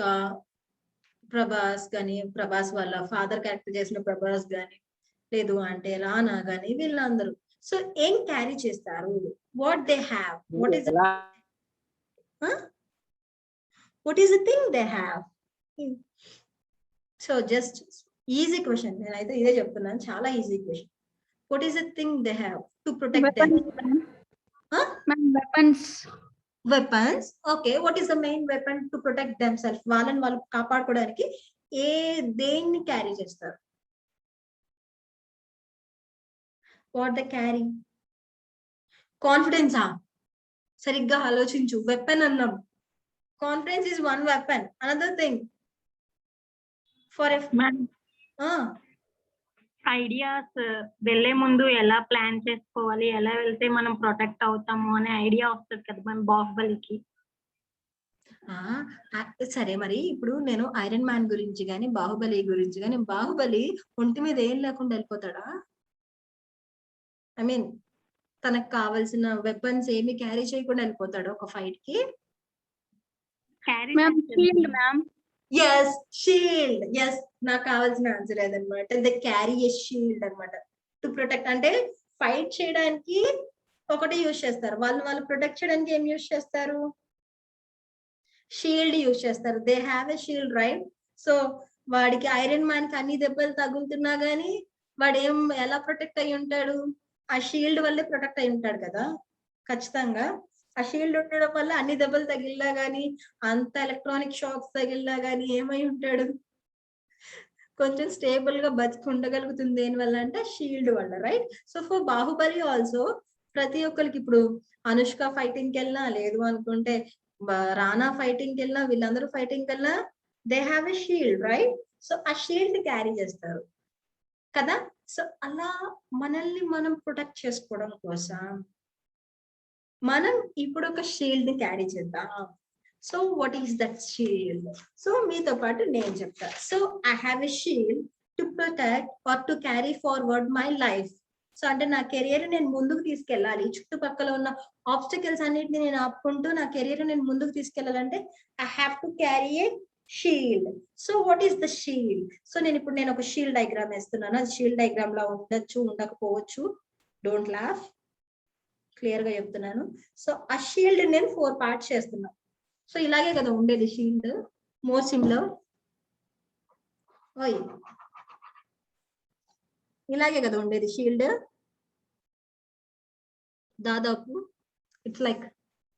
ప్రభాస్ గాని, ప్రభాస్ వాళ్ళ ఫాదర్ క్యారెక్టర్ చేసిన ప్రభాస్ గాని, లేదు అంటే రానా గాని, వీళ్ళందరూ సో ఏం క్యారీ చేస్తారు? What they have, what is the thing they have? So just easy question, నేనైతే ఇదే చెప్తున్నాను, చాలా easy question. What is the thing they have to protect them? Weapons. Okay, what is the main weapon to protect them self? వాళ్ళని వాళ్ళు కాపాడుకోవడానికి దేన్ని carry చేస్తారు? What the carry? కాన్ఫిడెన్సా? సరిగ్గా ఆలోచించు. వెపన్ అన్నాం, confidence is one weapon. Another thing for ideas, వెళ్లే ముందు ఎలా ప్లాన్ చేసుకోవాలి, ఎలా వెళ్తే మనం ప్రొటెక్ట్ అవుతాము అనే ఐడియా వస్తుంది కదా మన బాహుబలికి. సరే, మరి ఇప్పుడు నేను ఐరన్ మ్యాన్ గురించి గాని, బాహుబలి గురించి గాని, బాహుబలి ఒంటి మీద ఏం లేకుండా వెళ్ళిపోతాడా? ఐ మీన్ తనకు కావాల్సిన వెపన్స్ ఏమి క్యారీ చేయకుండా వెళ్ళిపోతాడు ఒక ఫైట్ కి? Yes, shield. ఎస్, నాకు కావాల్సిన ఆన్సర్ అదనమాట. ద క్యారీ ఎ షీల్డ్ అనమాట టు ప్రొటెక్ట్. అంటే ఫైట్ చేయడానికి ఒకటి యూజ్ చేస్తారు వాళ్ళు ప్రొటెక్ట్ చేయడానికి ఏం యూజ్ చేస్తారు? షీల్డ్ యూజ్ చేస్తారు. They have a shield, right? So వాడికి, ఐరన్ మ్యాన్ కి అన్ని దెబ్బలు తగులుతున్నా గానీ వాడు ఎలా ప్రొటెక్ట్ అయి ఉంటాడు? ఆ షీల్డ్ వల్లే ప్రొటెక్ట్ అయి ఉంటాడు కదా ఖచ్చితంగా. ఆ షీల్డ్ ఉండడం వల్ల అన్ని దెబ్బలు తగిలినా గానీ, అంత ఎలక్ట్రానిక్ షాక్స్ తగిలినా గానీ ఏమై ఉంటాడు? కొంచెం స్టేబుల్ గా బతికి ఉండగలుగుతుంది. దేని వల్ల అంటే షీల్డ్ వల్ల, right? So for Baahubali also ప్రతి ఒక్కరికి, ఇప్పుడు అనుష్క ఫైటింగ్ కి వెళ్ళినా, లేదు అనుకుంటే రానా ఫైటింగ్ కి వెళ్ళినా, వీళ్ళందరూ ఫైటింగ్ కి వెళ్ళినా they have a shield, right? So ఆ షీల్డ్ క్యారీ చేస్తారు కదా. సో అలా మనల్ని మనం ప్రొటెక్ట్ చేసుకోవడం కోసం మనం ఇప్పుడు ఒక షీల్డ్ ని క్యారీ చేద్దాం. So what is that shield? So మీతో పాటు నేను చెప్తా. So I have a shield to protect are to carry forward my life. So అంటే నా కెరియర్ నేను ముందుకు తీసుకెళ్ళాలి, చుట్టుపక్కల ఉన్న ఆబ్స్టికల్స్ అన్నిటిని నేను ఆపుకుంటూ నా కెరియర్ నేను ముందుకు తీసుకెళ్ళాలంటే I have to carry a shield. So what is the shield? So నేను ఒక షీల్డ్ డయాగ్రామ్ వేస్తున్నాను. అది షీల్డ్ డయాగ్రామ్ లా ఉండొచ్చు, ఉండకపోవచ్చు. డోంట్ లాఫ్, క్లియర్ గా చెప్తున్నాను. సో ఆ షీల్డ్ నేను 4 పార్ట్స్ చేస్తున్నాను. సో ఇలాగే కదా ఉండేది షీల్డ్, మోర్ సిమిలర్. ఇలాగే కదా ఉండేది షీల్డ్, దాదాపు ఇట్స్ లైక్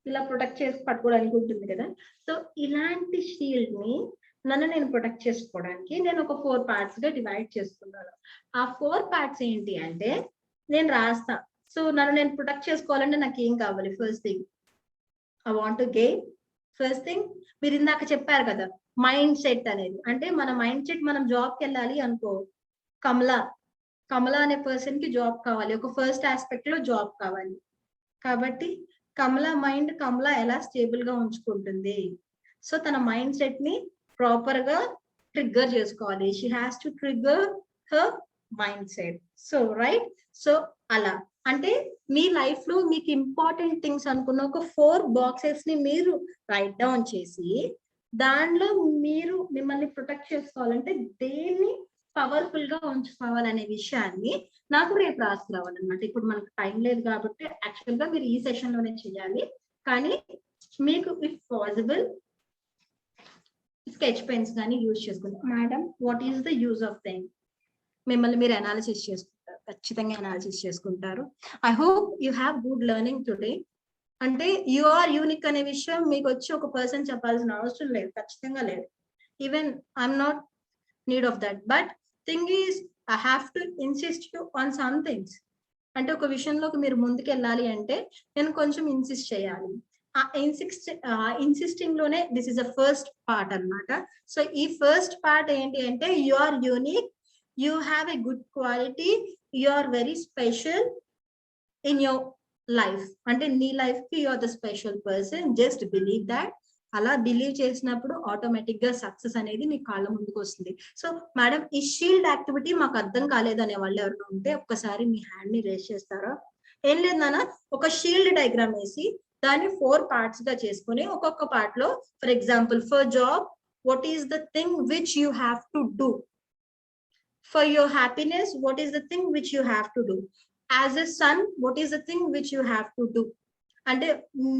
ఇలా ప్రొటెక్ట్ చేసి పట్టుకోవడానికి ఉంటుంది కదా. సో ఇలాంటి షీల్డ్ ని నేను ప్రొటెక్ట్ చేసుకోవడానికి నేను ఒక 4 పార్ట్స్ గా డివైడ్ చేసుకున్నాను. ఆ 4 పార్ట్స్ ఏంటి అంటే నేను రాస్తా. సో నేను ప్రొటెక్ట్ చేసుకోవాలంటే నాకు ఏం కావాలి? First thing I want to gain. First thing, మీరు ఇందాక చెప్పారు కదా మైండ్ సెట్ అనేది. అంటే మన మైండ్ సెట్, మనం జాబ్కి వెళ్ళాలి అనుకో, కమల అనే పర్సన్ కి జాబ్ కావాలి, ఒక ఫస్ట్ ఆస్పెక్ట్ లో జాబ్ కావాలి. కాబట్టి కమల మైండ్ కమల ఎలా స్టేబుల్ గా ఉంచుకుంటుంది? సో తన మైండ్ సెట్ ని ప్రాపర్ గా ట్రిగ్గర్ చేసుకోవాలి. She has to trigger her mind set. So right, so అలా అంటే మీ లైఫ్ లో మీకు ఇంపార్టెంట్ థింగ్స్ అనుకున్న ఒక 4 బాక్సెస్ ని మీరు రైట్ డౌన్ చేసి దానిలో మీరు మిమ్మల్ని ప్రొటెక్ట్ చేసుకోవాలంటే దేన్ని పవర్ఫుల్ గా ఉంచుకోవాలనే విషయాన్ని నాకు రేపు రాసుకురావాలన్నమాట. ఇప్పుడు మనకు టైం లేదు కాబట్టి యాక్చువల్ గా మీరు ఈ సెషన్ లోనే చేయాలి. కానీ మీకు ఇఫ్ పాసిబుల్ స్కెచ్ పెన్స్ కానీ యూజ్ చేసుకుంటారు. Madam what is the use of thing? మిమ్మల్ని మీరు అనాలిసిస్ చేసుకుంటారు, ఖచ్చితంగా అనాలిసిస్ చేసుకుంటారు. I hope you have good learning today. అంటే యు ఆర్ యూనిక్ అనే విషయం మీకు వచ్చి ఒక పర్సన్ చెప్పాల్సిన అవసరం లేదు, ఖచ్చితంగా లేదు. Even I'm not need of that. But thing is I have to insist you on some things. అంటే ఒక విషయంలోకి మీరు ముందుకు వెళ్ళాలి అంటే నేను కొంచెం ఇన్సిస్ట్ చేయాలి. ఆ ఇన్సిస్టింగ్ లోనే this is the first part అన్నమాట. సో ఈ ఫస్ట్ పార్ట్ ఏంటి అంటే you are unique, you have a good quality, you are very special in your life. అంటే నీ లైఫ్ కి you are the special person. Just believe that. అలా believe చేసినప్పుడు automatic గా సక్సెస్ అనేది మీ కాళ్ళ ముందుకు వస్తుంది. సో మేడం ఈ షీల్డ్ యాక్టివిటీ మాకు అర్థం కాలేదు అనే వాళ్ళు ఎవరైనా ఉంటే ఒక్కసారి మీ హ్యాండ్ ని రేస్ చేస్తారా? ఏం లేదు నాన్న, ఒక షీల్డ్ డయాగ్రామ్ వేసి దాన్ని 4 పార్ట్స్ గా చేసుకుని ఒక్కొక్క పార్ట్ లో for example for job what is the thing which you have to do, for your happiness what is the thing which you have to do, as a son what is the thing which you have to do. అంటే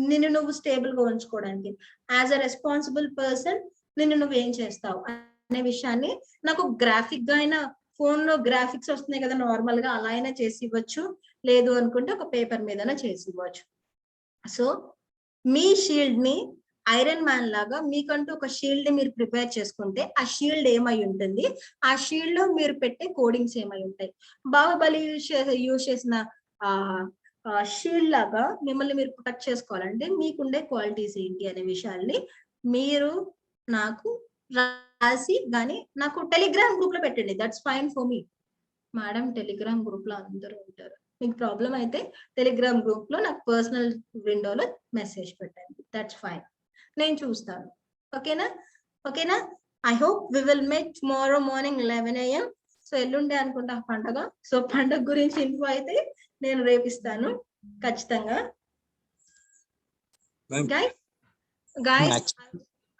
నిన్ను నువ్వు stable గా ఉంచుకోవడానికి as a responsible person నిన్ను నువ్వు ఏం చేస్తావు అనే విషయాన్ని నాకు గ్రాఫిక్ గా అయినా, ఫోన్ లో గ్రాఫిక్స్ వస్తున్నాయి కదా నార్మల్ గా, అలా అయినా చేసి ఇవ్వచ్చు. లేదు అనుకుంటే ఒక పేపర్ మీదనే చేసి ఇవ్వచ్చు. సో మీ షీల్డ్ ని ఐరన్ మ్యాన్ లాగా మీకంటూ ఒక షీల్డ్ ని మీరు ప్రిపేర్ చేసుకుంటే ఆ షీల్డ్ ఏమై ఉంటుంది, ఆ షీల్డ్ లో మీరు పెట్టే కోడింగ్స్ ఏమై ఉంటాయి. బాహుబలి యూజ్ చేసిన షీల్డ్ లాగా మిమ్మల్ని మీరు ప్రొటెక్ట్ చేసుకోవాలంటే మీకుండే క్వాలిటీస్ ఏంటి అనే విషయాల్ని మీరు నాకు రాసి కానీ నాకు టెలిగ్రామ్ గ్రూప్ లో పెట్టండి. That's fine for me. Madam Telegram group లో అందరూ ఉంటారు, మీకు ప్రాబ్లం అయితే టెలిగ్రామ్ గ్రూప్ లో నాకు పర్సనల్ విండోలో మెసేజ్ పెట్టండి. దట్స్ ఫైన్, నేను చూస్తాను. ఓకేనా? ఓకేనా? I hope we will make tomorrow morning 11 AM. So ఎల్లుండే అనుకుంటా పండగ. సో పండగ గురించి ఇన్ఫో అయితే నేను రేపిస్తాను ఖచ్చితంగా. Guys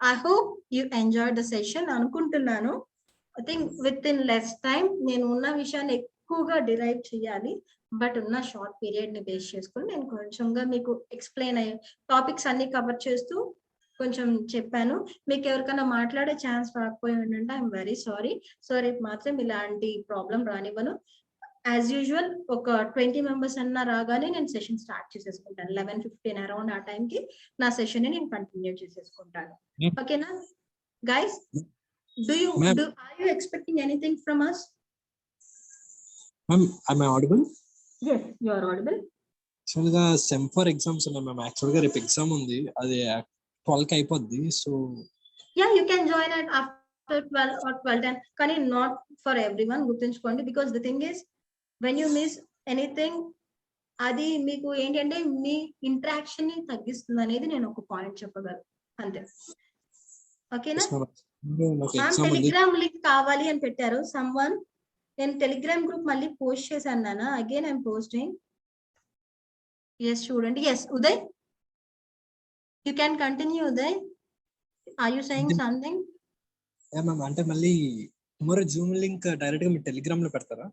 I hope you enjoy the session అనుకుంటున్నాను. I think within less time నేను ఉన్న విషయాన్ని ఎక్కువగా డిరైవ్ చేయాలి. బట్ ఉన్న షార్ట్ పీరియడ్ ని బేస్ చేసుకుని నేను కొంచెంగా మీకు ఎక్స్ప్లెయిన్ అయ్యే టాపిక్స్ అన్ని కవర్ చేస్తూ కొంచెం చెప్పాను. మీకు ఎవరికైనా మాట్లాడే ఛాన్స్ రాకపోయి ఉంటే ఐఎమ్ వెరీ సారీ. సో రేపు మాత్రం ఇలాంటి ప్రాబ్లం రానివ్వను. యాజ్ యూజువల్ ఒక 20 మెంబర్స్ అన్నా రాగానే నేను సెషన్ స్టార్ట్ చేసేసుకుంటాను. 11:15 అరౌండ్ ఆ టైంకి నా సెషన్ ని నేను కంటిన్యూ చేసేసుకుంటాను. ఓకేనా guys? Are you expecting anything from us? Am I audible? Yes, you are audible. Actual గా సెమ్ 4 ఎగ్జామ్స్ ఉన్నాయి మ్యామ్. యాక్చువల్ గా రేపు ఎగ్జామ్ ఉంది, అది 12 కి అయిపోద్ది. So yeah, you can join at after 12 or 12:10. కానీ నాట్ ఫర్ ఎవ్రీవన్, గుర్తుంచుకోండి. Because the thing is when you miss anything అది మీకు ఏంటంటే మీ ఇంటరాక్షన్ ని తగ్గిస్తుంది అనేది నేను ఒక పాయింట్ చెప్పగలను అంతే. ఓకేనా? టెలిగ్రామ్ లింక్ కావాలి అని పెట్టారు సమ్వన్. నేను టెలిగ్రామ్ గ్రూప్ మళ్ళీ పోస్ట్ చేశాను నాన్న. Again I'm posting. ఎస్ చూడండి. Yes Uday, you can continue. Uday, are you saying something? Ma'am అంటే మళ్ళీ టుమారో జూమ్ లింక్ డైరెక్ట్ గా మీ టెలిగ్రామ్ లో పెడతారా?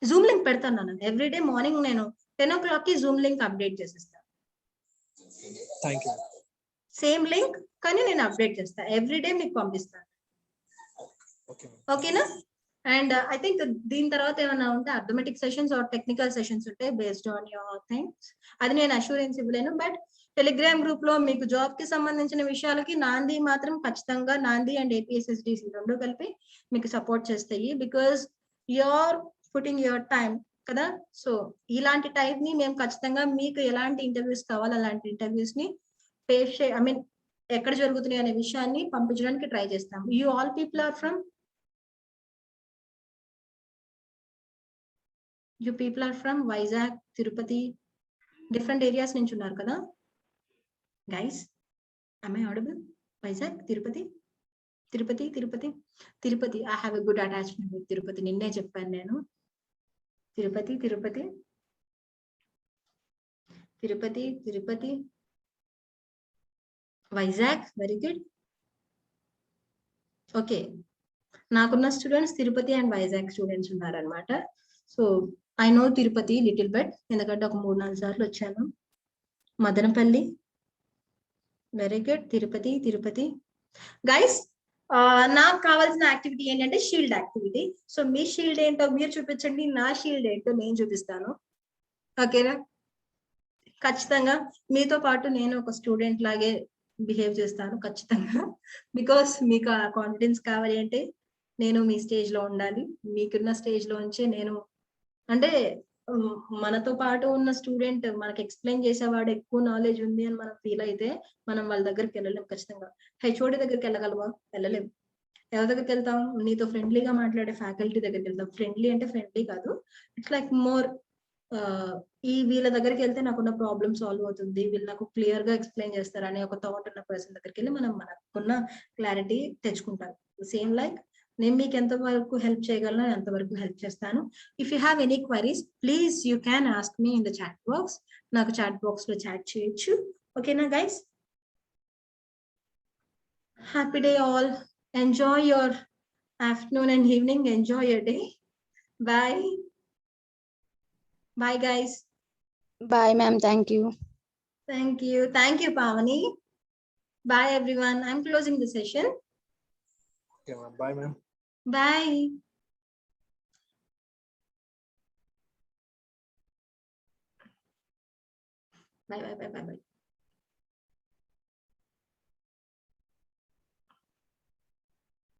జూమ్ లింక్ పెడతాను నాన్న. ఎవ్రీడే మార్నింగ్ నేను 10 o'clock కి జూమ్ లింక్ అప్డేట్ చేసేస్తాను. Thank you. సేమ్ లింక్ కానీ నేను అప్డేట్ చేస్తాను. ఎవ్రీడే మీకు పంపిస్తాను. ఓకేనా? అండ్ ఐ థింక్ దీని తర్వాత ఏమైనా ఉంటే arithmetic sessions or technical sessions ఉంటాయి బేస్డ్ ఆన్ యువర్ థింగ్స్. అది నేను అష్యూరెన్స్ ఇవ్వలేను. బట్ టెలిగ్రామ్ గ్రూప్ లో మీకు జాబ్ కి సంబంధించిన విషయాలకి నాంది మాత్రం ఖచ్చితంగా, నాంది అండ్ APSSDC రెండు కలిపి మీకు సపోర్ట్ చేస్తాయి. Because you're putting your time కదా. సో ఇలాంటి టైప్ ని మేము ఖచ్చితంగా మీకు ఎలాంటి ఇంటర్వ్యూస్ కావాలో అలాంటి ఇంటర్వ్యూస్ ని ఐ మీన్ ఎక్కడ జరుగుతున్నాయి అనే విషయాన్ని పంపించడానికి ట్రై చేస్తాం. You all people are from Vizag, Tirupati, different areas నుంచి ఉన్నారు కదా guys. am I audible? Vizag, Tirupati, Tirupati, Tirupati, Tirupati. I have a good attachment with Tirupati. నిన్నే చెప్పాను నేను. Tirupati, Tirupati, Tirupati, Tirupati, Vizag. Very good. Okay, నాకున్న students Tirupati and Vizag students ఉన్నారనమాట. So I know Tirupati little bit, ఎందుకంటే ఒక 3-4 సార్లు వచ్చాను. Madanapalle, very good. Tirupati, Tirupati. Guys, నాకు కావాల్సిన యాక్టివిటీ ఏంటంటే షీల్డ్ యాక్టివిటీ. సో మీ షీల్డ్ ఏంటో మీరు చూపించండి, నా షీల్డ్ ఏంటో నేను చూపిస్తాను. ఓకేనా? ఖచ్చితంగా మీతో పాటు నేను ఒక స్టూడెంట్ లాగే బిహేవ్ చేస్తాను ఖచ్చితంగా. బికాస్ మీకు ఆ కాన్ఫిడెన్స్ కావాలి అంటే నేను మీ స్టేజ్ లో ఉండాలి. మీకున్న స్టేజ్ లో ఉంచే నేను, అంటే మనతో పాటు ఉన్న స్టూడెంట్ మనకి ఎక్స్ప్లెయిన్ చేసేవాడు ఎక్కువ నాలెడ్జ్ ఉంది అని మనం ఫీల్ అయితే మనం వాళ్ళ దగ్గరికి వెళ్ళలేం. ఖచ్చితంగా హెచ్ఓడి దగ్గరికి వెళ్ళగలవా? వెళ్ళలేం. ఎవరి దగ్గరికి వెళ్తాం? నీతో ఫ్రెండ్లీగా మాట్లాడే ఫ్యాకల్టీ దగ్గరికి వెళ్తాం. ఫ్రెండ్లీ అంటే ఫ్రెండ్లీ కాదు, ఇట్స్ లైక్ మోర్ ఈ వీళ్ళ దగ్గరికి వెళ్తే నాకున్న ప్రాబ్లమ్ సాల్వ్ అవుతుంది, వీళ్ళు నాకు క్లియర్ గా ఎక్స్ప్లెయిన్ చేస్తారు అనే ఒక థాట్ ఉన్న పర్సన్ దగ్గరికి వెళ్ళి మనం మనకున్న క్లారిటీ తెచ్చుకుంటాం. సేమ్ లైక్ నేను మీకు ఎంతవరకు హెల్ప్ చేయగలను ఎంతవరకు హెల్ప్ చేస్తాను. If you have any queries please you can ask me in the chat box. నాకు చాట్ బాక్స్ లో చాట్ చేయొచ్చు. ఓకేనా guys? Happy day all. Enjoy your afternoon and evening. Enjoy your day. Bye. Bye guys. Bye, ma'am. Thank you. Thank you. Thank you, Pavani. Bye everyone. I'm closing the session. Okay, ma'am. Bye, ma'am. Bye. Bye.